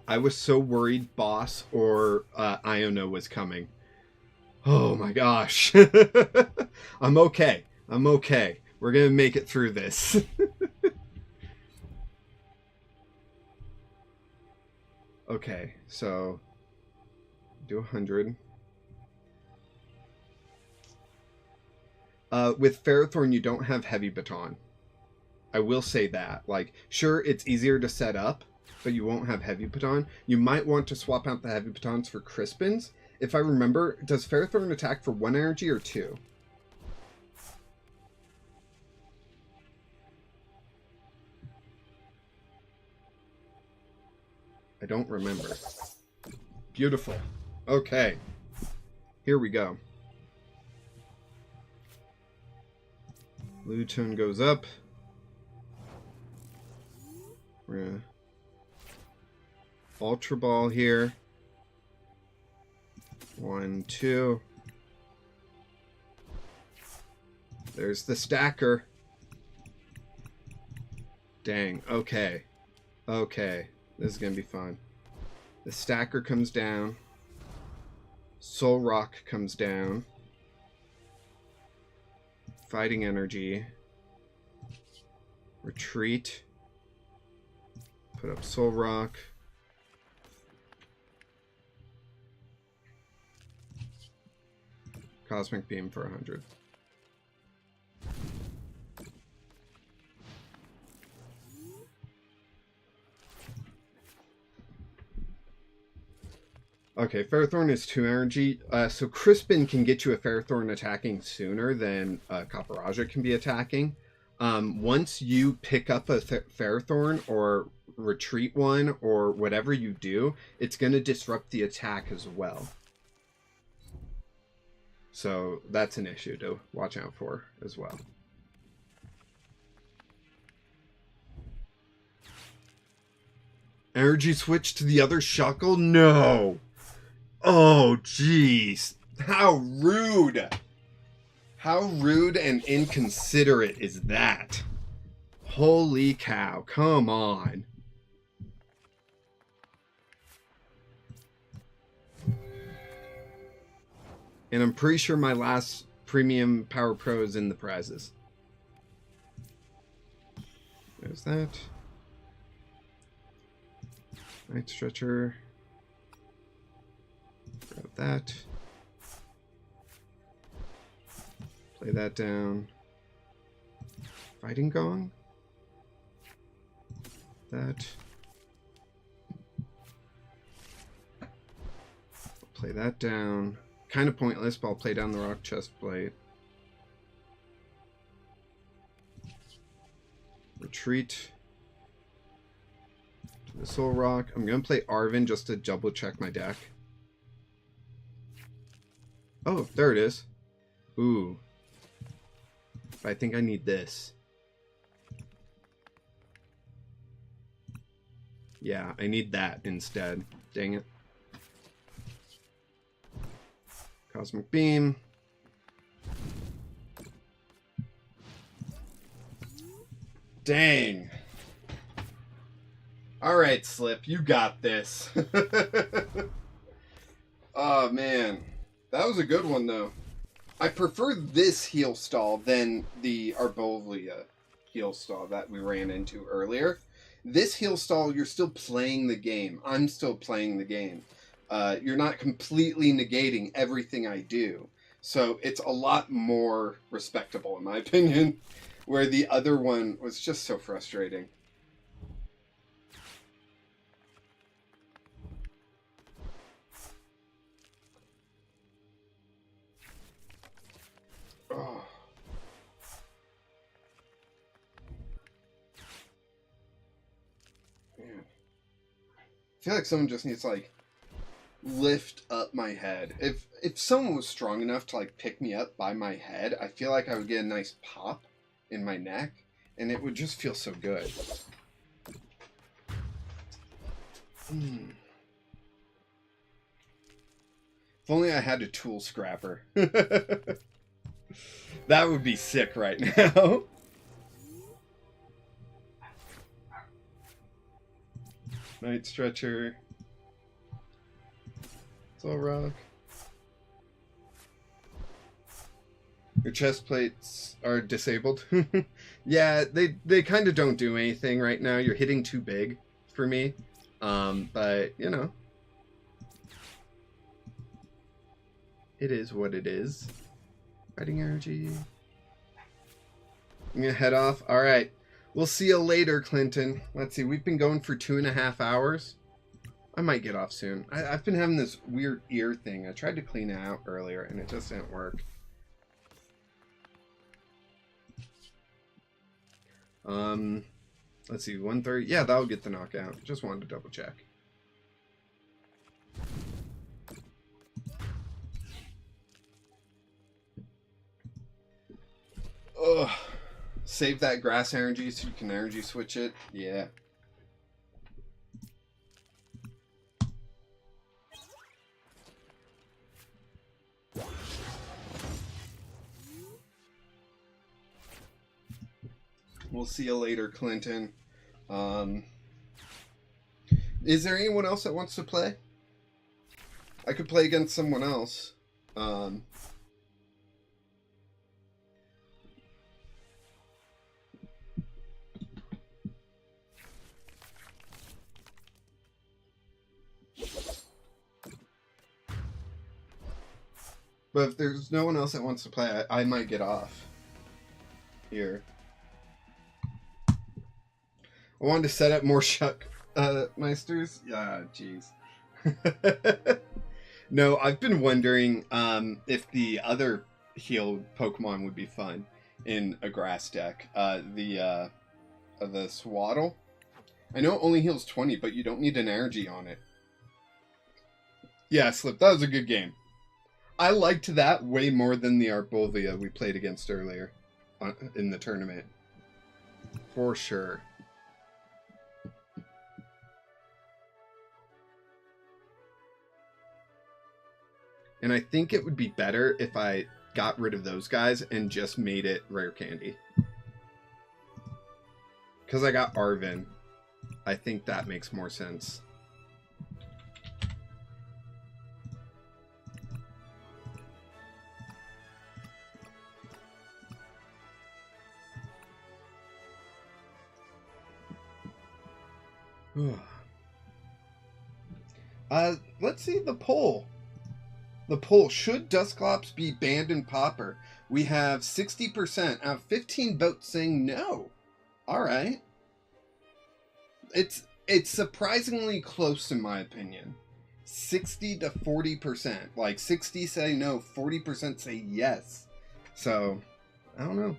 I was so worried Boss or Iono was coming. Oh my gosh. I'm okay. I'm okay. We're going to make it through this. Okay, so do 100. With Ferrothorn, you don't have Heavy Baton. I will say that. Like, sure, it's easier to set up, but you won't have Heavy Baton. You might want to swap out the Heavy Batons for Crispins. If I remember, does Ferrothorn attack for 1 energy or 2? I don't remember. Beautiful. Okay. Here we go. Lunatone goes up. We're gonna Ultra Ball here. 1, 2. There's the stacker. Dang. Okay. Okay. This is going to be fun. The stacker comes down. Soul Rock comes down. Fighting Energy. Retreat. Put up Soul Rock. Cosmic Beam for 100. Okay, Ferrothorn is 2 energy. So Crispin can get you a Ferrothorn attacking sooner than Caparajah can be attacking. Once you pick up a Ferrothorn or retreat one or whatever you do, it's going to disrupt the attack as well. So that's an issue to watch out for as well. Energy switch to the other Shuckle? No! Oh, jeez. How rude! How rude and inconsiderate is that? Holy cow, come on. And I'm pretty sure my last premium Power Pro is in the prizes. There's that. Night Stretcher. Grab that. Play that down. Fighting Gong. That. Play that down. Kind of pointless, but I'll play down the Rock Chest Plate. Retreat to the Soul Rock. I'm going to play Arvin just to double check my deck. Oh, there it is. Ooh. I think I need this. Yeah, I need that instead. Dang it. Cosmic Beam. Dang. Alright, Slip, you got this. Oh, man. That was a good one, though. I prefer this heal stall than the Arbolia heal stall that we ran into earlier. This heal stall, you're still playing the game. I'm still playing the game. You're not completely negating everything I do. So it's a lot more respectable, in my opinion, where the other one was just so frustrating. Oh. Man. I feel like someone just needs to, like, lift up my head. If someone was strong enough to, like, pick me up by my head, I feel like I would get a nice pop in my neck, and it would just feel so good. If only I had a tool scrapper. That would be sick right now. Night Stretcher. Soul Rock. Your chest plates are disabled. Yeah, they kind of don't do anything right now. You're hitting too big for me. But, you know. It is what it is. Fighting energy. I'm gonna head off. Alright. We'll see you later, Clinton. Let's see, we've been going for 2.5 hours. I might get off soon. I've been having this weird ear thing. I tried to clean it out earlier, and it just didn't work. Let's see, 130. Yeah, that'll get the knockout. Just wanted to double check. Ugh. Save that grass energy so you can energy switch it. Yeah. We'll see you later, Clinton. Is there anyone else that wants to play? I could play against someone else. But if there's no one else that wants to play, I might get off here. I wanted to set up more Shuck Meisters. Yeah, jeez. No, I've been wondering if the other healed Pokemon would be fun in a grass deck. The Swaddle. I know it only heals 20, but you don't need an energy on it. Yeah, Slip, that was a good game. I liked that way more than the Arbolia we played against earlier in the tournament. For sure. And I think it would be better if I got rid of those guys and just made it rare candy. Because I got Arvin. I think that makes more sense. Let's see the poll. The poll, should Dusclops be banned in Pauper? We have 60% out of 15 votes saying no. All right. It's surprisingly close in my opinion. 60 to 40%. Like 60 say no, 40% say yes. So, I don't know.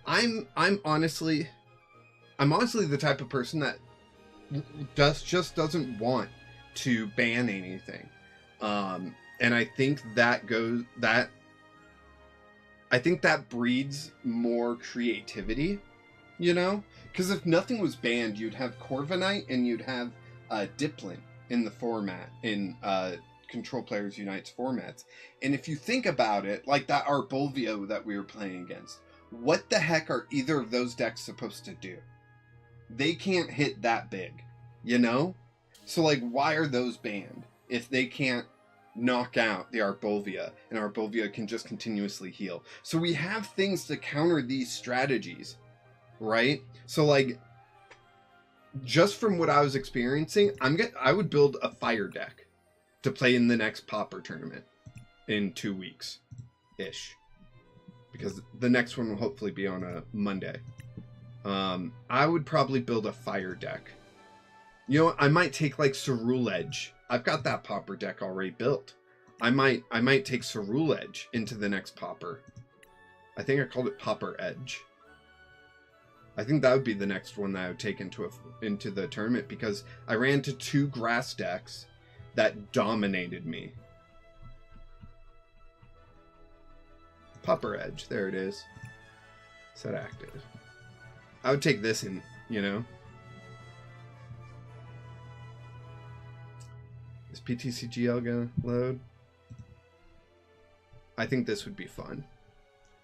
I'm honestly the type of person that just doesn't want to ban anything. And I think that breeds more creativity, you know? Because if nothing was banned, you'd have Corviknight and you'd have Diplin in the format, in Control Players Unite's formats. And if you think about it, like that Arbolivo that we were playing against, what the heck are either of those decks supposed to do? They can't hit that big, you know? So, like, why are those banned if they can't knock out the Arbolivo, and Arbolivo can just continuously heal? So we have things to counter these strategies, right? So, like, just from what I was experiencing, I would build a fire deck to play in the next Pauper tournament in 2 weeks-ish. Because the next one will hopefully be on a Monday. I would probably build a fire deck. You know what? I might take like Cerule Edge. I've got that Pauper deck already built. I might take Cerule Edge into the next Pauper. I think I called it Pauper Edge. I think that would be the next one that I would take into the tournament, because I ran into 2 grass decks that dominated me. Pauper Edge, there it is. Set active. I would take this in, you know. Is PTCGL gonna load? I think this would be fun.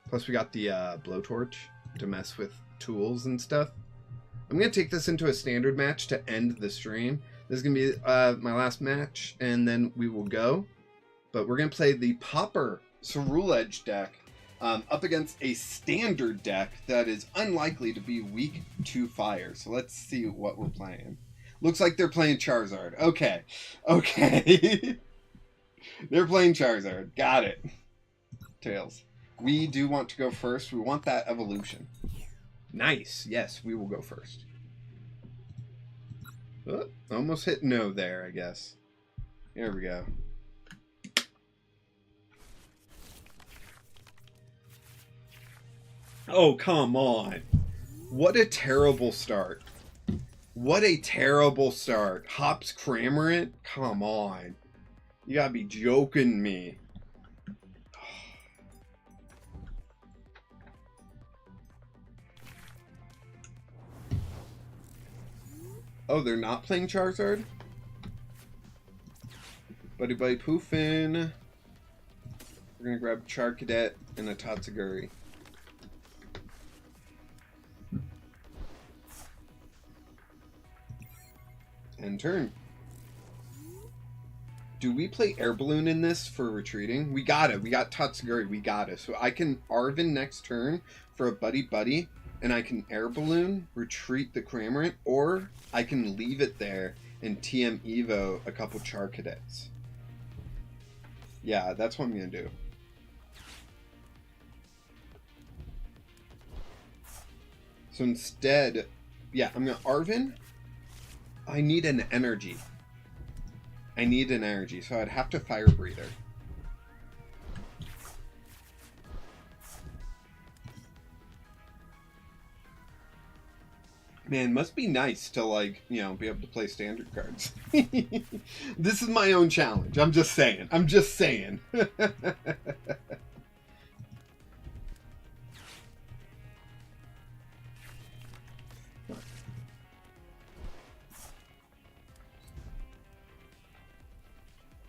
Plus we got the blowtorch to mess with tools and stuff. I'm gonna take this into a standard match to end the stream. This is gonna be my last match, and then we will go. But we're gonna play the Pauper Cerule Edge deck up against a standard deck that is unlikely to be weak to fire. So let's see what we're playing. Looks like they're playing Charizard. Okay. They're playing Charizard. Got it. Tails. We do want to go first. We want that evolution. Nice. Yes, we will go first. Oh, almost hit no there, I guess. Here we go. Oh, come on. What a terrible start. What a terrible start. Hops Cramorant? Come on. You gotta be joking me. Oh, they're not playing Charizard? Buddy Poofin. We're gonna grab Charcadet and a Tatsuguri. End turn. Do we play Air Balloon in this for retreating? We got it. We got Tatsuguri. We got it. So I can Arvin next turn for a Buddy, and I can Air Balloon, retreat the Cramorant, or I can leave it there and TM Evo a couple Charcadets. Yeah, that's what I'm going to do. So instead, yeah, I'm going to Arvin. I need an energy. So I'd have to Fire Breather. Man, must be nice to, like, you know, be able to play standard cards. This is my own challenge. I'm just saying.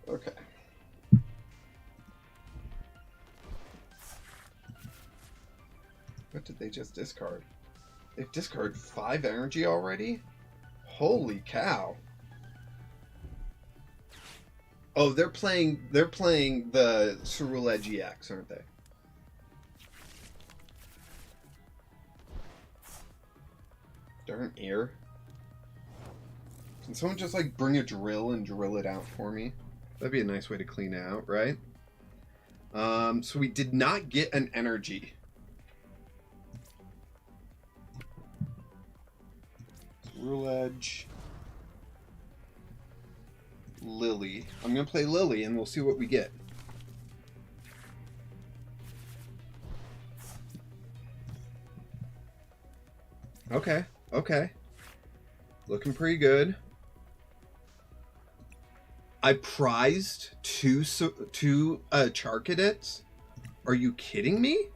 Okay. What did they just discard? They've discarded 5 energy already? Holy cow. Oh, they're playing the Cerule GX, aren't they? Darn ear. Can someone just like bring a drill and drill it out for me? That'd be a nice way to clean it out, right? So we did not get an energy. Rule Edge. Lily. I'm going to play Lily and we'll see what we get. Okay, okay. Looking pretty good. I prized two Charcadets? Are you kidding me?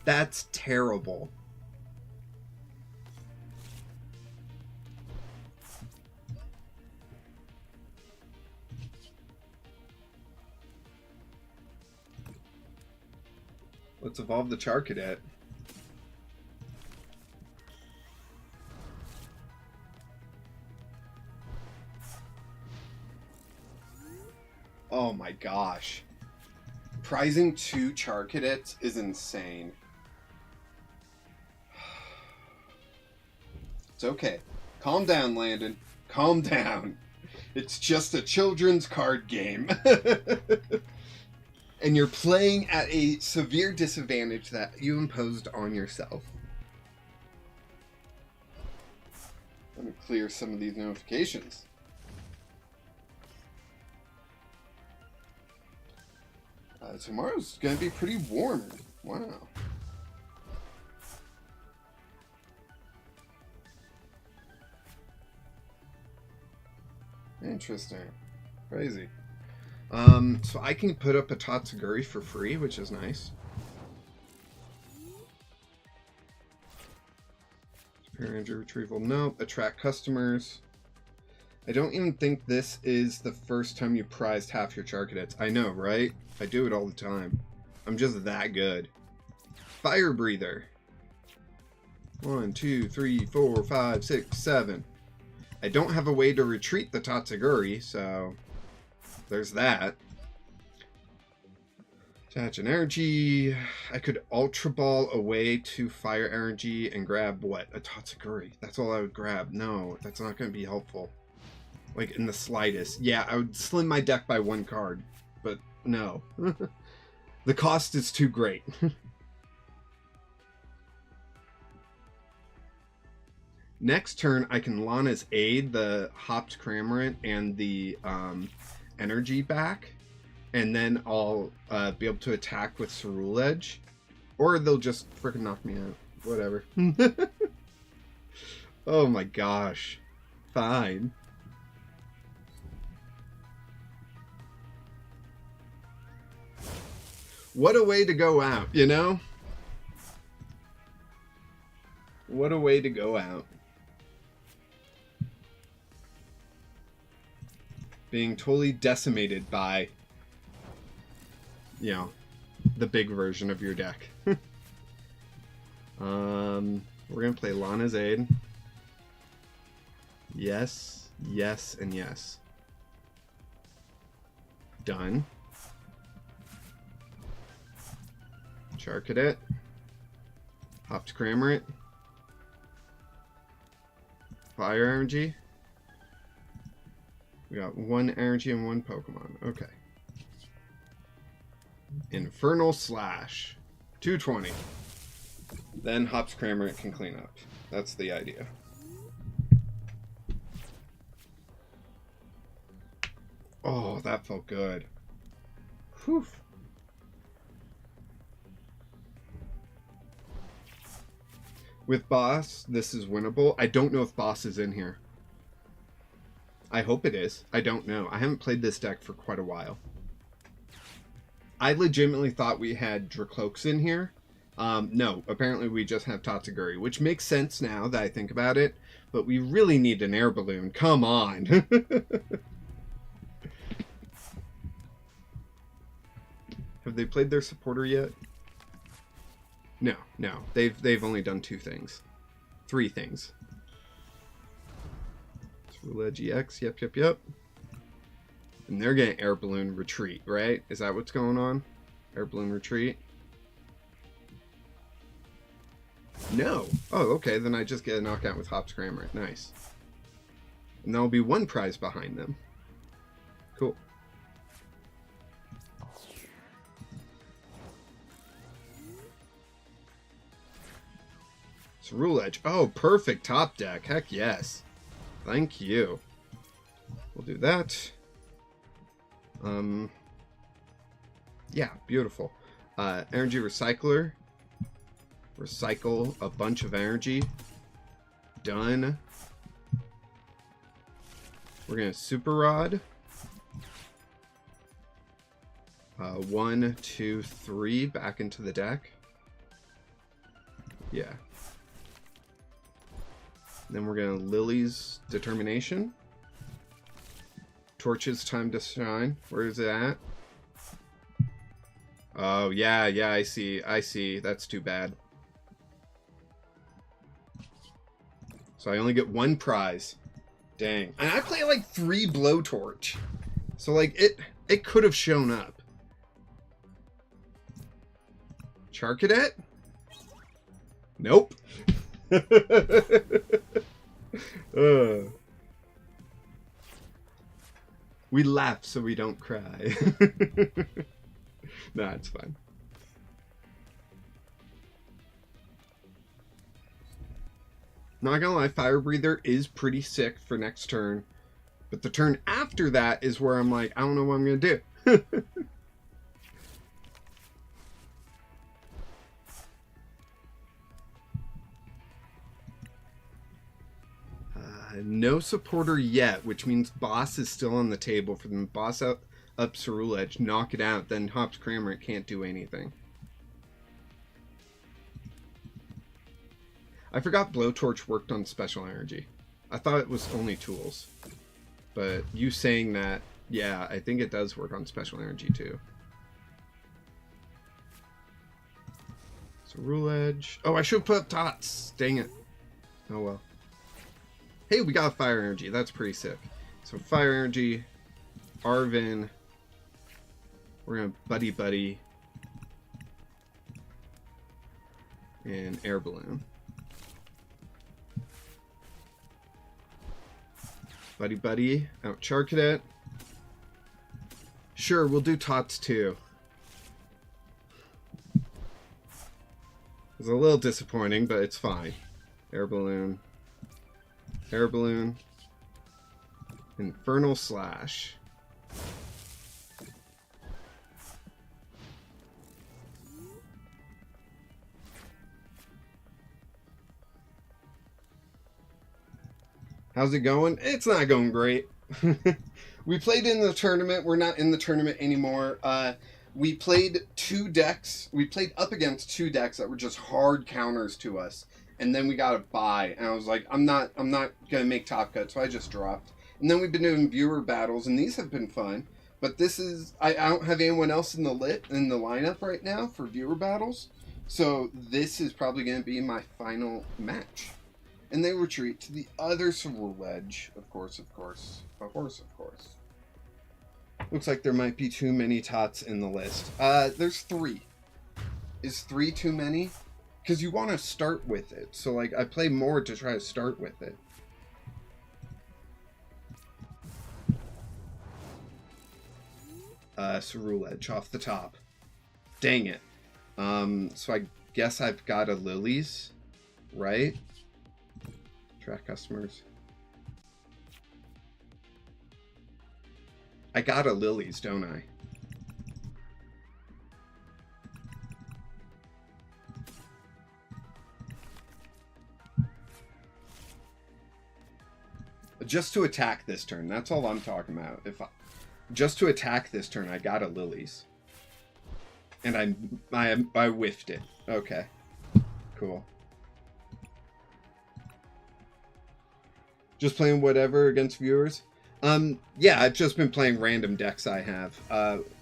That's terrible. Let's evolve the Charcadet. Oh my gosh. Prizing 2 Charcadets is insane. It's okay. Calm down, Landon. Calm down. It's just a children's card game. And you're playing at a severe disadvantage that you imposed on yourself. Let me clear some of these notifications. Tomorrow's going to be pretty warm. Wow. Interesting. Crazy. So I can put up a Tatsuguri for free, which is nice. Superior energy retrieval. Nope. Attract customers. I don't even think this is the first time you prized half your Charcadets. I know, right? I do it all the time. I'm just that good. Fire Breather. 1, 2, 3, 4, 5, 6, 7. I don't have a way to retreat the Tatsuguri, so there's that. Attach an energy. I could Ultra Ball away to Fire Energy and grab what? A Tatsuguri. That's all I would grab. No, that's not going to be helpful. Like, in the slightest. Yeah, I would slim my deck by 1 card. But, no. The cost is too great. Next turn, I can Lana's Aid, the Hopped Cramorant, and the energy back. And then I'll be able to attack with Cerule Edge. Or they'll just freaking knock me out. Whatever. Oh my gosh. Fine. What a way to go out, you know? What a way to go out. Being totally decimated by, you know, the big version of your deck. We're going to play Lana's Aid. Yes, yes, and yes. Done. Charcadet. Hopped Cramorant. Fire Energy. We got 1 energy and 1 Pokemon. Okay. Infernal Slash. 220. Then Hops Cramorant can clean up. That's the idea. Oh, that felt good. Whew. With Boss, this is winnable. I don't know if Boss is in here. I hope it is. I don't know. I haven't played this deck for quite a while. I legitimately thought we had Dracloaks in here. No, apparently we just have Tatsuguri, which makes sense now that I think about it. But we really need an air balloon. Come on. Have they played their supporter yet? No, no. They've only done 2 things. 3 things. Roulette GX, yep. And they're getting Air Balloon Retreat, right? Is that what's going on? Air Balloon Retreat? No. Oh, okay, then I just get a knockout with Hop's Grammar. Nice. And there'll be 1 prize behind them. Cool. So Rule Edge. Oh, perfect top deck. Heck yes. Thank you. We'll do that. Yeah, beautiful. Energy Recycler. Recycle a bunch of energy. Done. We're gonna Super Rod. 1, 2, 3 back into the deck. Yeah. Then we're gonna Lily's Determination. Torch's Time to Shine. Where is it at? Oh, yeah, I see. That's too bad. So I only get 1 prize. Dang. And I play like 3 Blowtorch. So like it could have shown up. Charcadet? Nope. We laugh so we don't cry. Nah, it's fine. Not gonna lie, Fire Breather is pretty sick for next turn. But the turn after that is where I'm like, I don't know what I'm gonna do. No supporter yet, which means boss is still on the table for them. Boss up Cerule Edge, knock it out, then Hop's Crammer, it can't do anything. I forgot Blowtorch worked on special energy. I thought it was only tools. But you saying that, yeah, I think it does work on special energy too. So Rule Edge. Oh, I should put up Tots. Dang it. Oh well. Hey, we got a Fire Energy. That's pretty sick. So Fire Energy, Arvin. We're going to Buddy. And Air Balloon. Buddy. Out Charcadet. Sure, we'll do Tots too. It's a little disappointing, but it's fine. Air Balloon. Infernal Slash. How's it going? It's not going great. We played in the tournament. We're not in the tournament anymore. We played 2 decks. We played up against 2 decks that were just hard counters to us. And then we got a bye, and I was like, I'm not gonna make top cut, so I just dropped. And then we've been doing viewer battles, and these have been fun. But this is, I don't have anyone else in the lineup right now for viewer battles, so this is probably gonna be my final match. And they retreat to the other Cerule Edge, of course. Looks like there might be too many Tots in the list. There's 3. Is 3 too many? Because you want to start with it. So, like, I play more to try to start with it. Cerule Edge off the top. Dang it. So I guess I've got a Lily's, right? Track customers. I got a Lily's, don't I? Just to attack this turn. That's all I'm talking about. Just to attack this turn, I got a Lily's. And I whiffed it. Okay. Cool. Just playing whatever against viewers? Yeah, I've just been playing random decks I have.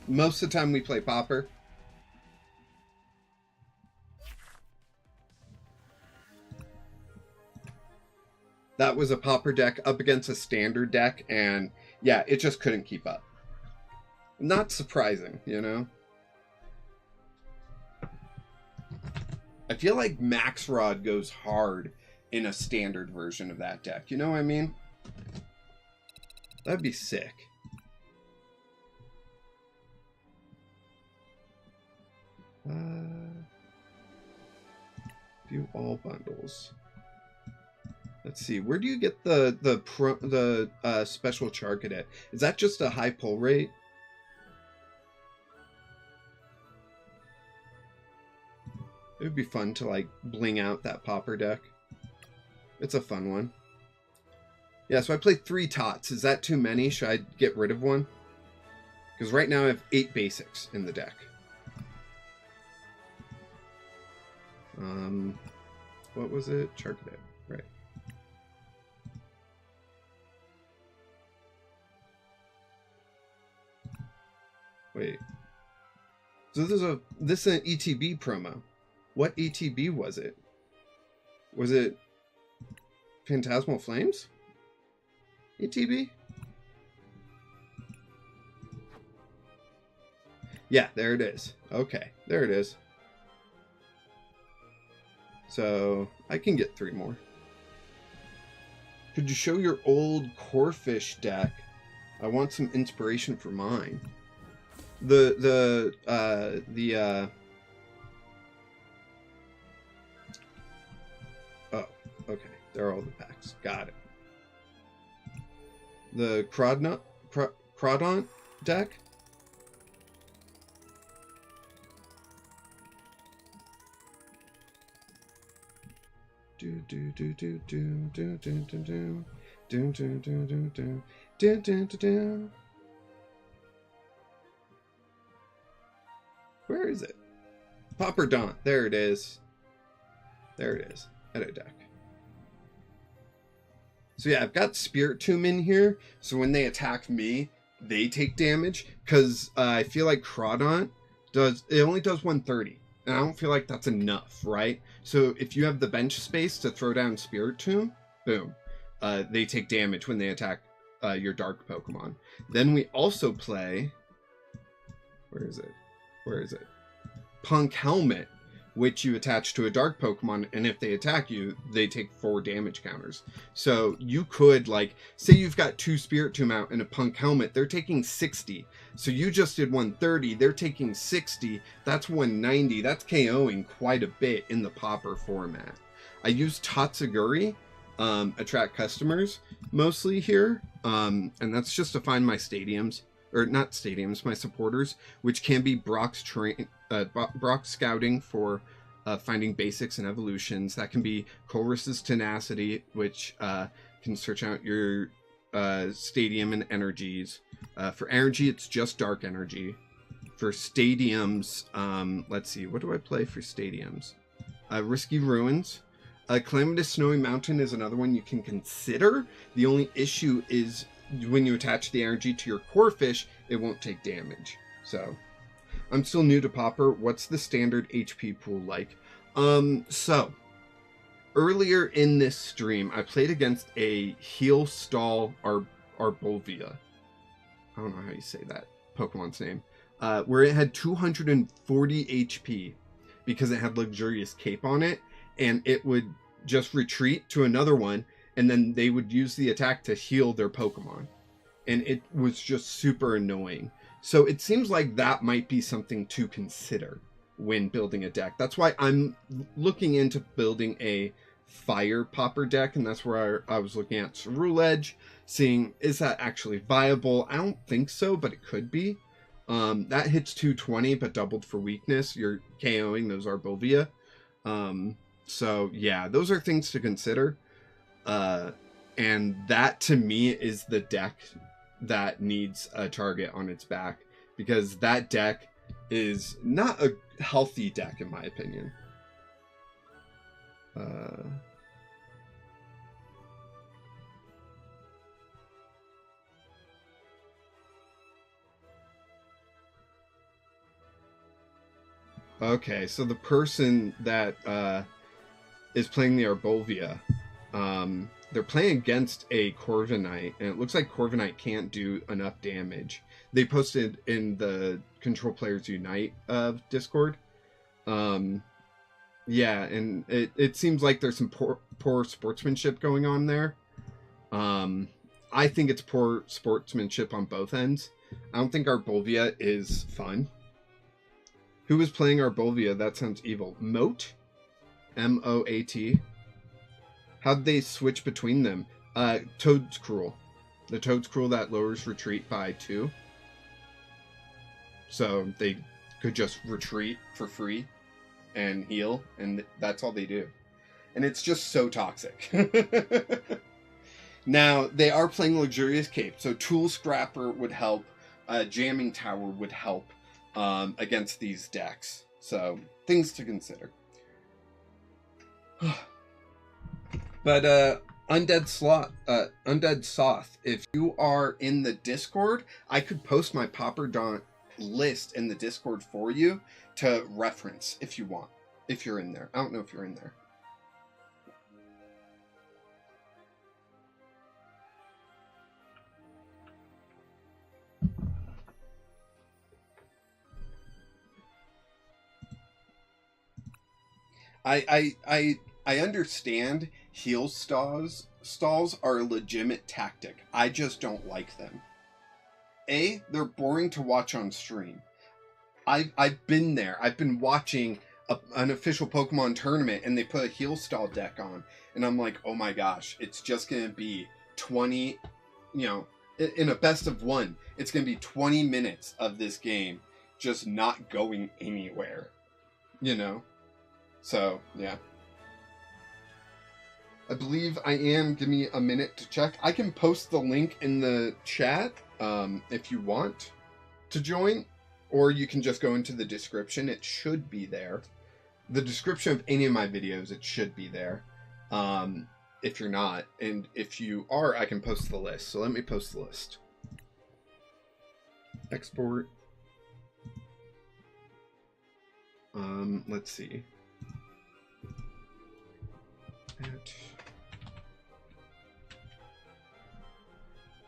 Most of the time we play Pauper. that was a Pauper deck up against a standard deck, and yeah, it just couldn't keep up. Not surprising, you know? I feel like Max Rod goes hard in a standard version of that deck. You know what I mean? That'd be sick. View all bundles. Let's see. Where do you get the special char cadet? Is that just a high pull rate? It would be fun to like bling out that Pauper deck. It's a fun one. Yeah, so I played 3 tots. Is that too many? Should I get rid of one? Because right now I have 8 basics in the deck. What was it? Char cadet, right. Wait. So this is an ETB promo. What ETB was it? Was it Phantasmal Flames? ETB? Yeah, there it is. Okay, there it is. So, I can get 3 more. Could you show your old Corefish deck? I want some inspiration for mine. Oh, okay. There are all the packs. Got it. The Crawdont deck? Where is it? Pauper Daunt. There it is. There it is. Edit deck. So yeah, I've got Spirit Tomb in here, so when they attack me, they take damage, because I feel like Crawdont only does 130, and I don't feel like that's enough, right? So if you have the bench space to throw down Spirit Tomb, boom, they take damage when they attack your dark Pokemon. Then we also play, where is it? Punk Helmet, which you attach to a dark Pokemon, and if they attack you, they take 4 damage counters. So you could, like, say you've got 2 Spirit Tomb out and a Punk Helmet, they're taking 60. So you just did 130, they're taking 60, that's 190, that's KOing quite a bit in the Pauper format. I use Tatsuguri, attract customers, mostly here, and that's just to find my stadiums, or not stadiums, my supporters, which can be Brock's scouting for finding basics and evolutions. That can be Colress's tenacity, which can search out your stadium and energies. For energy, it's just dark energy. For stadiums, let's see, what do I play for stadiums? Risky Ruins. Calamitous Snowy Mountain is another one you can consider. The only issue is when you attach the energy to your Corefish, it won't take damage. So, I'm still new to Pauper. What's the standard HP pool like? So, earlier in this stream, I played against a Heal Stall Arbolvia. I don't know how you say that Pokemon's name. Where it had 240 HP because it had Luxurious Cape on it, and it would just retreat to another one, and then they would use the attack to heal their Pokemon. And it was just super annoying. So it seems like that might be something to consider when building a deck. That's why I'm looking into building a Fire Pauper deck, and that's where I was looking at Ceruledge, seeing is that actually viable. I don't think so, but it could be. That hits 220, but doubled for weakness. You're KOing those Arbolvia. So yeah, those are things to consider. And that to me is the deck that needs a target on its back, because that deck is not a healthy deck in my opinion. Okay, so the person that is playing the Arbolvia, they're playing against a Corviknight, and it looks like Corviknight can't do enough damage. They posted in the Control Players Unite Discord. Yeah, and it seems like there's some poor sportsmanship going on there. I think it's poor sportsmanship on both ends. I don't think Arboliva is fun. Who is playing Arboliva? That sounds evil. Moat? M-O-A-T. How'd they switch between them? Toad's Cruel. The Toad's Cruel that lowers retreat by 2. So they could just retreat for free and heal, and that's all they do. And it's just so toxic. Now, they are playing Luxurious Cape, so Tool Scrapper would help. Jamming Tower would help against these decks. So, things to consider. But Undead Soth, if you are in the Discord, I could post my Pauper list in the Discord for you to reference if you want. If you're in there. I don't know if you're in there. I understand heal stalls are a legitimate tactic. I just don't like them. A, they're boring to watch on stream. I've been there. I've been watching an official Pokemon tournament, and they put a heal stall deck on, and I'm like, oh my gosh, it's just gonna be 20, in a best of 1, it's gonna be 20 minutes of this game just not going anywhere, So, yeah. I believe I am. Give me a minute to check. I can post the link in the chat if you want to join, or you can just go into the description. It should be there. The description of any of my videos, it should be there. If you're not, and if you are, I can post the list. So let me post the list. Export. Let's see.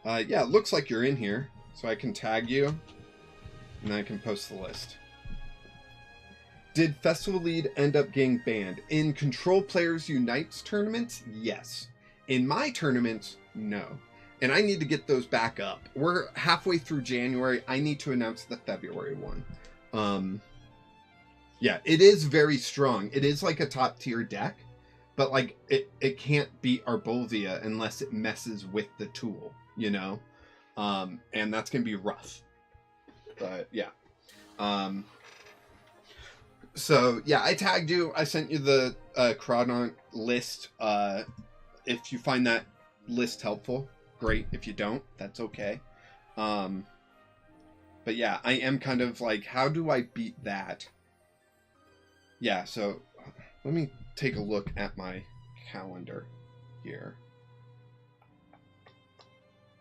Yeah, it looks like you're in here, so I can tag you, and I can post the list. Did Festival Lead end up getting banned? In Control Players Unite's tournaments, yes. In my tournaments, no. And I need to get those back up. We're halfway through January. I need to announce the February one. Yeah, it is very strong. It is like a top tier deck, but like it can't beat Arboliva unless it messes with the tool, and that's gonna be rough. But yeah. So yeah, I tagged you. I sent you the Crawdonk list. If you find that list helpful, great. If you don't, that's okay. But yeah, I am kind of like, how do I beat that? Yeah, so let me take a look at my calendar here.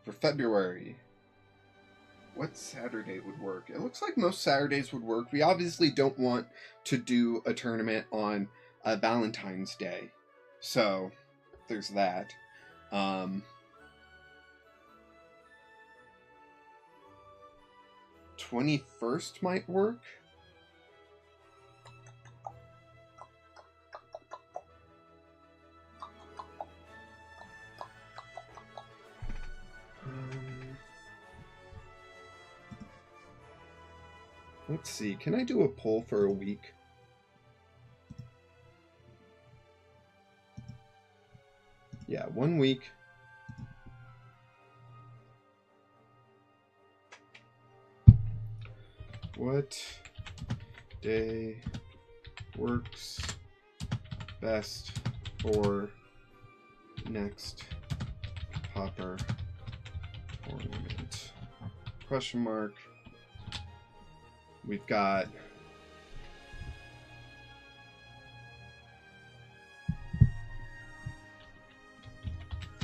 For February, what Saturday would work? It looks like most Saturdays would work. We obviously don't want to do a tournament on Valentine's Day. So, there's that. 21st might work. Let's see, can I do a poll for a week? Yeah, 1 week. What day works best for next Pauper tournament? Question mark. We've got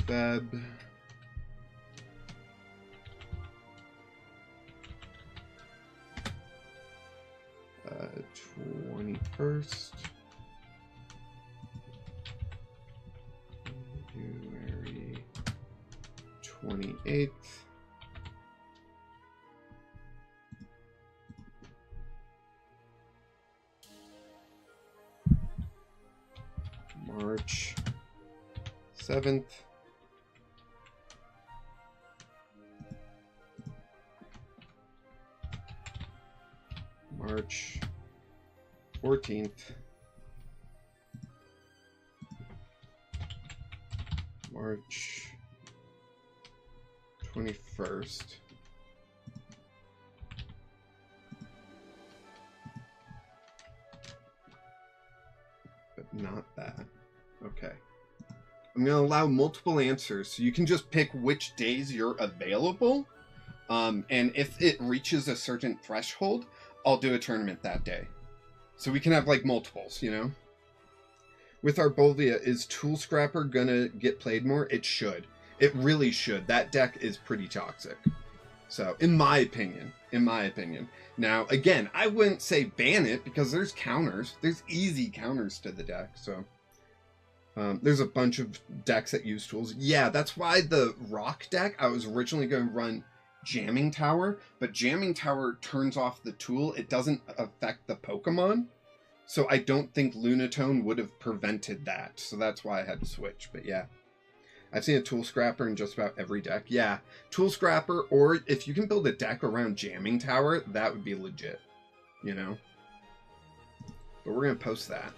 Feb. Uh, 21st. February. 28th. March 7th. March 14th. March 21st. But not that. Okay. I'm going to allow multiple answers, so you can just pick which days you're available. And if it reaches a certain threshold, I'll do a tournament that day. So we can have, like, multiples, you know? With Arbolvia, is Tool Scrapper gonna get played more? It should. It really should. That deck is pretty toxic. So, in my opinion. Now, again, I wouldn't say ban it, because there's counters. There's easy counters to the deck, so... there's a bunch of decks that use tools. Yeah, that's why the Rock deck, I was originally going to run Jamming Tower, but Jamming Tower turns off the tool. It doesn't affect the Pokemon. So I don't think Lunatone would have prevented that. So that's why I had to switch. But yeah, I've seen a Tool Scrapper in just about every deck. Yeah, Tool Scrapper, or if you can build a deck around Jamming Tower, that would be legit, you know? But we're going to post that.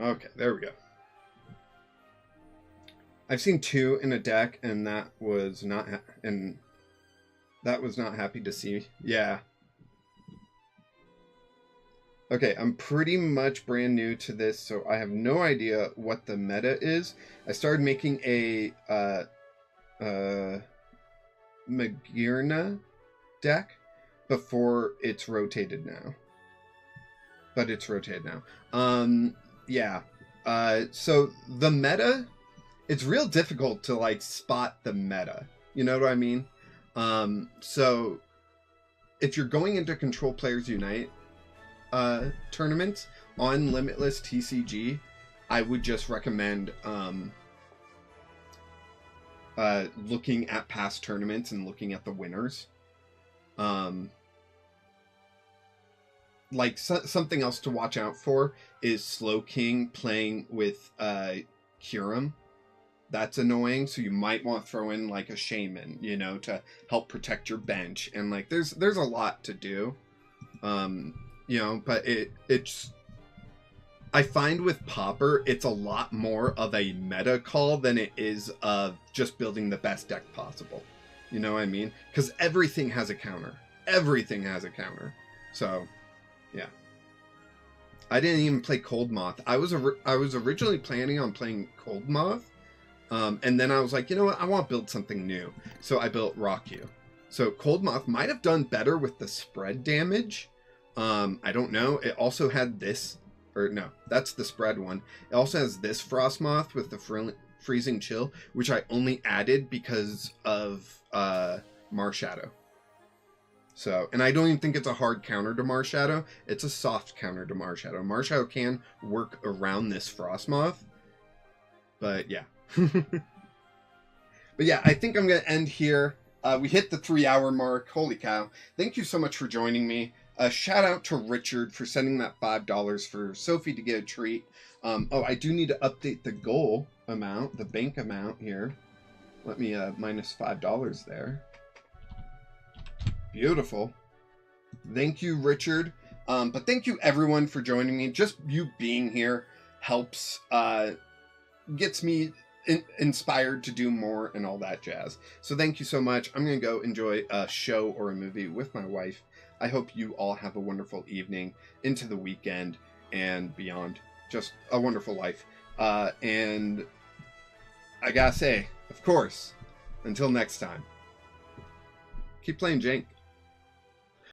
Okay, there we go. I've seen 2 in a deck, and that was not happy to see. Yeah. Okay, I'm pretty much brand new to this, so I have no idea what the meta is. I started making a Magearna deck before it's rotated now. But it's rotated now. Yeah. So the meta, it's real difficult to, like, spot the meta. You know what I mean? So if you're going into Control Players Unite tournaments on Limitless TCG, I would just recommend looking at past tournaments and looking at the winners. Like, something else to watch out for is Slowking playing with Kyurem. That's annoying, so you might want to throw in, like, a Shaman, you know, to help protect your bench. And, like, there's a lot to do. You know, but it's... I find with Pauper, it's a lot more of a meta call than it is of just building the best deck possible. You know what I mean? Because everything has a counter. Everything has a counter. So... yeah. I didn't even play Cold Moth. I was originally planning on playing Cold Moth. And then I was like, you know what? I want to build something new. So I built Rock You. So Cold Moth might have done better with the spread damage. I don't know. It also had this. Or no, that's the spread one. It also has this Frost Moth with the Freezing Chill, which I only added because of Marshadow. So, and I don't even think it's a hard counter to Marshadow. It's a soft counter to Marshadow. Marshadow can work around this Frostmoth. But yeah. But yeah, I think I'm going to end here. We hit the 3-hour mark. Holy cow. Thank you so much for joining me. Shout out to Richard for sending that $5 for Sophie to get a treat. Oh, I do need to update the goal amount, the bank amount here. Let me minus $5 there. Beautiful. Thank you, Richard. But thank you, everyone, for joining me. Just you being here helps, gets me inspired to do more and all that jazz. So thank you so much. I'm going to go enjoy a show or a movie with my wife. I hope you all have a wonderful evening into the weekend and beyond. Just a wonderful life. And I gotta say, of course, until next time, keep playing Jank.